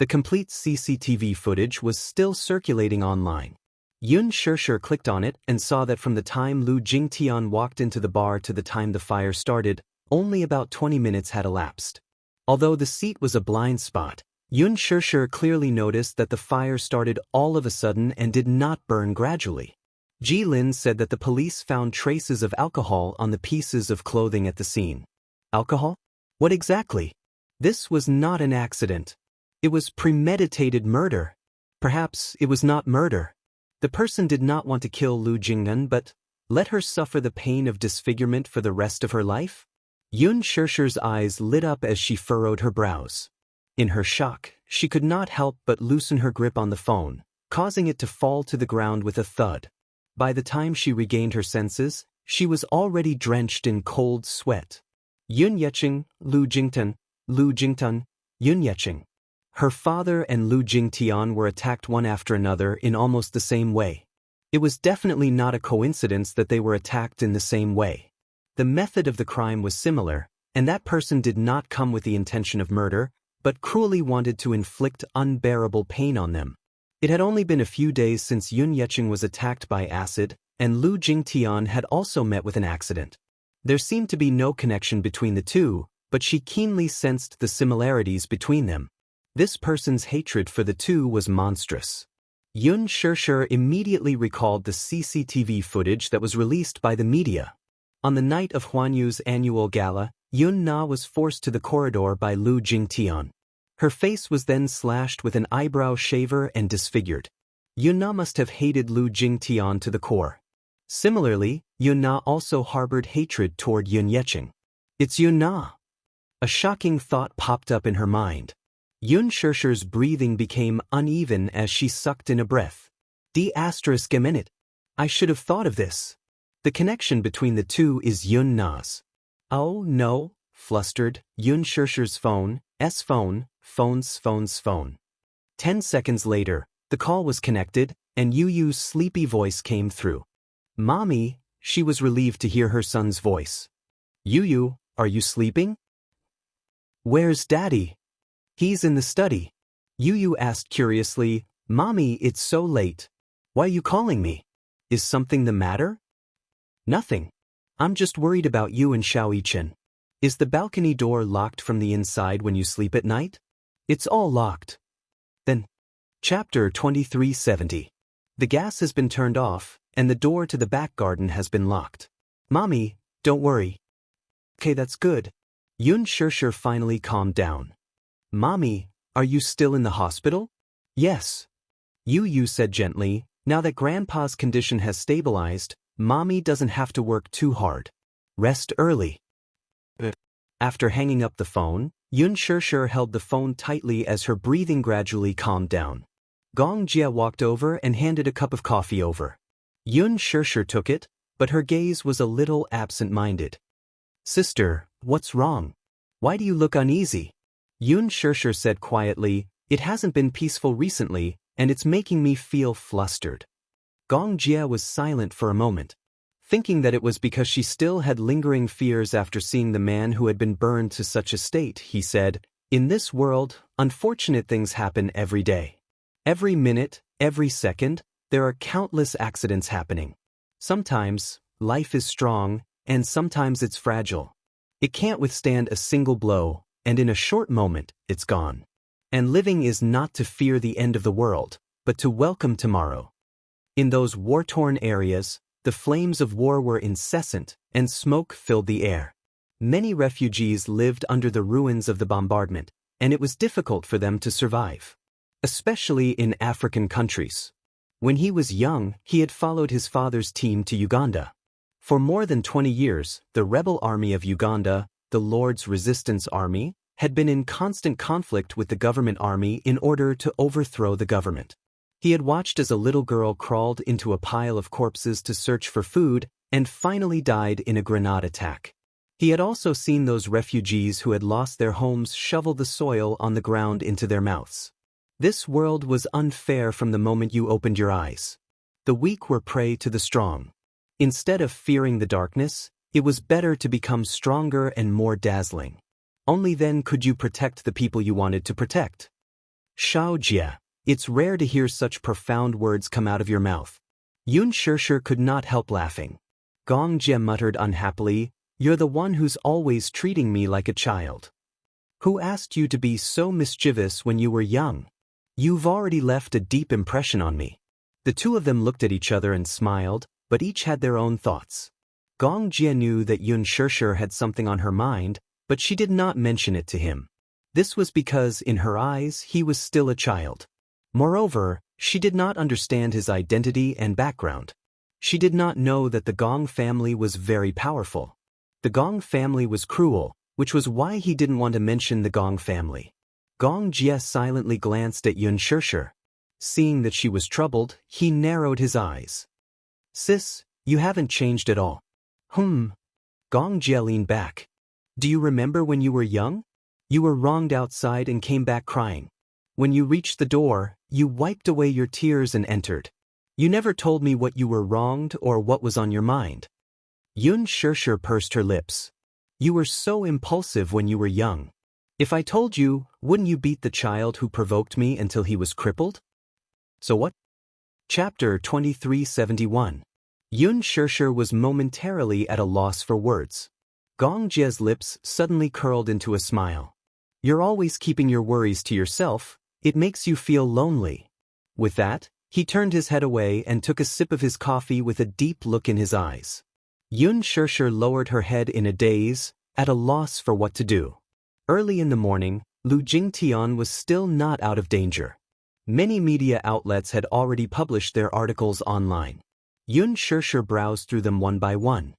The complete CCTV footage was still circulating online. Yun Shishir clicked on it and saw that from the time Lu Jingtian walked into the bar to the time the fire started, only about 20 minutes had elapsed. Although the seat was a blind spot, Yun Shishir clearly noticed that the fire started all of a sudden and did not burn gradually. Ji Lin said that the police found traces of alcohol on the pieces of clothing at the scene. Alcohol? What exactly? This was not an accident. It was premeditated murder. Perhaps it was not murder. The person did not want to kill Lu Jingnan but let her suffer the pain of disfigurement for the rest of her life? Yun Shishir's eyes lit up as she furrowed her brows. In her shock, she could not help but loosen her grip on the phone, causing it to fall to the ground with a thud. By the time she regained her senses, she was already drenched in cold sweat. Yun Yecheng, Lu Jingtan, Yun Yecheng. Her father and Lu Jingtian were attacked one after another in almost the same way. It was definitely not a coincidence that they were attacked in the same way. The method of the crime was similar, and that person did not come with the intention of murder, but cruelly wanted to inflict unbearable pain on them. It had only been a few days since Yun Yecheng was attacked by acid, and Lu Jingtian had also met with an accident. There seemed to be no connection between the two, but she keenly sensed the similarities between them. This person's hatred for the two was monstrous. Yun Shishir immediately recalled the CCTV footage that was released by the media. On the night of Huanyu's annual gala, Yun Na was forced to the corridor by Lu Jingtian. Her face was then slashed with an eyebrow shaver and disfigured. Yun Na must have hated Lu Jingtian to the core. Similarly, Yun Na also harbored hatred toward Yun Yecheng. It's Yun Na. A shocking thought popped up in her mind. Yun Shishir's breathing became uneven as she sucked in a breath. ***. I should have thought of this. The connection between the two is Yun Na's. Oh no, flustered, Yun Shishir's phone, phone. 10 seconds later, the call was connected, and Yu Yu's sleepy voice came through. Mommy, she was relieved to hear her son's voice. Yu Yu, are you sleeping? Where's Daddy? He's in the study. Yu Yu asked curiously, Mommy, it's so late. Why are you calling me? Is something the matter? Nothing. I'm just worried about you and Xiao Yichen. Is the balcony door locked from the inside when you sleep at night? It's all locked. Then. Chapter 2370. The gas has been turned off, and the door to the back garden has been locked. Mommy, don't worry. Okay, that's good. Yun Shishir finally calmed down. Mommy, are you still in the hospital? Yes. Yu Yu said gently, now that Grandpa's condition has stabilized, Mommy doesn't have to work too hard. Rest early. After hanging up the phone, Yun Shishir held the phone tightly as her breathing gradually calmed down. Gong Jia walked over and handed a cup of coffee over. Yun Shishir took it, but her gaze was a little absent-minded. Sister, what's wrong? Why do you look uneasy? Yun Shishir said quietly, it hasn't been peaceful recently, and it's making me feel flustered. Gong Jia was silent for a moment. Thinking that it was because she still had lingering fears after seeing the man who had been burned to such a state, he said, in this world, unfortunate things happen every day. Every minute, every second, there are countless accidents happening. Sometimes, life is strong, and sometimes it's fragile. It can't withstand a single blow, and in a short moment, it's gone. And living is not to fear the end of the world, but to welcome tomorrow. In those war-torn areas, the flames of war were incessant, and smoke filled the air. Many refugees lived under the ruins of the bombardment, and it was difficult for them to survive. Especially in African countries. When he was young, he had followed his father's team to Uganda. For more than 20 years, the rebel army of Uganda, the Lord's Resistance Army, had been in constant conflict with the government army in order to overthrow the government. He had watched as a little girl crawled into a pile of corpses to search for food and finally died in a grenade attack. He had also seen those refugees who had lost their homes shovel the soil on the ground into their mouths. This world was unfair from the moment you opened your eyes. The weak were prey to the strong. Instead of fearing the darkness, it was better to become stronger and more dazzling. Only then could you protect the people you wanted to protect. Xianxia, it's rare to hear such profound words come out of your mouth. Xianxia could not help laughing. Gongjie muttered unhappily, "You're the one who's always treating me like a child. Who asked you to be so mischievous when you were young? You've already left a deep impression on me." The two of them looked at each other and smiled, but each had their own thoughts. Gongjie knew that Xianxia had something on her mind, but she did not mention it to him. This was because, in her eyes, he was still a child. Moreover, she did not understand his identity and background. She did not know that the Gong family was very powerful. The Gong family was cruel, which was why he didn't want to mention the Gong family. Gongjie silently glanced at Xianxia. Seeing that she was troubled, he narrowed his eyes. "Sis, you haven't changed at all." Gongjie leaned back. "Do you remember when you were young? You were wronged outside and came back crying. When you reached the door, you wiped away your tears and entered. You never told me what you were wronged or what was on your mind." Xianxia pursed her lips. "You were so impulsive when you were young. If I told you, wouldn't you beat the child who provoked me until he was crippled?" "So what?" Chapter 2371. Xianxia was momentarily at a loss for words. Gongjie's lips suddenly curled into a smile. "You're always keeping your worries to yourself. It makes you feel lonely." With that, he turned his head away and took a sip of his coffee with a deep look in his eyes. Xianxia lowered her head in a daze, at a loss for what to do. Early in the morning, Lu Jingtian was still not out of danger. Many media outlets had already published their articles online. Xianxia browsed through them one by one.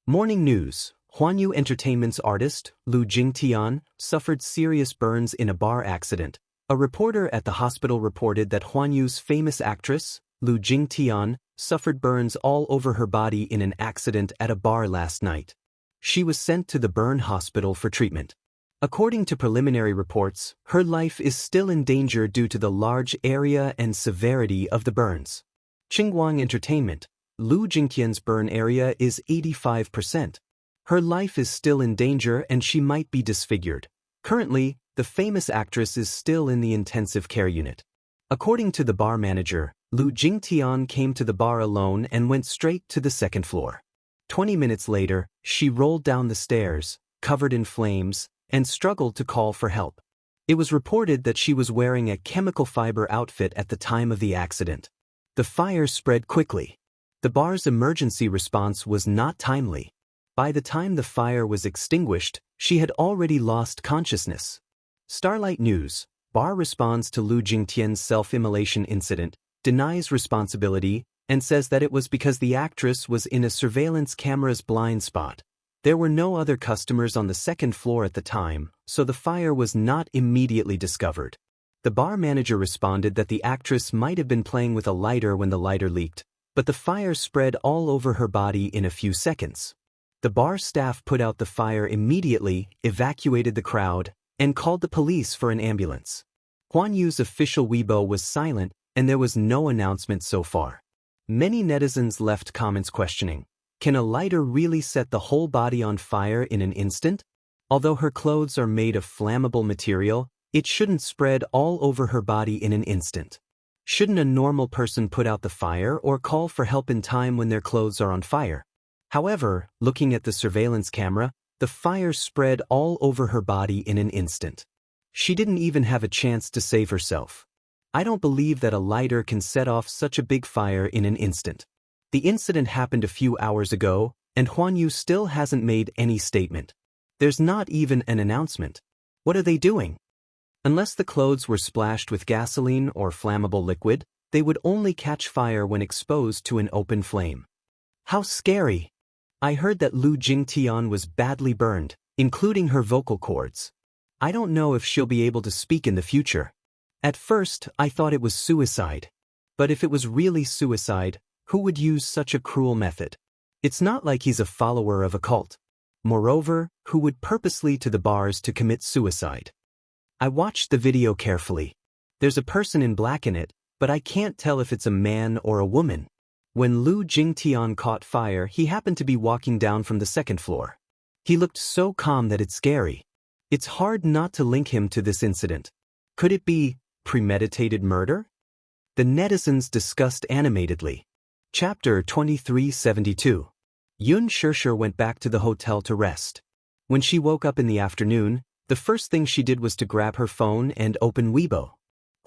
Morning news: Huanyu Entertainment's artist, Lu Jingtian, suffered serious burns in a bar accident. A reporter at the hospital reported that Huanyu's famous actress, Lu Jingtian, suffered burns all over her body in an accident at a bar last night. She was sent to the burn hospital for treatment. According to preliminary reports, her life is still in danger due to the large area and severity of the burns. Qingguang Entertainment, Lu Jingtian's burn area is 85%. Her life is still in danger and she might be disfigured. Currently, the famous actress is still in the intensive care unit. According to the bar manager, Lu Jingtian came to the bar alone and went straight to the second floor. 20 minutes later, she rolled down the stairs, covered in flames, and struggled to call for help. It was reported that she was wearing a chemical fiber outfit at the time of the accident. The fire spread quickly. The bar's emergency response was not timely. By the time the fire was extinguished, she had already lost consciousness. Starlight News, bar responds to Lu Jingtian's self-immolation incident, denies responsibility, and says that it was because the actress was in a surveillance camera's blind spot. There were no other customers on the second floor at the time, so the fire was not immediately discovered. The bar manager responded that the actress might have been playing with a lighter when the lighter leaked, but the fire spread all over her body in a few seconds. The bar staff put out the fire immediately, evacuated the crowd, and called the police for an ambulance. Huanyu's official Weibo was silent, and there was no announcement so far. Many netizens left comments questioning, can a lighter really set the whole body on fire in an instant? Although her clothes are made of flammable material, it shouldn't spread all over her body in an instant. Shouldn't a normal person put out the fire or call for help in time when their clothes are on fire? However, looking at the surveillance camera, the fire spread all over her body in an instant. She didn't even have a chance to save herself. I don't believe that a lighter can set off such a big fire in an instant. The incident happened a few hours ago, and Huanyu still hasn't made any statement. There's not even an announcement. What are they doing? Unless the clothes were splashed with gasoline or flammable liquid, they would only catch fire when exposed to an open flame. How scary! I heard that Lu Jingtian was badly burned, including her vocal cords. I don't know if she'll be able to speak in the future. At first, I thought it was suicide. But if it was really suicide, who would use such a cruel method? It's not like he's a follower of a cult. Moreover, who would purposely to the bars to commit suicide? I watched the video carefully. There's a person in black in it, but I can't tell if it's a man or a woman. When Lu Jingtian caught fire, he happened to be walking down from the second floor. He looked so calm that it's scary. It's hard not to link him to this incident. Could it be Premeditated murder? The netizens discussed animatedly. Chapter 2372. Xianxia went back to the hotel to rest. When she woke up in the afternoon, the first thing she did was to grab her phone and open Weibo.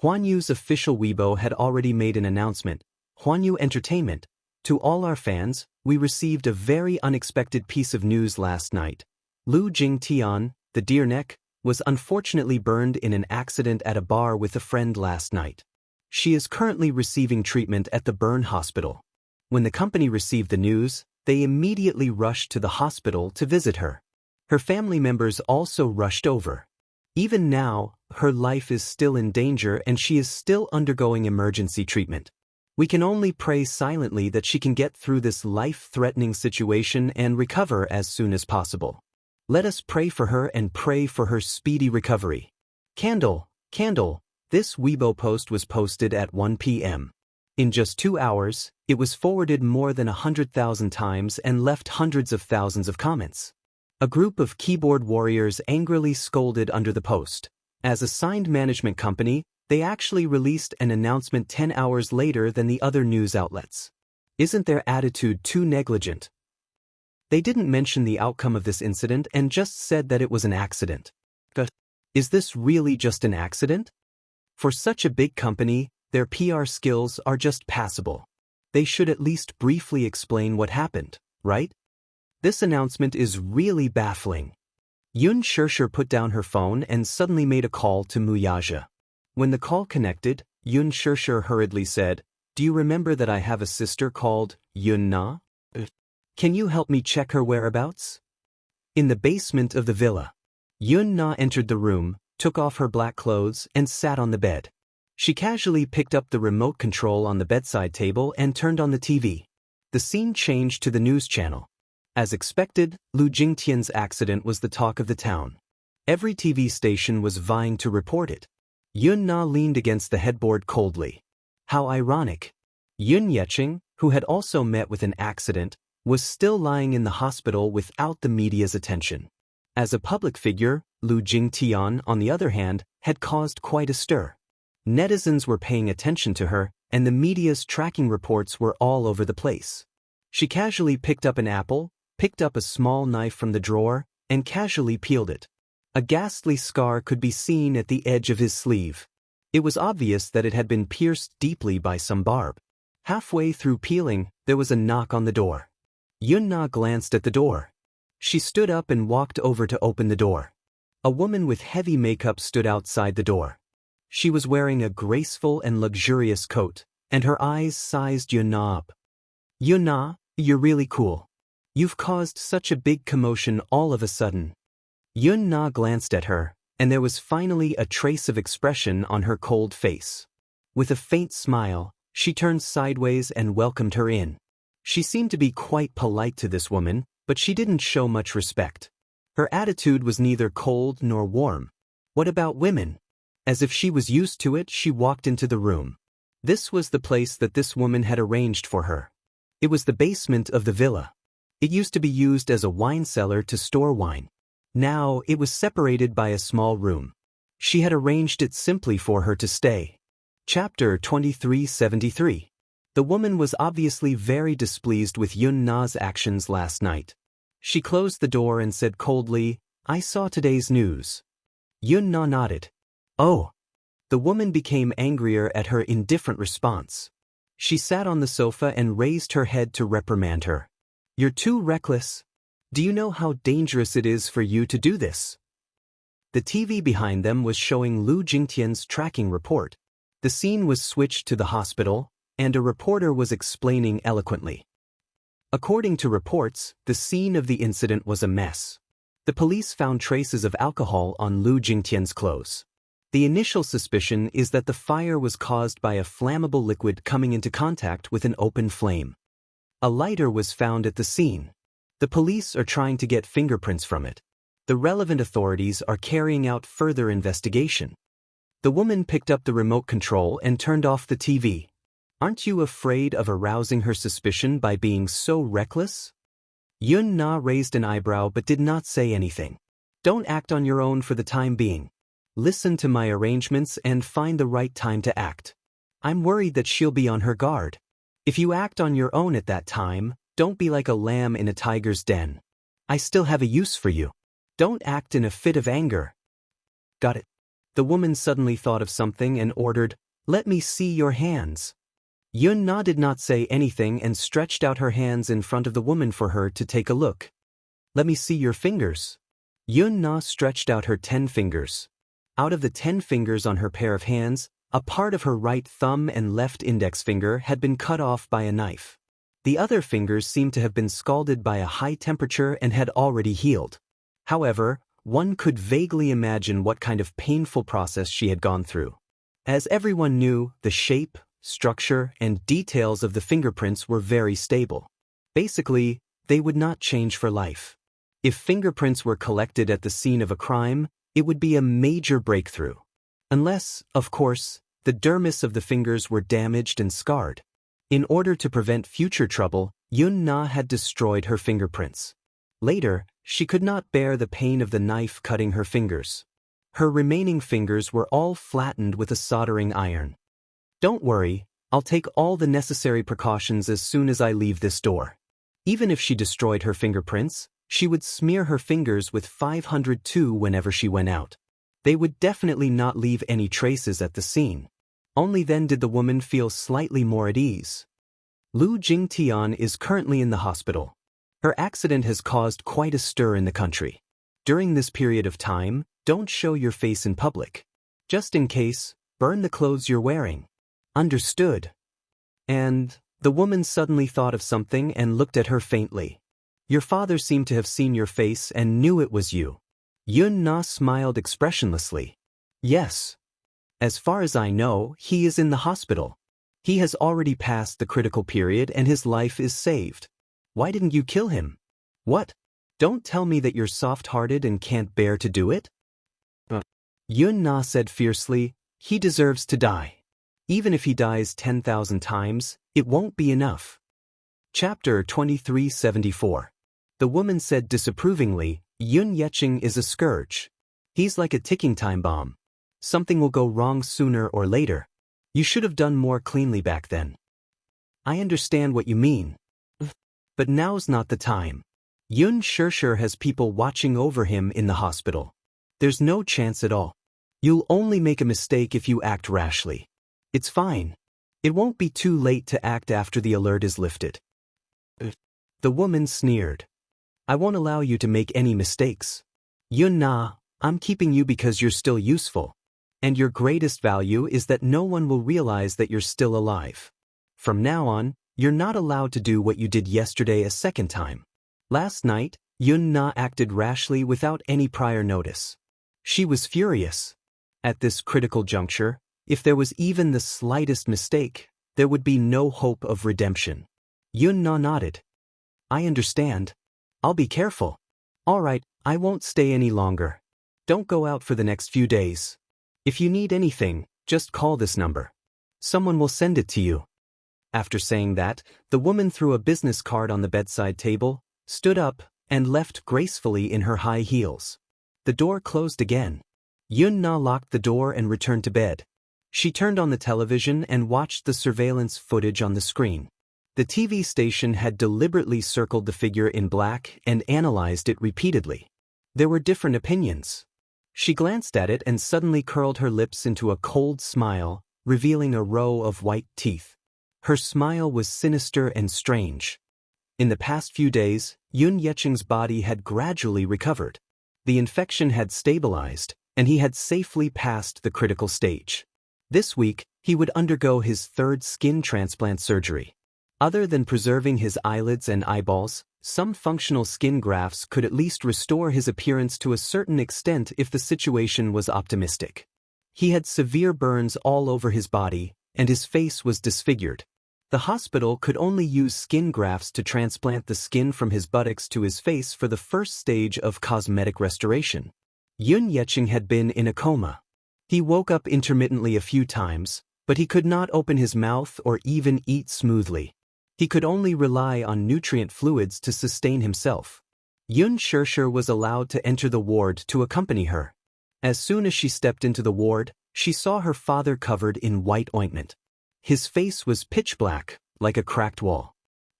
Huanyu's official Weibo had already made an announcement. Huanyu Entertainment. To all our fans, we received a very unexpected piece of news last night. Lu Jingtian, the deer neck, was unfortunately burned in an accident at a bar with a friend last night. She is currently receiving treatment at the burn hospital. When the company received the news, they immediately rushed to the hospital to visit her. Her family members also rushed over. Even now, her life is still in danger and she is still undergoing emergency treatment. We can only pray silently that she can get through this life-threatening situation and recover as soon as possible. Let us pray for her and pray for her speedy recovery. Candle. This Weibo post was posted at 1 p.m. In just 2 hours, it was forwarded more than 100,000 times and left hundreds of thousands of comments. A group of keyboard warriors angrily scolded under the post. As a signed management company, they actually released an announcement 10 hours later than the other news outlets. Isn't their attitude too negligent? They didn't mention the outcome of this incident and just said that it was an accident. But is this really just an accident? For such a big company, their PR skills are just passable. They should at least briefly explain what happened, right? This announcement is really baffling. Xianxia put down her phone and suddenly made a call to Muyaja. When the call connected, Xianxia hurriedly said, "Do you remember that I have a sister called Yunna? Can you help me check her whereabouts?" In the basement of the villa, Yunna entered the room, took off her black clothes, and sat on the bed. She casually picked up the remote control on the bedside table and turned on the TV. The scene changed to the news channel. As expected, Lu Jingtian's accident was the talk of the town. Every TV station was vying to report it. Yunna leaned against the headboard coldly. How ironic. Yun Yeching, who had also met with an accident, was still lying in the hospital without the media's attention. As a public figure, Lu Jingtian, on the other hand, had caused quite a stir. Netizens were paying attention to her, and the media's tracking reports were all over the place. She casually picked up an apple, picked up a small knife from the drawer, and casually peeled it. A ghastly scar could be seen at the edge of his sleeve. It was obvious that it had been pierced deeply by some barb. Halfway through peeling, there was a knock on the door. Yunna glanced at the door. She stood up and walked over to open the door. A woman with heavy makeup stood outside the door. She was wearing a graceful and luxurious coat, and her eyes sized Yunna up. "Yunna, you're really cool. You've caused such a big commotion all of a sudden." Yunna glanced at her, and there was finally a trace of expression on her cold face. With a faint smile, she turned sideways and welcomed her in. She seemed to be quite polite to this woman, but she didn't show much respect. Her attitude was neither cold nor warm. What about women? As if she was used to it, she walked into the room. This was the place that this woman had arranged for her. It was the basement of the villa. It used to be used as a wine cellar to store wine. Now it was separated by a small room. She had arranged it simply for her to stay. Chapter 2373. The woman was obviously very displeased with Yunna's actions last night. She closed the door and said coldly, "I saw today's news." Yunna nodded. "Oh." The woman became angrier at her indifferent response. She sat on the sofa and raised her head to reprimand her. "You're too reckless. Do you know how dangerous it is for you to do this?" The TV behind them was showing Lu Jingtian's tracking report. The scene was switched to the hospital, and a reporter was explaining eloquently. According to reports, the scene of the incident was a mess. The police found traces of alcohol on Lu Jingtian's clothes. The initial suspicion is that the fire was caused by a flammable liquid coming into contact with an open flame. A lighter was found at the scene. The police are trying to get fingerprints from it. The relevant authorities are carrying out further investigation. The woman picked up the remote control and turned off the TV. Aren't you afraid of arousing her suspicion by being so reckless? Yunna raised an eyebrow but did not say anything. Don't act on your own for the time being. listen to my arrangements and find the right time to act. I'm worried that she'll be on her guard. If you act on your own at that time, don't be like a lamb in a tiger's den. I still have a use for you. Don't act in a fit of anger. Got it. The woman suddenly thought of something and ordered, "Let me see your hands." Yun Na did not say anything and stretched out her hands in front of the woman for her to take a look. "Let me see your fingers." Yun Na stretched out her 10 fingers. Out of the 10 fingers on her pair of hands, a part of her right thumb and left index finger had been cut off by a knife. The other fingers seemed to have been scalded by a high temperature and had already healed. However, one could vaguely imagine what kind of painful process she had gone through. As everyone knew, the shape, structure, and details of the fingerprints were very stable. Basically, they would not change for life. If fingerprints were collected at the scene of a crime, it would be a major breakthrough. Unless, of course, the dermis of the fingers were damaged and scarred. In order to prevent future trouble, Yun Na had destroyed her fingerprints. Later, she could not bear the pain of the knife cutting her fingers. Her remaining fingers were all flattened with a soldering iron. "Don't worry, I'll take all the necessary precautions as soon as I leave this door." Even if she destroyed her fingerprints, she would smear her fingers with 502 whenever she went out. They would definitely not leave any traces at the scene. Only then did the woman feel slightly more at ease. Lu Jingtian is currently in the hospital. Her accident has caused quite a stir in the country. During this period of time, don't show your face in public. Just in case, burn the clothes you're wearing. Understood. And the woman suddenly thought of something and looked at her faintly. Your father seemed to have seen your face and knew it was you. Yun Na smiled expressionlessly. Yes. As far as I know, he is in the hospital. He has already passed the critical period and his life is saved. Why didn't you kill him? What? Don't tell me that you're soft-hearted and can't bear to do it? Yun Na said fiercely, he deserves to die. Even if he dies 10,000 times, it won't be enough. Chapter 2374. The woman said disapprovingly, Yun Yecheng is a scourge. He's like a ticking time bomb. Something will go wrong sooner or later. You should have done more cleanly back then. I understand what you mean. But now's not the time. Yun Shishir has people watching over him in the hospital. There's no chance at all. You'll only make a mistake if you act rashly. It's fine. It won't be too late to act after the alert is lifted. The woman sneered. I won't allow you to make any mistakes. Yun Na, I'm keeping you because you're still useful. And your greatest value is that no one will realize that you're still alive. From now on, you're not allowed to do what you did yesterday a second time. Last night, Yun Na acted rashly without any prior notice. She was furious. At this critical juncture, if there was even the slightest mistake, there would be no hope of redemption. Yun Na nodded. I understand. I'll be careful. All right, I won't stay any longer. Don't go out for the next few days. If you need anything, just call this number. Someone will send it to you. After saying that, the woman threw a business card on the bedside table, stood up, and left gracefully in her high heels. The door closed again. Yun Na locked the door and returned to bed. She turned on the television and watched the surveillance footage on the screen. The TV station had deliberately circled the figure in black and analyzed it repeatedly. There were different opinions. She glanced at it and suddenly curled her lips into a cold smile, revealing a row of white teeth. Her smile was sinister and strange. In the past few days, Yun Yecheng's body had gradually recovered. The infection had stabilized, and he had safely passed the critical stage. This week, he would undergo his third skin transplant surgery. Other than preserving his eyelids and eyeballs, some functional skin grafts could at least restore his appearance to a certain extent if the situation was optimistic. He had severe burns all over his body, and his face was disfigured. The hospital could only use skin grafts to transplant the skin from his buttocks to his face for the first stage of cosmetic restoration. Yun Yecheng had been in a coma. He woke up intermittently a few times, but he could not open his mouth or even eat smoothly. He could only rely on nutrient fluids to sustain himself. Yun Shishir was allowed to enter the ward to accompany her. As soon as she stepped into the ward, she saw her father covered in white ointment. His face was pitch black, like a cracked wall.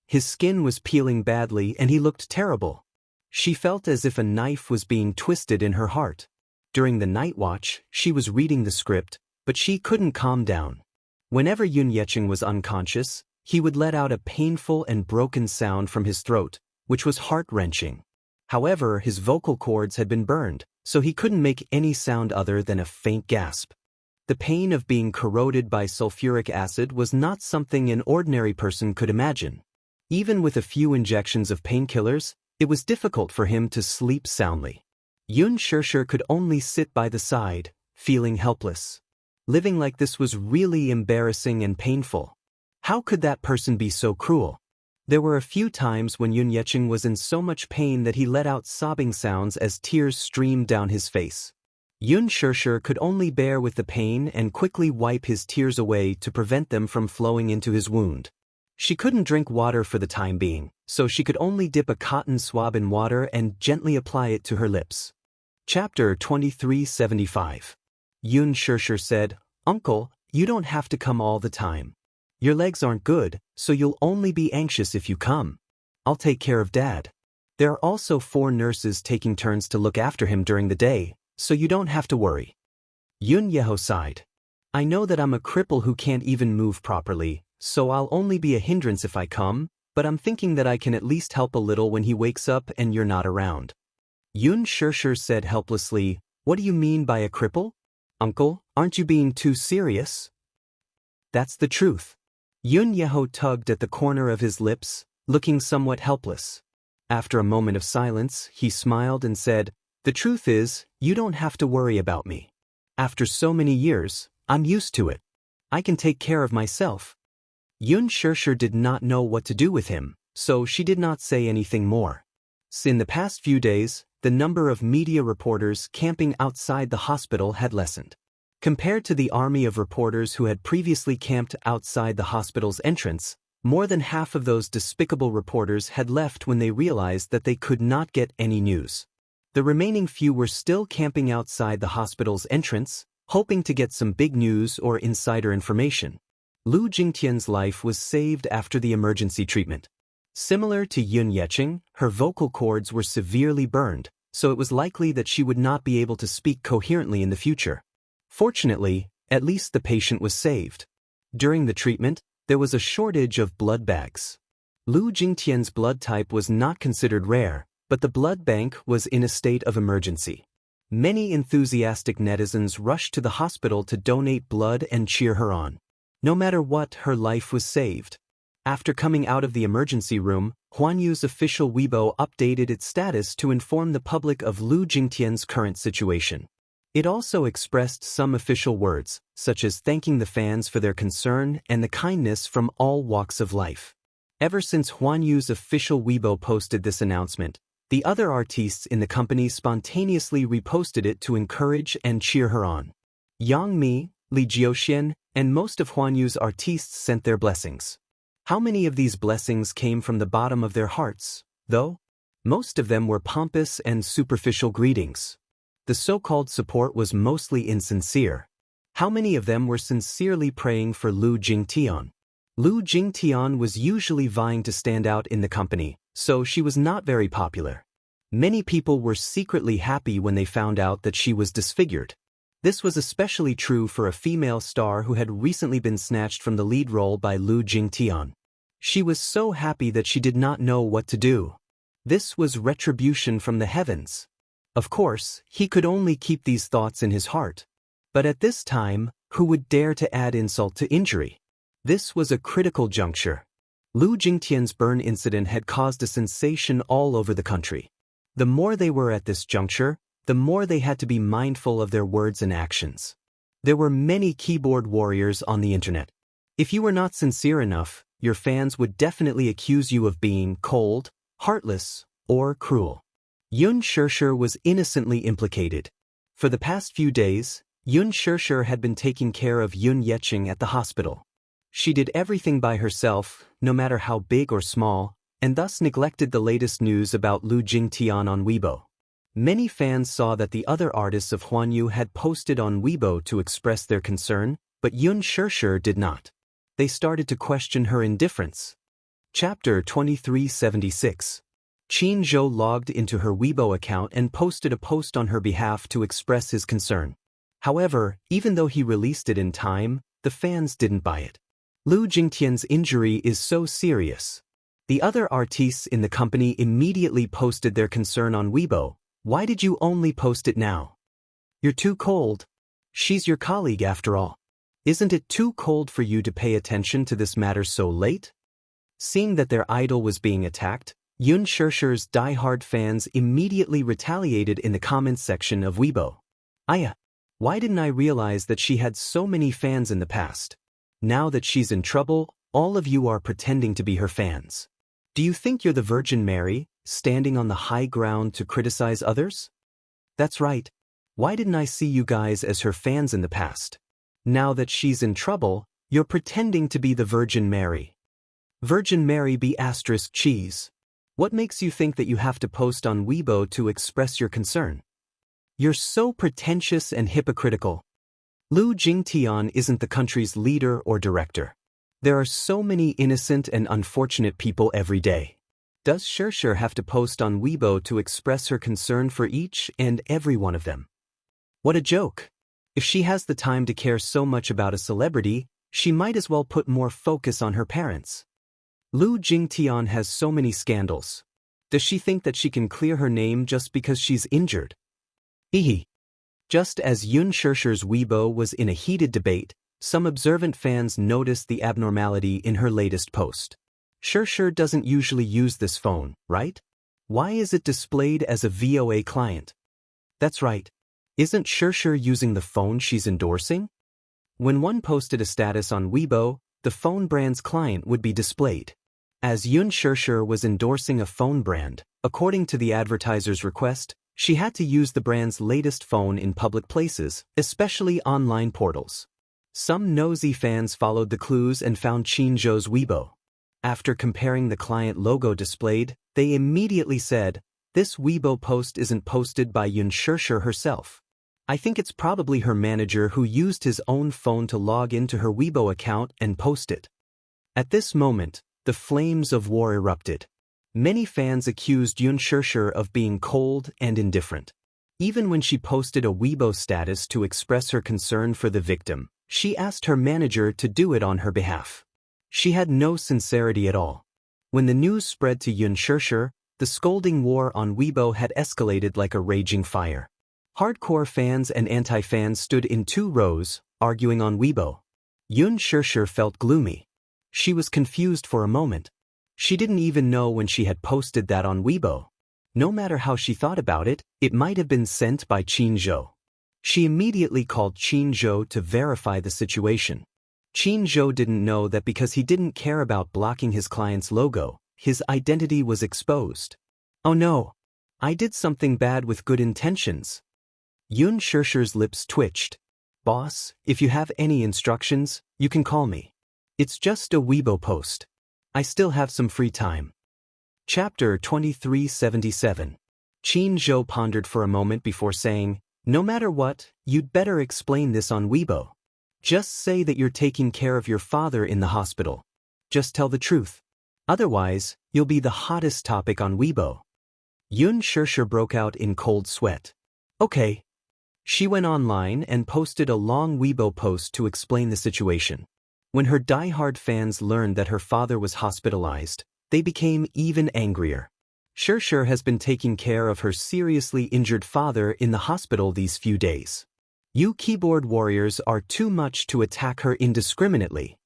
His skin was peeling badly and he looked terrible. She felt as if a knife was being twisted in her heart. During the night watch, she was reading the script, but she couldn't calm down. Whenever Yun Yecheng was unconscious, he would let out a painful and broken sound from his throat, which was heart-wrenching. However, his vocal cords had been burned, so he couldn't make any sound other than a faint gasp. The pain of being corroded by sulfuric acid was not something an ordinary person could imagine. Even with a few injections of painkillers, it was difficult for him to sleep soundly. Yun Shirshir could only sit by the side, feeling helpless. Living like this was really embarrassing and painful. How could that person be so cruel? There were a few times when Yun Yecheng was in so much pain that he let out sobbing sounds as tears streamed down his face. Yun Shirshir could only bear with the pain and quickly wipe his tears away to prevent them from flowing into his wound. She couldn't drink water for the time being, so she could only dip a cotton swab in water and gently apply it to her lips. Chapter 2375. Yun Shirshir said, "Uncle, you don't have to come all the time. Your legs aren't good, so you'll only be anxious if you come. I'll take care of Dad. There are also 4 nurses taking turns to look after him during the day, so you don't have to worry." Yun Yeho sighed. "I know that I'm a cripple who can't even move properly, so I'll only be a hindrance if I come, but I'm thinking that I can at least help a little when he wakes up and you're not around." Yun Shirshir said helplessly, "What do you mean by a cripple? Uncle, aren't you being too serious?" "That's the truth." Yun Yeho tugged at the corner of his lips, looking somewhat helpless. After a moment of silence, he smiled and said, "The truth is, you don't have to worry about me. After so many years, I'm used to it. I can take care of myself." Yun Shirshir did not know what to do with him, so she did not say anything more. In the past few days, the number of media reporters camping outside the hospital had lessened. Compared to the army of reporters who had previously camped outside the hospital's entrance, more than half of those despicable reporters had left when they realized that they could not get any news. The remaining few were still camping outside the hospital's entrance, hoping to get some big news or insider information. Lu Jingtian's life was saved after the emergency treatment. Similar to Yun Yecheng, her vocal cords were severely burned, so it was likely that she would not be able to speak coherently in the future. Fortunately, at least the patient was saved. During the treatment, there was a shortage of blood bags. Lu Jingtian's blood type was not considered rare, but the blood bank was in a state of emergency. Many enthusiastic netizens rushed to the hospital to donate blood and cheer her on. No matter what, her life was saved. After coming out of the emergency room, Huanyu's official Weibo updated its status to inform the public of Lu Jingtian's current situation. It also expressed some official words, such as thanking the fans for their concern and the kindness from all walks of life. Ever since Huanyu's official Weibo posted this announcement, the other artists in the company spontaneously reposted it to encourage and cheer her on. Yang Mi, Li Jiuxian, and most of Huanyu's artists sent their blessings. How many of these blessings came from the bottom of their hearts, though? Most of them were pompous and superficial greetings. The so-called support was mostly insincere. How many of them were sincerely praying for Lu Jingtian? Lu Jingtian was usually vying to stand out in the company, so she was not very popular. Many people were secretly happy when they found out that she was disfigured. This was especially true for a female star who had recently been snatched from the lead role by Lu Jingtian. She was so happy that she did not know what to do. This was retribution from the heavens. Of course, he could only keep these thoughts in his heart. But at this time, who would dare to add insult to injury? This was a critical juncture. Lu Jingtian's burn incident had caused a sensation all over the country. The more they were at this juncture, the more they had to be mindful of their words and actions. There were many keyboard warriors on the internet. If you were not sincere enough, your fans would definitely accuse you of being cold, heartless, or cruel. Yun Shirshir was innocently implicated. For the past few days, Yun Shirshir had been taking care of Yun Yecheng at the hospital. She did everything by herself, no matter how big or small, and thus neglected the latest news about Lu Jingtian on Weibo. Many fans saw that the other artists of Huanyu had posted on Weibo to express their concern, but Yun Shishir did not. They started to question her indifference. Chapter 2376. Qin Zhou logged into her Weibo account and posted a post on her behalf to express his concern. However, even though he released it in time, the fans didn't buy it. Lu Jingtian's injury is so serious. The other artistes in the company immediately posted their concern on Weibo. Why did you only post it now? You're too cold. She's your colleague after all. Isn't it too cold for you to pay attention to this matter so late? Seeing that their idol was being attacked, Yun Shishir's die-hard fans immediately retaliated in the comments section of Weibo. Why didn't I realize that she had so many fans in the past? Now that she's in trouble, all of you are pretending to be her fans. Do you think you're the Virgin Mary, standing on the high ground to criticize others? That's right. Why didn't I see you guys as her fans in the past? Now that she's in trouble, you're pretending to be the Virgin Mary. Virgin Mary be * cheese. What makes you think that you have to post on Weibo to express your concern? You're so pretentious and hypocritical. Lu Jingtian isn't the country's leader or director. There are so many innocent and unfortunate people every day. Does Shishir have to post on Weibo to express her concern for each and every one of them? What a joke. If she has the time to care so much about a celebrity, she might as well put more focus on her parents. Lu Jingtian has so many scandals. Does she think that she can clear her name just because she's injured? Just as Yun Shishir's Weibo was in a heated debate, some observant fans noticed the abnormality in her latest post. Shishir doesn't usually use this phone, right? Why is it displayed as a VOA client? That's right. Isn't Shishir using the phone she's endorsing? When one posted a status on Weibo, the phone brand's client would be displayed. As Yun Shishir was endorsing a phone brand, according to the advertiser's request, she had to use the brand's latest phone in public places, especially online portals. Some nosy fans followed the clues and found Qin Zhou's Weibo. After comparing the client logo displayed, they immediately said, "This Weibo post isn't posted by Yun Shishir herself. I think it's probably her manager who used his own phone to log into her Weibo account and post it." At this moment, the flames of war erupted. Many fans accused Yun Shishir of being cold and indifferent. Even when she posted a Weibo status to express her concern for the victim, she asked her manager to do it on her behalf. She had no sincerity at all. When the news spread to Yun Shishir, the scolding war on Weibo had escalated like a raging fire. Hardcore fans and anti-fans stood in 2 rows, arguing on Weibo. Yun Shishir felt gloomy. She was confused for a moment. She didn't even know when she had posted that on Weibo. No matter how she thought about it, it might have been sent by Qin Zhou. She immediately called Qin Zhou to verify the situation. Qin Zhou didn't know that because he didn't care about blocking his client's logo, his identity was exposed. Oh no! I did something bad with good intentions. Yun Shishir's lips twitched. Boss, if you have any instructions, you can call me. It's just a Weibo post. I still have some free time. Chapter 2377. Qin Zhou pondered for a moment before saying, "No matter what, you'd better explain this on Weibo. Just say that you're taking care of your father in the hospital. Just tell the truth. Otherwise, you'll be the hottest topic on Weibo." Yun Shishir broke out in cold sweat. Okay. She went online and posted a long Weibo post to explain the situation. When her die-hard fans learned that her father was hospitalized, they became even angrier. Shishir has been taking care of her seriously injured father in the hospital these few days. You keyboard warriors are too much to attack her indiscriminately.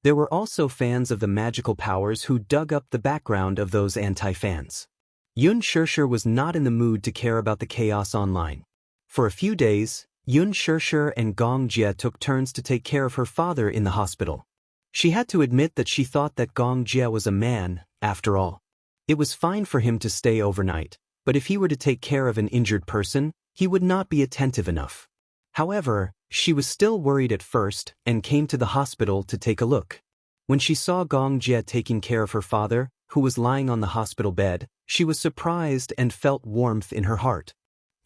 There were also fans of the magical powers who dug up the background of those anti-fans. Yun Shishir was not in the mood to care about the chaos online. For a few days, Yun Shishir and Gong Jia took turns to take care of her father in the hospital. She had to admit that she thought that Gong Jia was a man, after all. It was fine for him to stay overnight, but if he were to take care of an injured person, he would not be attentive enough. However, she was still worried at first and came to the hospital to take a look. When she saw Gong Jia taking care of her father, who was lying on the hospital bed, she was surprised and felt warmth in her heart.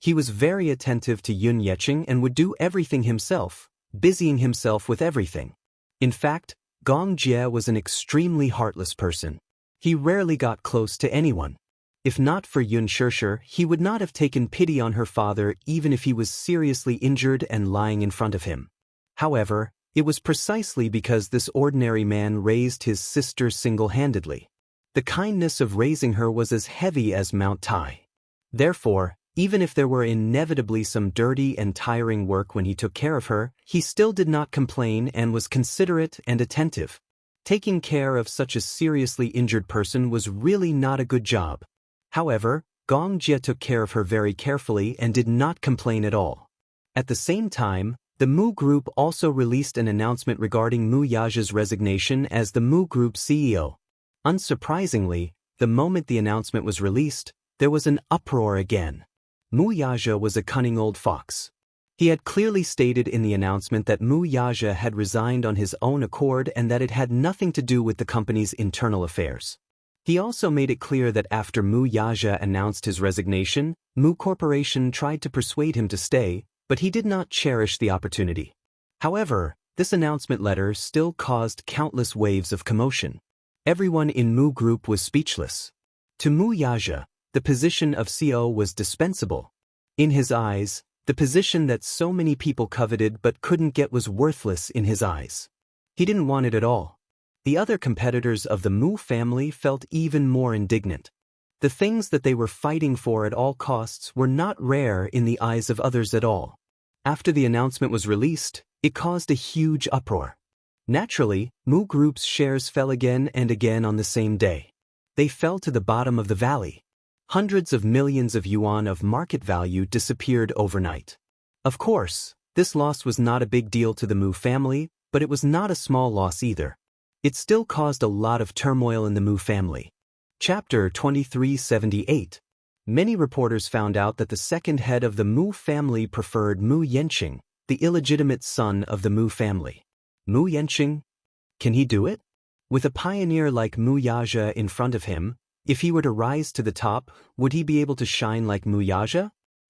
He was very attentive to Yun Yeqing and would do everything himself, busying himself with everything. In fact, Gong Jie was an extremely heartless person. He rarely got close to anyone. If not for Yun Shishir, he would not have taken pity on her father even if he was seriously injured and lying in front of him. However, it was precisely because this ordinary man raised his sister single-handedly. The kindness of raising her was as heavy as Mount Tai. Therefore, even if there were inevitably some dirty and tiring work when he took care of her, he still did not complain and was considerate and attentive. Taking care of such a seriously injured person was really not a good job. However, Gong Jie took care of her very carefully and did not complain at all. At the same time, the Mu Group also released an announcement regarding Mu Yaja's resignation as the Mu Group CEO. Unsurprisingly, the moment the announcement was released, there was an uproar again. Mu Yaja was a cunning old fox. He had clearly stated in the announcement that Mu Yaja had resigned on his own accord and that it had nothing to do with the company's internal affairs. He also made it clear that after Mu Yaja announced his resignation, Mu Corporation tried to persuade him to stay, but he did not cherish the opportunity. However, this announcement letter still caused countless waves of commotion. Everyone in Mu Group was speechless. To Mu Yaja, the position of CEO was dispensable. In his eyes, the position that so many people coveted but couldn't get was worthless in his eyes. He didn't want it at all. The other competitors of the Mu family felt even more indignant. The things that they were fighting for at all costs were not rare in the eyes of others at all. After the announcement was released, it caused a huge uproar. Naturally, Mu Group's shares fell again and again on the same day. They fell to the bottom of the valley. Hundreds of millions of yuan of market value disappeared overnight. Of course, this loss was not a big deal to the Mu family, but it was not a small loss either. It still caused a lot of turmoil in the Mu family. Chapter 2378. Many reporters found out that the second head of the Mu family preferred Mu Yanqing, the illegitimate son of the Mu family. Mu Yanqing? Can he do it? With a pioneer like Mu Yaja in front of him, if he were to rise to the top, would he be able to shine like Mu Yaja?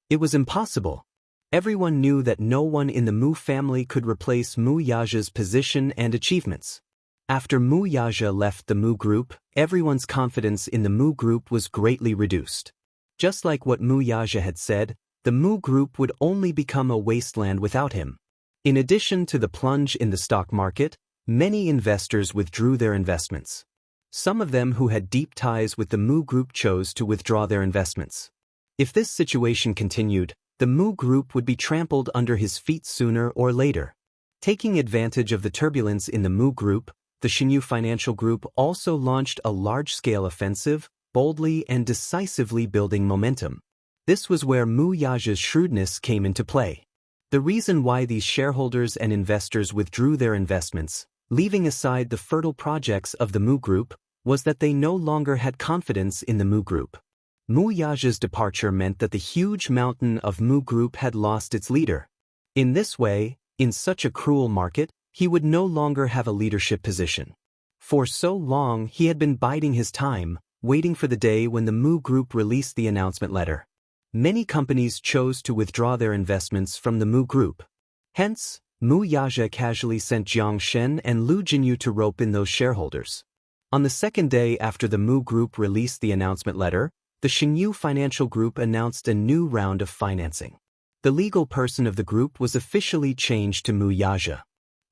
It was impossible. Everyone knew that no one in the Mu family could replace Mu Yaja's position and achievements. After Mu Yaja left the Mu Group, everyone's confidence in the Mu Group was greatly reduced. Just like what Mu Yaja had said, the Mu Group would only become a wasteland without him. In addition to the plunge in the stock market, many investors withdrew their investments. Some of them who had deep ties with the Mu Group chose to withdraw their investments. If this situation continued, the Mu Group would be trampled under his feet sooner or later. Taking advantage of the turbulence in the Mu Group, the Xianxia Financial Group also launched a large-scale offensive, boldly and decisively building momentum. This was where Mu Yaja's shrewdness came into play. The reason why these shareholders and investors withdrew their investments, leaving aside the fertile projects of the Mu Group, was that they no longer had confidence in the Mu Group. Mu Yaja's departure meant that the huge mountain of Mu Group had lost its leader. In this way, in such a cruel market, he would no longer have a leadership position. For so long he had been biding his time, waiting for the day when the Mu Group released the announcement letter. Many companies chose to withdraw their investments from the Mu Group. Hence, Mu Yaja casually sent Jiang Shen and Lu Jinyu to rope in those shareholders. On the second day after the Mu Group released the announcement letter, the Xianxia Financial Group announced a new round of financing. The legal person of the group was officially changed to Mu Yaja.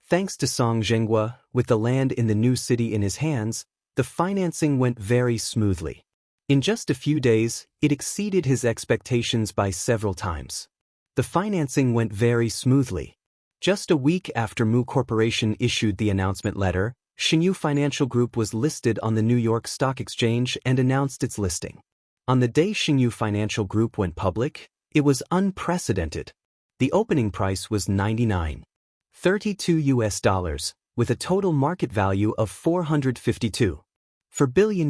Thanks to Song Zhenghua, with the land in the new city in his hands, the financing went very smoothly. In just a few days, it exceeded his expectations by several times. The financing went very smoothly. Just a week after Mu Corporation issued the announcement letter, Xianxia Financial Group was listed on the New York Stock Exchange and announced its listing. On the day Xianxia Financial Group went public, it was unprecedented. The opening price was $99.32, with a total market value of $452.4 billion.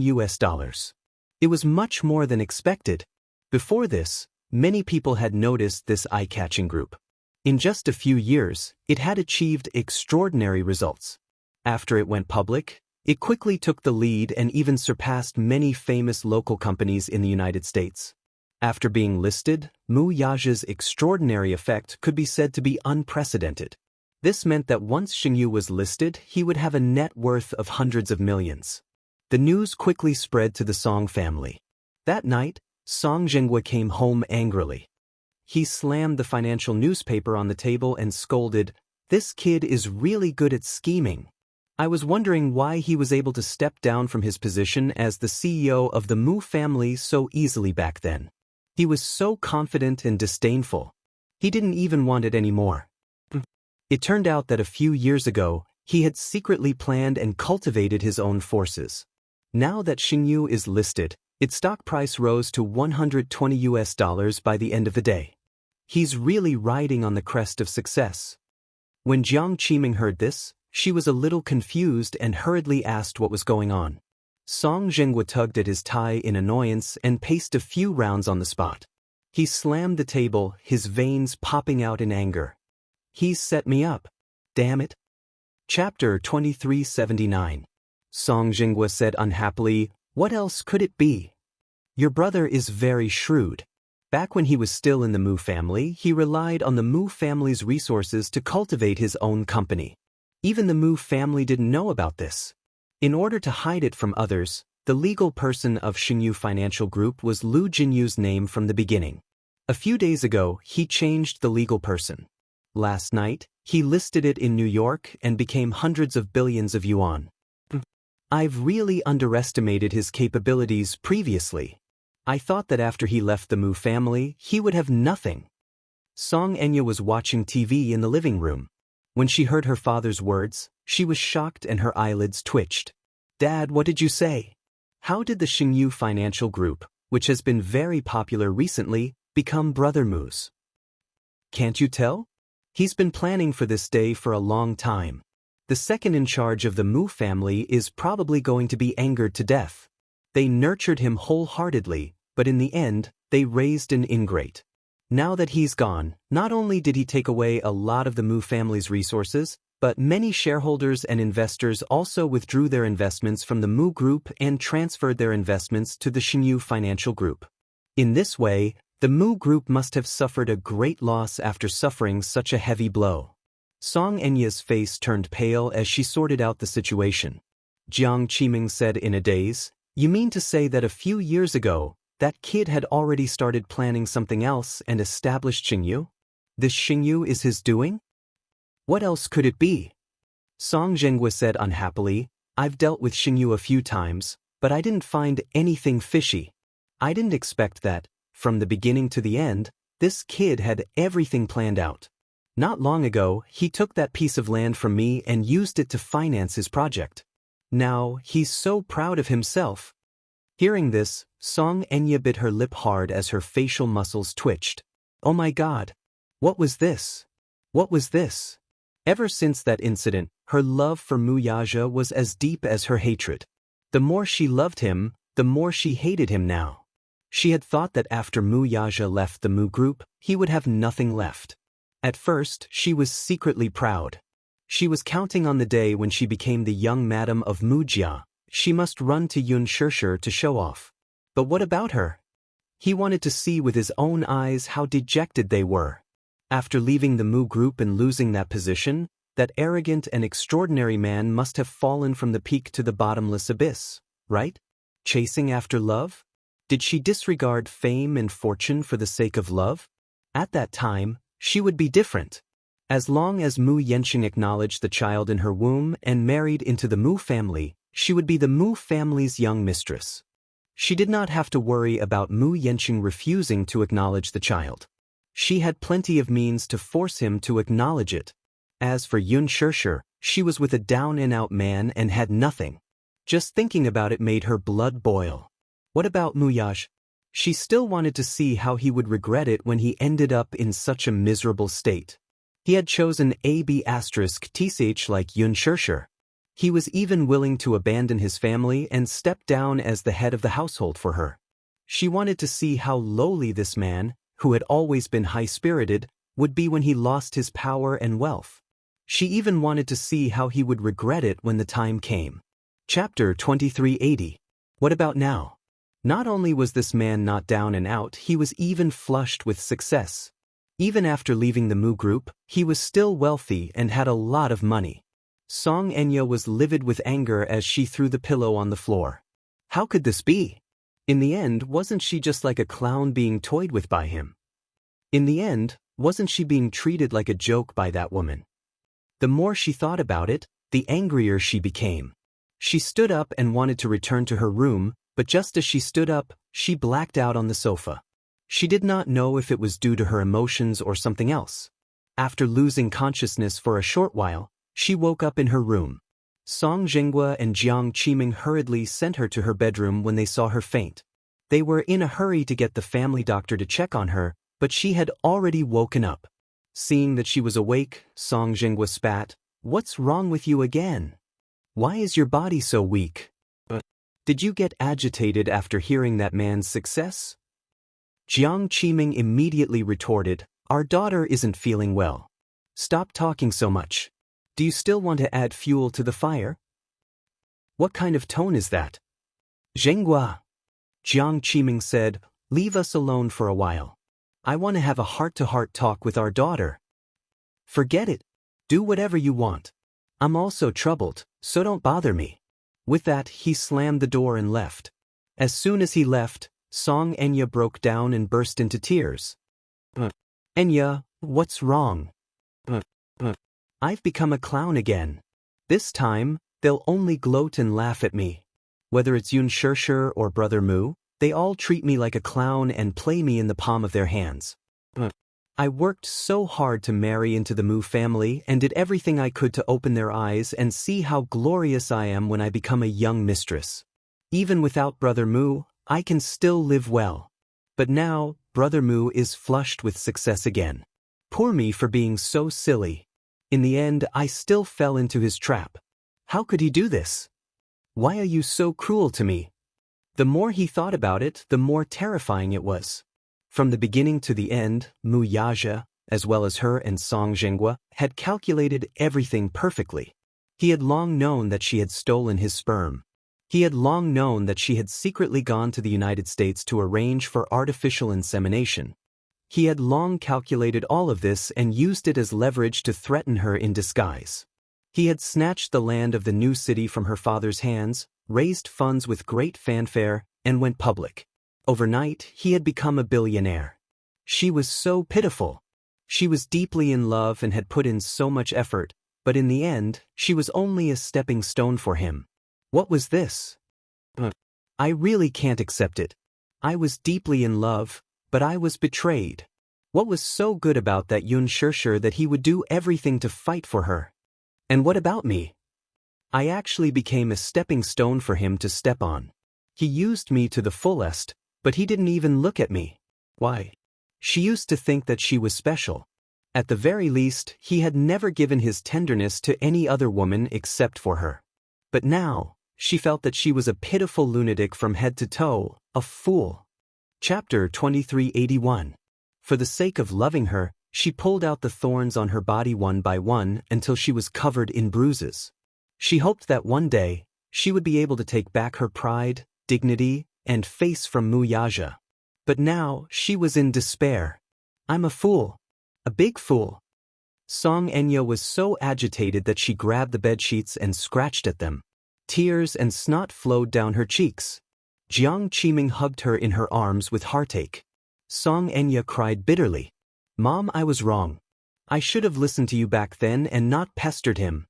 It was much more than expected. Before this, many people had noticed this eye-catching group. In just a few years, it had achieved extraordinary results. After it went public, it quickly took the lead and even surpassed many famous local companies in the United States. After being listed, Mu Yaja's extraordinary effect could be said to be unprecedented. This meant that once Xingyu was listed, he would have a net worth of hundreds of millions. The news quickly spread to the Song family. That night, Song Zhenghua came home angrily. He slammed the financial newspaper on the table and scolded, "This kid is really good at scheming." I was wondering why he was able to step down from his position as the CEO of the Mu family so easily back then. He was so confident and disdainful. He didn't even want it anymore. It turned out that a few years ago, he had secretly planned and cultivated his own forces. Now that Xingyu is listed, its stock price rose to $120 by the end of the day. He's really riding on the crest of success. When Jiang Qiming heard this, she was a little confused and hurriedly asked what was going on. Song Zhenghua tugged at his tie in annoyance and paced a few rounds on the spot. He slammed the table, his veins popping out in anger. "He's set me up. Damn it." Chapter 2379. Song Zhenghua said unhappily, "What else could it be? Your brother is very shrewd. Back when he was still in the Mu family, he relied on the Mu family's resources to cultivate his own company. Even the Mu family didn't know about this. In order to hide it from others, the legal person of Xingyu Financial Group was Lu Jinyu's name from the beginning. A few days ago, he changed the legal person. Last night, he listed it in New York and became hundreds of billions of yuan. I've really underestimated his capabilities previously. I thought that after he left the Mu family, he would have nothing." Song Enya was watching TV in the living room. When she heard her father's words, she was shocked and her eyelids twitched. "Dad, what did you say? How did the Xingyu Financial Group, which has been very popular recently, become Brother Mu's? Can't you tell? He's been planning for this day for a long time. The second in charge of the Mu family is probably going to be angered to death. They nurtured him wholeheartedly, but in the end, they raised an ingrate. Now that he's gone, not only did he take away a lot of the Mu family's resources, but many shareholders and investors also withdrew their investments from the Mu Group and transferred their investments to the Xingyu Financial Group. In this way, the Mu Group must have suffered a great loss after suffering such a heavy blow." Song Enya's face turned pale as she sorted out the situation. Jiang Qiming said in a daze, "You mean to say that a few years ago, that kid had already started planning something else and established Xingyu? This Xingyu is his doing? What else could it be?" Song Zhenghua said unhappily, "I've dealt with Xingyu a few times, but I didn't find anything fishy. I didn't expect that, from the beginning to the end, this kid had everything planned out. Not long ago, he took that piece of land from me and used it to finance his project. Now, he's so proud of himself." Hearing this, Song Enya bit her lip hard as her facial muscles twitched. Oh my God! What was this? What was this? Ever since that incident, her love for Mu Yaja was as deep as her hatred. The more she loved him, the more she hated him now. She had thought that after Mu Yaja left the Mu Group, he would have nothing left. At first, she was secretly proud. She was counting on the day when she became the young madam of Mujia. She must run to Xianxia to show off. But what about her? He wanted to see with his own eyes how dejected they were. After leaving the Mu Group and losing that position, that arrogant and extraordinary man must have fallen from the peak to the bottomless abyss, right? Chasing after love? Did she disregard fame and fortune for the sake of love? At that time, she would be different. As long as Mu Yanqing acknowledged the child in her womb and married into the Mu family, she would be the Mu family's young mistress. She did not have to worry about Mu Yanqing refusing to acknowledge the child. She had plenty of means to force him to acknowledge it. As for Xianxia, she was with a down-and-out man and had nothing. Just thinking about it made her blood boil. What about Mu Yaja? She still wanted to see how he would regret it when he ended up in such a miserable state. He had chosen AB*TCH like Xianxia. He was even willing to abandon his family and step down as the head of the household for her. She wanted to see how lowly this man, who had always been high-spirited, would be when he lost his power and wealth. She even wanted to see how he would regret it when the time came. Chapter 2380. What about now? Not only was this man not down and out, he was even flushed with success. Even after leaving the Mu group, he was still wealthy and had a lot of money. Xianxia was livid with anger as she threw the pillow on the floor. How could this be? In the end, wasn't she just like a clown being toyed with by him? In the end, wasn't she being treated like a joke by that woman? The more she thought about it, the angrier she became. She stood up and wanted to return to her room, but just as she stood up, she blacked out on the sofa. She did not know if it was due to her emotions or something else. After losing consciousness for a short while, she woke up in her room. Song Jinghua and Jiang Qiming hurriedly sent her to her bedroom when they saw her faint. They were in a hurry to get the family doctor to check on her, but she had already woken up. Seeing that she was awake, Song Jinghua spat, "What's wrong with you again? Why is your body so weak? Did you get agitated after hearing that man's success?" Jiang Qiming immediately retorted, "Our daughter isn't feeling well. Stop talking so much. Do you still want to add fuel to the fire? What kind of tone is that?" "Jinghua," Jiang Qiming said, "leave us alone for a while. I want to have a heart-to-heart talk with our daughter." "Forget it. Do whatever you want. I'm also troubled, so don't bother me." With that, he slammed the door and left. As soon as he left, Xianxia broke down and burst into tears. "Enya, what's wrong? I've become a clown again. This time, they'll only gloat and laugh at me. Whether it's Xianxia or Brother Mu, they all treat me like a clown and play me in the palm of their hands. I worked so hard to marry into the Mu family and did everything I could to open their eyes and see how glorious I am when I become a young mistress. Even without Brother Mu, I can still live well. But now, Brother Mu is flushed with success again. Poor me for being so silly. In the end, I still fell into his trap. How could he do this? Why are you so cruel to me?" The more he thought about it, the more terrifying it was. From the beginning to the end, Mu Yaja, as well as her and Song Jinghua, had calculated everything perfectly. He had long known that she had stolen his sperm. He had long known that she had secretly gone to the United States to arrange for artificial insemination. He had long calculated all of this and used it as leverage to threaten her in disguise. He had snatched the land of the new city from her father's hands, raised funds with great fanfare, and went public. Overnight, he had become a billionaire. She was so pitiful. She was deeply in love and had put in so much effort, but in the end, she was only a stepping stone for him. What was this? I really can't accept it. I was deeply in love, but I was betrayed. What was so good about that Xianxia that he would do everything to fight for her? And what about me? I actually became a stepping stone for him to step on. He used me to the fullest, but he didn't even look at me. Why? She used to think that she was special. At the very least, he had never given his tenderness to any other woman except for her. But now, she felt that she was a pitiful lunatic from head to toe, a fool. Chapter 2381. For the sake of loving her, she pulled out the thorns on her body one by one until she was covered in bruises. She hoped that one day, she would be able to take back her pride, dignity, and face from Mu Yaja. But now, she was in despair. I'm a fool. A big fool. Xianxia was so agitated that she grabbed the bedsheets and scratched at them. Tears and snot flowed down her cheeks. Jiang Qiming hugged her in her arms with heartache. Xianxia cried bitterly. Mom, I was wrong. I should have listened to you back then and not pestered him.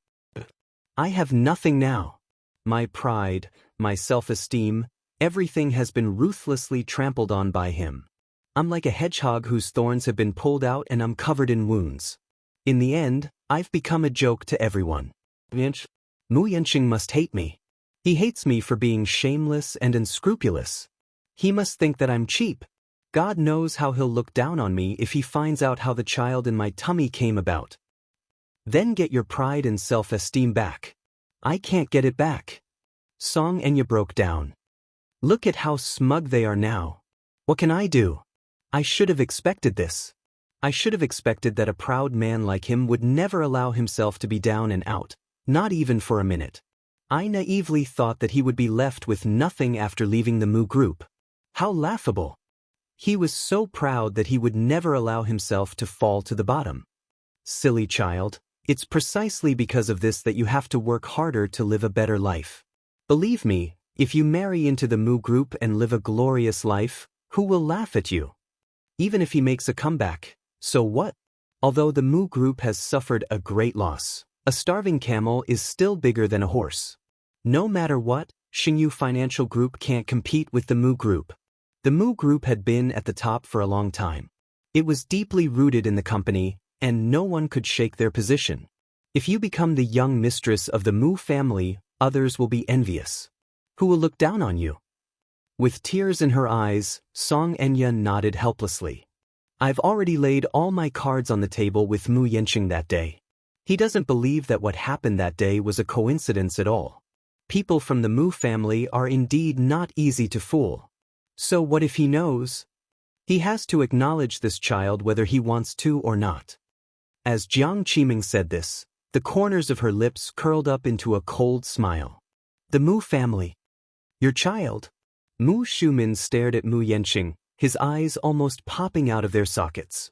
I have nothing now. My pride, my self-esteem, everything has been ruthlessly trampled on by him. I'm like a hedgehog whose thorns have been pulled out and I'm covered in wounds. In the end, I've become a joke to everyone. Mu Yanqing must hate me. He hates me for being shameless and unscrupulous. He must think that I'm cheap. God knows how he'll look down on me if he finds out how the child in my tummy came about. Then get your pride and self-esteem back. I can't get it back. Xianxia broke down. Look at how smug they are now. What can I do? I should have expected this. I should have expected that a proud man like him would never allow himself to be down and out, not even for a minute. I naively thought that he would be left with nothing after leaving the Mu group. How laughable. He was so proud that he would never allow himself to fall to the bottom. Silly child, it's precisely because of this that you have to work harder to live a better life. Believe me, if you marry into the Mu group and live a glorious life, who will laugh at you? Even if he makes a comeback, so what? Although the Mu group has suffered a great loss, a starving camel is still bigger than a horse. No matter what, Xianxia Financial Group can't compete with the Mu group. The Mu group had been at the top for a long time. It was deeply rooted in the company, and no one could shake their position. If you become the young mistress of the Mu family, others will be envious. Who will look down on you? With tears in her eyes, Xianxia nodded helplessly. I've already laid all my cards on the table with Mu Yanqing that day. He doesn't believe that what happened that day was a coincidence at all. People from the Mu family are indeed not easy to fool. So what if he knows? He has to acknowledge this child whether he wants to or not. As Jiang Qiming said this, the corners of her lips curled up into a cold smile. The Mu family. Your child? Mu Shumin stared at Mu Yanqing, his eyes almost popping out of their sockets.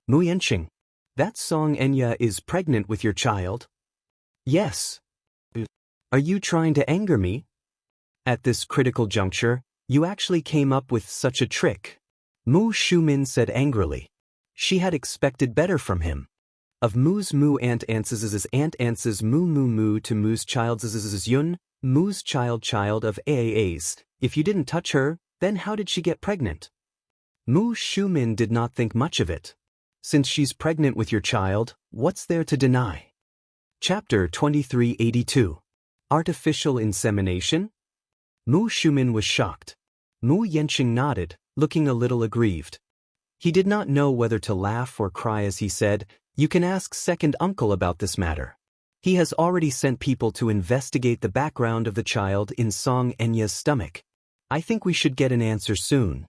Mu Yanqing, that Xianxia is pregnant with your child? Yes. Are you trying to anger me? At this critical juncture, you actually came up with such a trick. Mu Shumin said angrily. She had expected better from him. Of Mu's Mu Aunt Ans's Mu Mu Mu to Mu's child's Yun, Mu's child of Aa's. If you didn't touch her, then how did she get pregnant? Mu Shumin did not think much of it. Since she's pregnant with your child, what's there to deny? Chapter 2382. Artificial Insemination? Mu Shumin was shocked. Mu Yanqing nodded, looking a little aggrieved. He did not know whether to laugh or cry as he said, "You can ask second uncle about this matter. He has already sent people to investigate the background of the child in Xianxia's stomach. I think we should get an answer soon."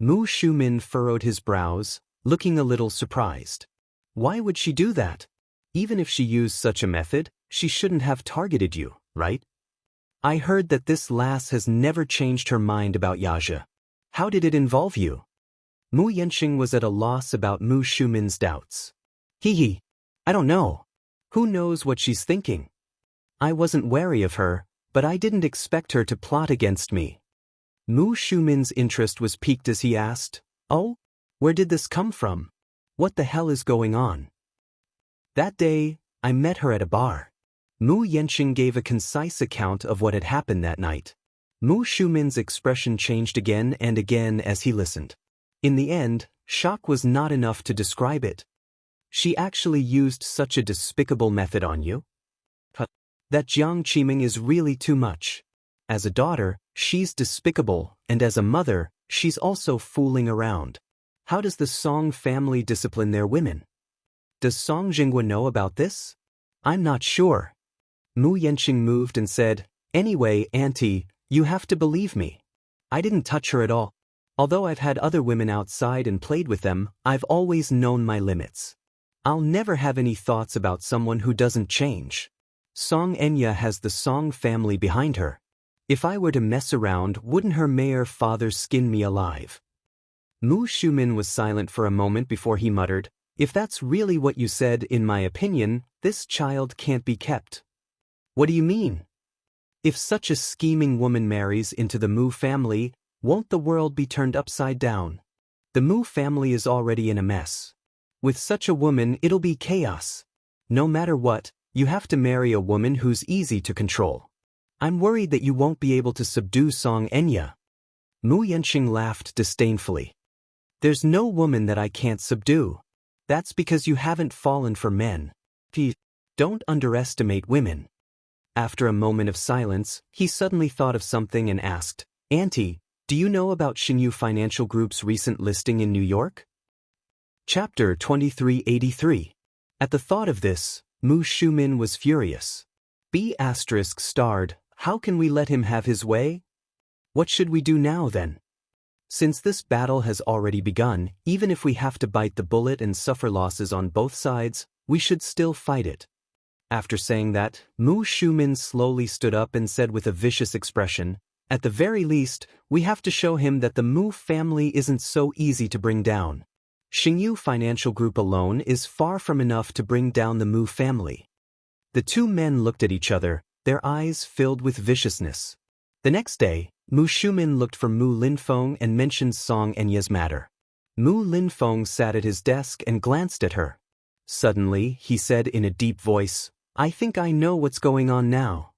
Mu Shumin furrowed his brows, looking a little surprised. Why would she do that? Even if she used such a method, she shouldn't have targeted you, right? I heard that this lass has never changed her mind about Xianxia. How did it involve you? Mu Yanqing was at a loss about Mu Shumin's doubts. Hee, I don't know. Who knows what she's thinking? I wasn't wary of her, but I didn't expect her to plot against me. Mu Shumin's interest was piqued as he asked, "Oh? Where did this come from? What the hell is going on?" That day, I met her at a bar. Mu Yanqing gave a concise account of what had happened that night. Mu Shumin's expression changed again and again as he listened. In the end, shock was not enough to describe it. She actually used such a despicable method on you? That Jiang Qiming is really too much. As a daughter, she's despicable, and as a mother, she's also fooling around. How does the Song family discipline their women? Does Song Jinghua know about this? I'm not sure. Mu Yanqing moved and said, "Anyway, Auntie, you have to believe me. I didn't touch her at all. Although I've had other women outside and played with them, I've always known my limits. I'll never have any thoughts about someone who doesn't change. Xianxia has the Song family behind her. If I were to mess around, wouldn't her mayor father skin me alive?" Mu Shumin was silent for a moment before he muttered, "If that's really what you said, in my opinion, this child can't be kept." What do you mean? If such a scheming woman marries into the Mu family, won't the world be turned upside down? The Mu family is already in a mess. With such a woman, it'll be chaos. No matter what, you have to marry a woman who's easy to control. I'm worried that you won't be able to subdue Xianxia. Mu Yanqing laughed disdainfully. There's no woman that I can't subdue. That's because you haven't fallen for men. Don't underestimate women. After a moment of silence, he suddenly thought of something and asked, "Auntie, do you know about Xianxia Financial Group's recent listing in New York?" Chapter 2383. At the thought of this, Mu Shumin was furious. B** starred, how can we let him have his way? What should we do now then? Since this battle has already begun, even if we have to bite the bullet and suffer losses on both sides, we should still fight it. After saying that, Mu Shumin slowly stood up and said with a vicious expression, At the very least, we have to show him that the Mu family isn't so easy to bring down. Xingyu Financial Group alone is far from enough to bring down the Mu family. The two men looked at each other, their eyes filled with viciousness. The next day, Mu Shumin looked for Mu Linfeng and mentioned Song Enya's matter. Mu Linfeng sat at his desk and glanced at her. Suddenly, he said in a deep voice, "I think I know what's going on now."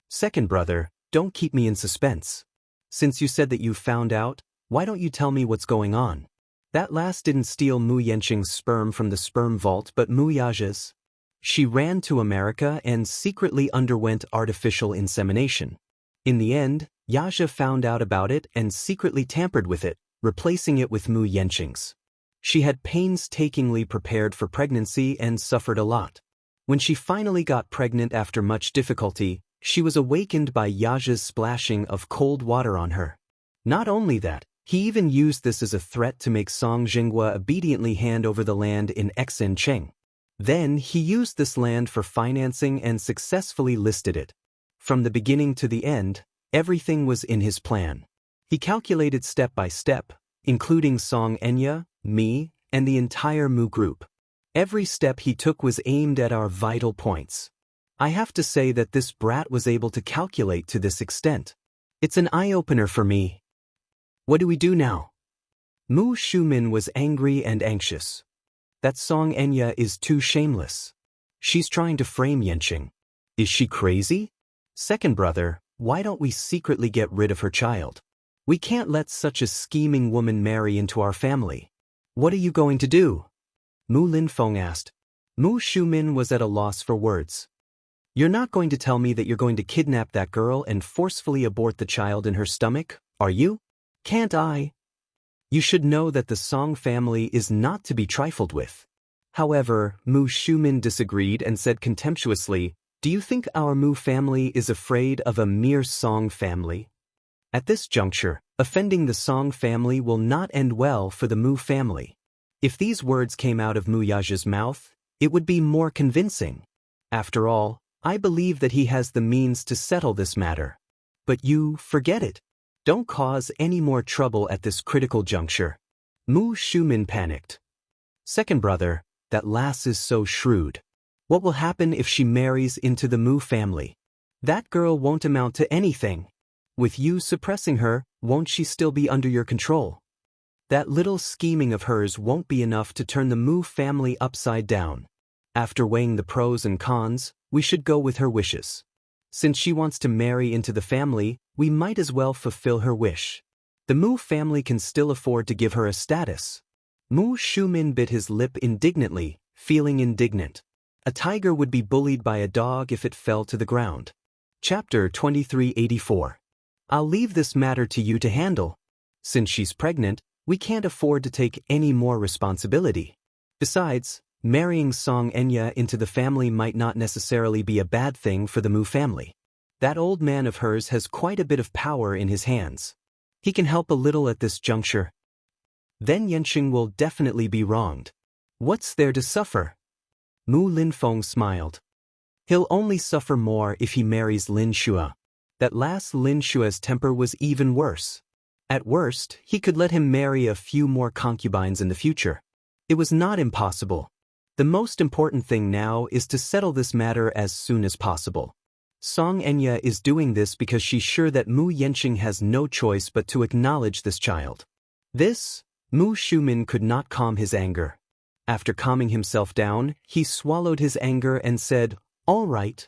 "Second brother, don't keep me in suspense. Since you said that you found out, why don't you tell me what's going on?" That last didn't steal Mu Yanqing's sperm from the sperm vault but Mu Yaja's. She ran to America and secretly underwent artificial insemination. In the end, Yaja found out about it and secretly tampered with it, replacing it with Mu Yanqing's. She had painstakingly prepared for pregnancy and suffered a lot. When she finally got pregnant after much difficulty, she was awakened by Yaja's splashing of cold water on her. Not only that, he even used this as a threat to make Song Jinghua obediently hand over the land in Exin Cheng. Then he used this land for financing and successfully listed it. From the beginning to the end, everything was in his plan. He calculated step by step, including Song Enya, me, and the entire Mu group. Every step he took was aimed at our vital points. I have to say that this brat was able to calculate to this extent. It's an eye-opener for me. What do we do now? Mu Shumin was angry and anxious. That Song Enya is too shameless. She's trying to frame Yanqing. Is she crazy? Second brother, why don't we secretly get rid of her child? We can't let such a scheming woman marry into our family. What are you going to do? Mu Linfeng asked. Mu Shumin was at a loss for words. You're not going to tell me that you're going to kidnap that girl and forcefully abort the child in her stomach, are you? Can't I? You should know that the Song family is not to be trifled with. However, Mu Shumin disagreed and said contemptuously, "Do you think our Mu family is afraid of a mere Song family?" At this juncture, offending the Song family will not end well for the Mu family. If these words came out of Mu Yaja's mouth, it would be more convincing. After all, I believe that he has the means to settle this matter. But you, forget it. Don't cause any more trouble at this critical juncture. Mu Shumin panicked. Second brother, that lass is so shrewd. What will happen if she marries into the Mu family? That girl won't amount to anything. With you suppressing her, won't she still be under your control? That little scheming of hers won't be enough to turn the Mu family upside down. After weighing the pros and cons, we should go with her wishes. Since she wants to marry into the family, we might as well fulfill her wish. The Mu family can still afford to give her a status. Mu Shumin bit his lip indignantly, feeling indignant. A tiger would be bullied by a dog if it fell to the ground. Chapter 2384. I'll leave this matter to you to handle. Since she's pregnant, we can't afford to take any more responsibility. Besides, marrying Song Enya into the family might not necessarily be a bad thing for the Mu family. That old man of hers has quite a bit of power in his hands. He can help a little at this juncture. Then Yanqing will definitely be wronged. What's there to suffer? Mu Linfeng smiled. He'll only suffer more if he marries Lin Shua. That last Lin Shua's temper was even worse. At worst, he could let him marry a few more concubines in the future. It was not impossible. The most important thing now is to settle this matter as soon as possible. Song Enya is doing this because she's sure that Mu Yanqing has no choice but to acknowledge this child. This, Mu Shumin could not calm his anger. After calming himself down, he swallowed his anger and said, "All right."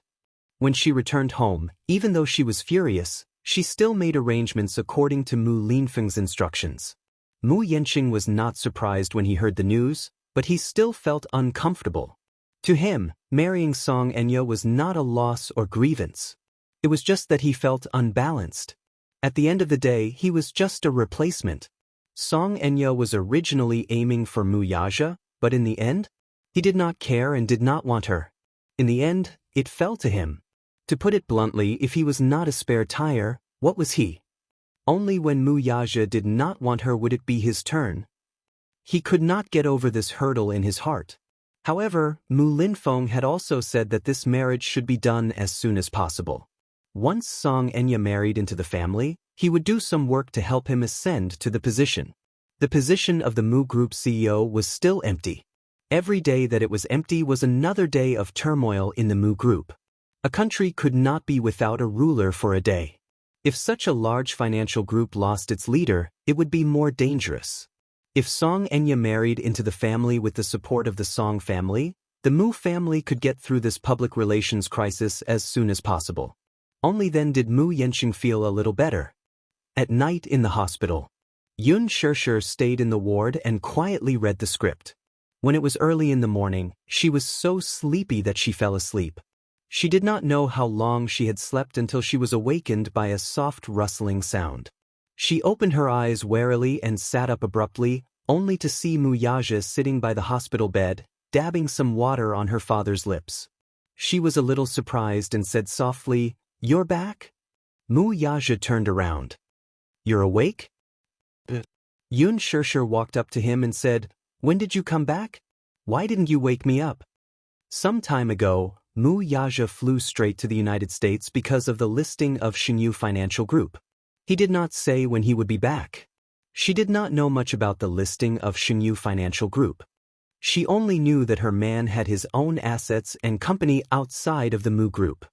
When she returned home, even though she was furious, she still made arrangements according to Mu Linfeng's instructions. Mu Yanqing was not surprised when he heard the news, but he still felt uncomfortable. To him, marrying Song Enya was not a loss or grievance. It was just that he felt unbalanced. At the end of the day, he was just a replacement. Song Enya was originally aiming for Mu Yaja, but in the end, he did not care and did not want her. In the end, it fell to him. To put it bluntly, if he was not a spare tire, what was he? Only when Mu Yaja did not want her would it be his turn. He could not get over this hurdle in his heart. However, Mu Linfeng had also said that this marriage should be done as soon as possible. Once Xianxia married into the family, he would do some work to help him ascend to the position. The position of the Mu Group CEO was still empty. Every day that it was empty was another day of turmoil in the Mu Group. A country could not be without a ruler for a day. If such a large financial group lost its leader, it would be more dangerous. If Xianxia married into the family with the support of the Song family, the Mu family could get through this public relations crisis as soon as possible. Only then did Mu Yanqing feel a little better. At night in the hospital, Yun Shishir stayed in the ward and quietly read the script. When it was early in the morning, she was so sleepy that she fell asleep. She did not know how long she had slept until she was awakened by a soft rustling sound. She opened her eyes warily and sat up abruptly, only to see Mu Yaja sitting by the hospital bed, dabbing some water on her father's lips. She was a little surprised and said softly, "You're back?" Mu Yaja turned around. "You're awake?" Yun Shishir walked up to him and said, "When did you come back? Why didn't you wake me up?" Some time ago, Mu Yaja flew straight to the United States because of the listing of Xianxia Financial Group. He did not say when he would be back. She did not know much about the listing of Xianxia Financial Group. She only knew that her man had his own assets and company outside of the Mu Group.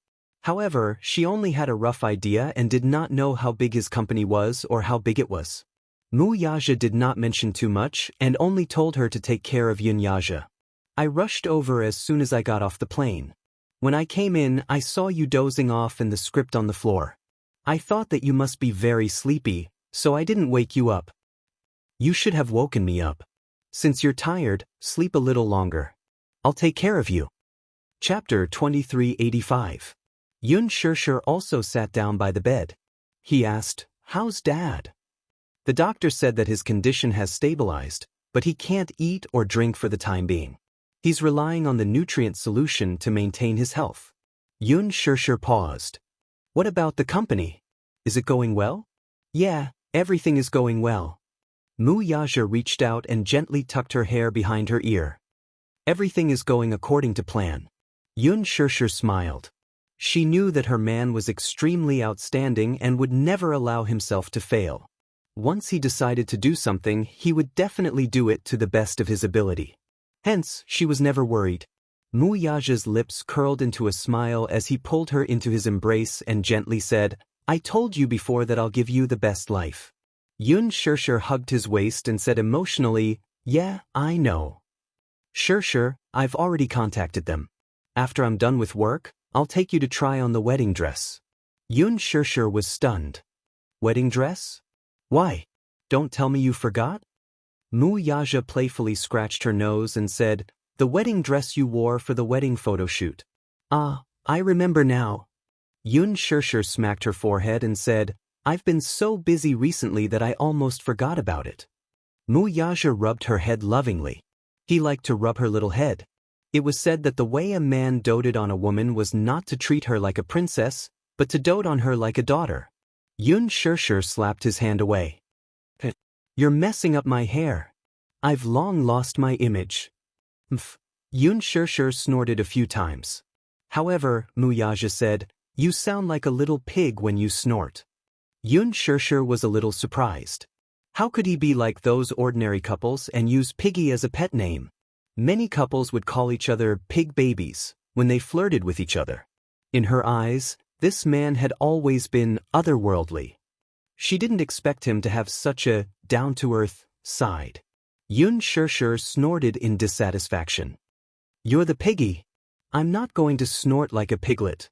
However, she only had a rough idea and did not know how big his company was or how big it was. Mu Yaja did not mention too much and only told her to take care of Yun Yaja. "I rushed over as soon as I got off the plane. When I came in, I saw you dozing off and the script on the floor. I thought that you must be very sleepy, so I didn't wake you up. You should have woken me up. Since you're tired, sleep a little longer. I'll take care of you." Chapter 2385. Yun Shishir also sat down by the bed. He asked, "How's Dad?" The doctor said that his condition has stabilized, but he can't eat or drink for the time being. He's relying on the nutrient solution to maintain his health. Yun Shishir paused. "What about the company? Is it going well?" "Yeah, everything is going well." Mu Yaja reached out and gently tucked her hair behind her ear. "Everything is going according to plan." Yun Shishir smiled. She knew that her man was extremely outstanding and would never allow himself to fail. Once he decided to do something, he would definitely do it to the best of his ability. Hence, she was never worried. Mu Yaja's lips curled into a smile as he pulled her into his embrace and gently said, "I told you before that I'll give you the best life." Yun Shishir hugged his waist and said emotionally, "Yeah, I know. Shishir, I've already contacted them. After I'm done with work, I'll take you to try on the wedding dress." Yun Shishir was stunned. "Wedding dress? Why? Don't tell me you forgot?" Mu Yaja playfully scratched her nose and said, "The wedding dress you wore for the wedding photo shoot." "Ah, I remember now." Yun Shishir smacked her forehead and said, "I've been so busy recently that I almost forgot about it." Mu Yaja rubbed her head lovingly. He liked to rub her little head. It was said that the way a man doted on a woman was not to treat her like a princess, but to dote on her like a daughter. Yun Shishir slapped his hand away. "You're messing up my hair. I've long lost my image." "Mph." Yun Shishir snorted a few times. "However," Mu Yaja said, "you sound like a little pig when you snort." Yun Shishir was a little surprised. How could he be like those ordinary couples and use Piggy as a pet name? Many couples would call each other pig babies when they flirted with each other. In her eyes, this man had always been otherworldly. She didn't expect him to have such a down-to-earth side. Yun Shishir snorted in dissatisfaction. "You're the piggy. I'm not going to snort like a piglet.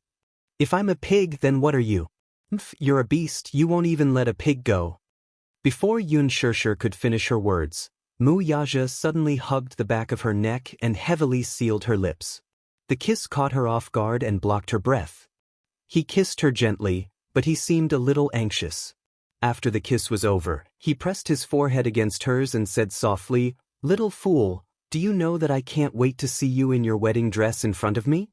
If I'm a pig, then what are you? Mph, you're a beast, you won't even let a pig go." Before Yun Shishir could finish her words, Mu Yaja suddenly hugged the back of her neck and heavily sealed her lips. The kiss caught her off guard and blocked her breath. He kissed her gently, but he seemed a little anxious. After the kiss was over, he pressed his forehead against hers and said softly, "Little fool, do you know that I can't wait to see you in your wedding dress in front of me?"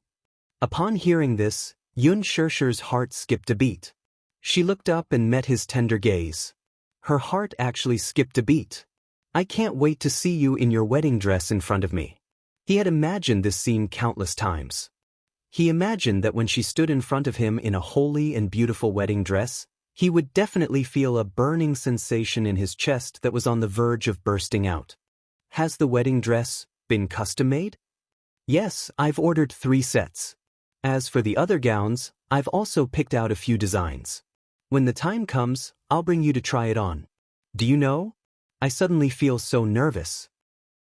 Upon hearing this, Yun Shishir's heart skipped a beat. She looked up and met his tender gaze. Her heart actually skipped a beat. "I can't wait to see you in your wedding dress in front of me." He had imagined this scene countless times. He imagined that when she stood in front of him in a holy and beautiful wedding dress, he would definitely feel a burning sensation in his chest that was on the verge of bursting out. Has the wedding dress been custom-made? Yes, I've ordered 3 sets. As for the other gowns, I've also picked out a few designs. When the time comes, I'll bring you to try it on. Do you know? I suddenly feel so nervous.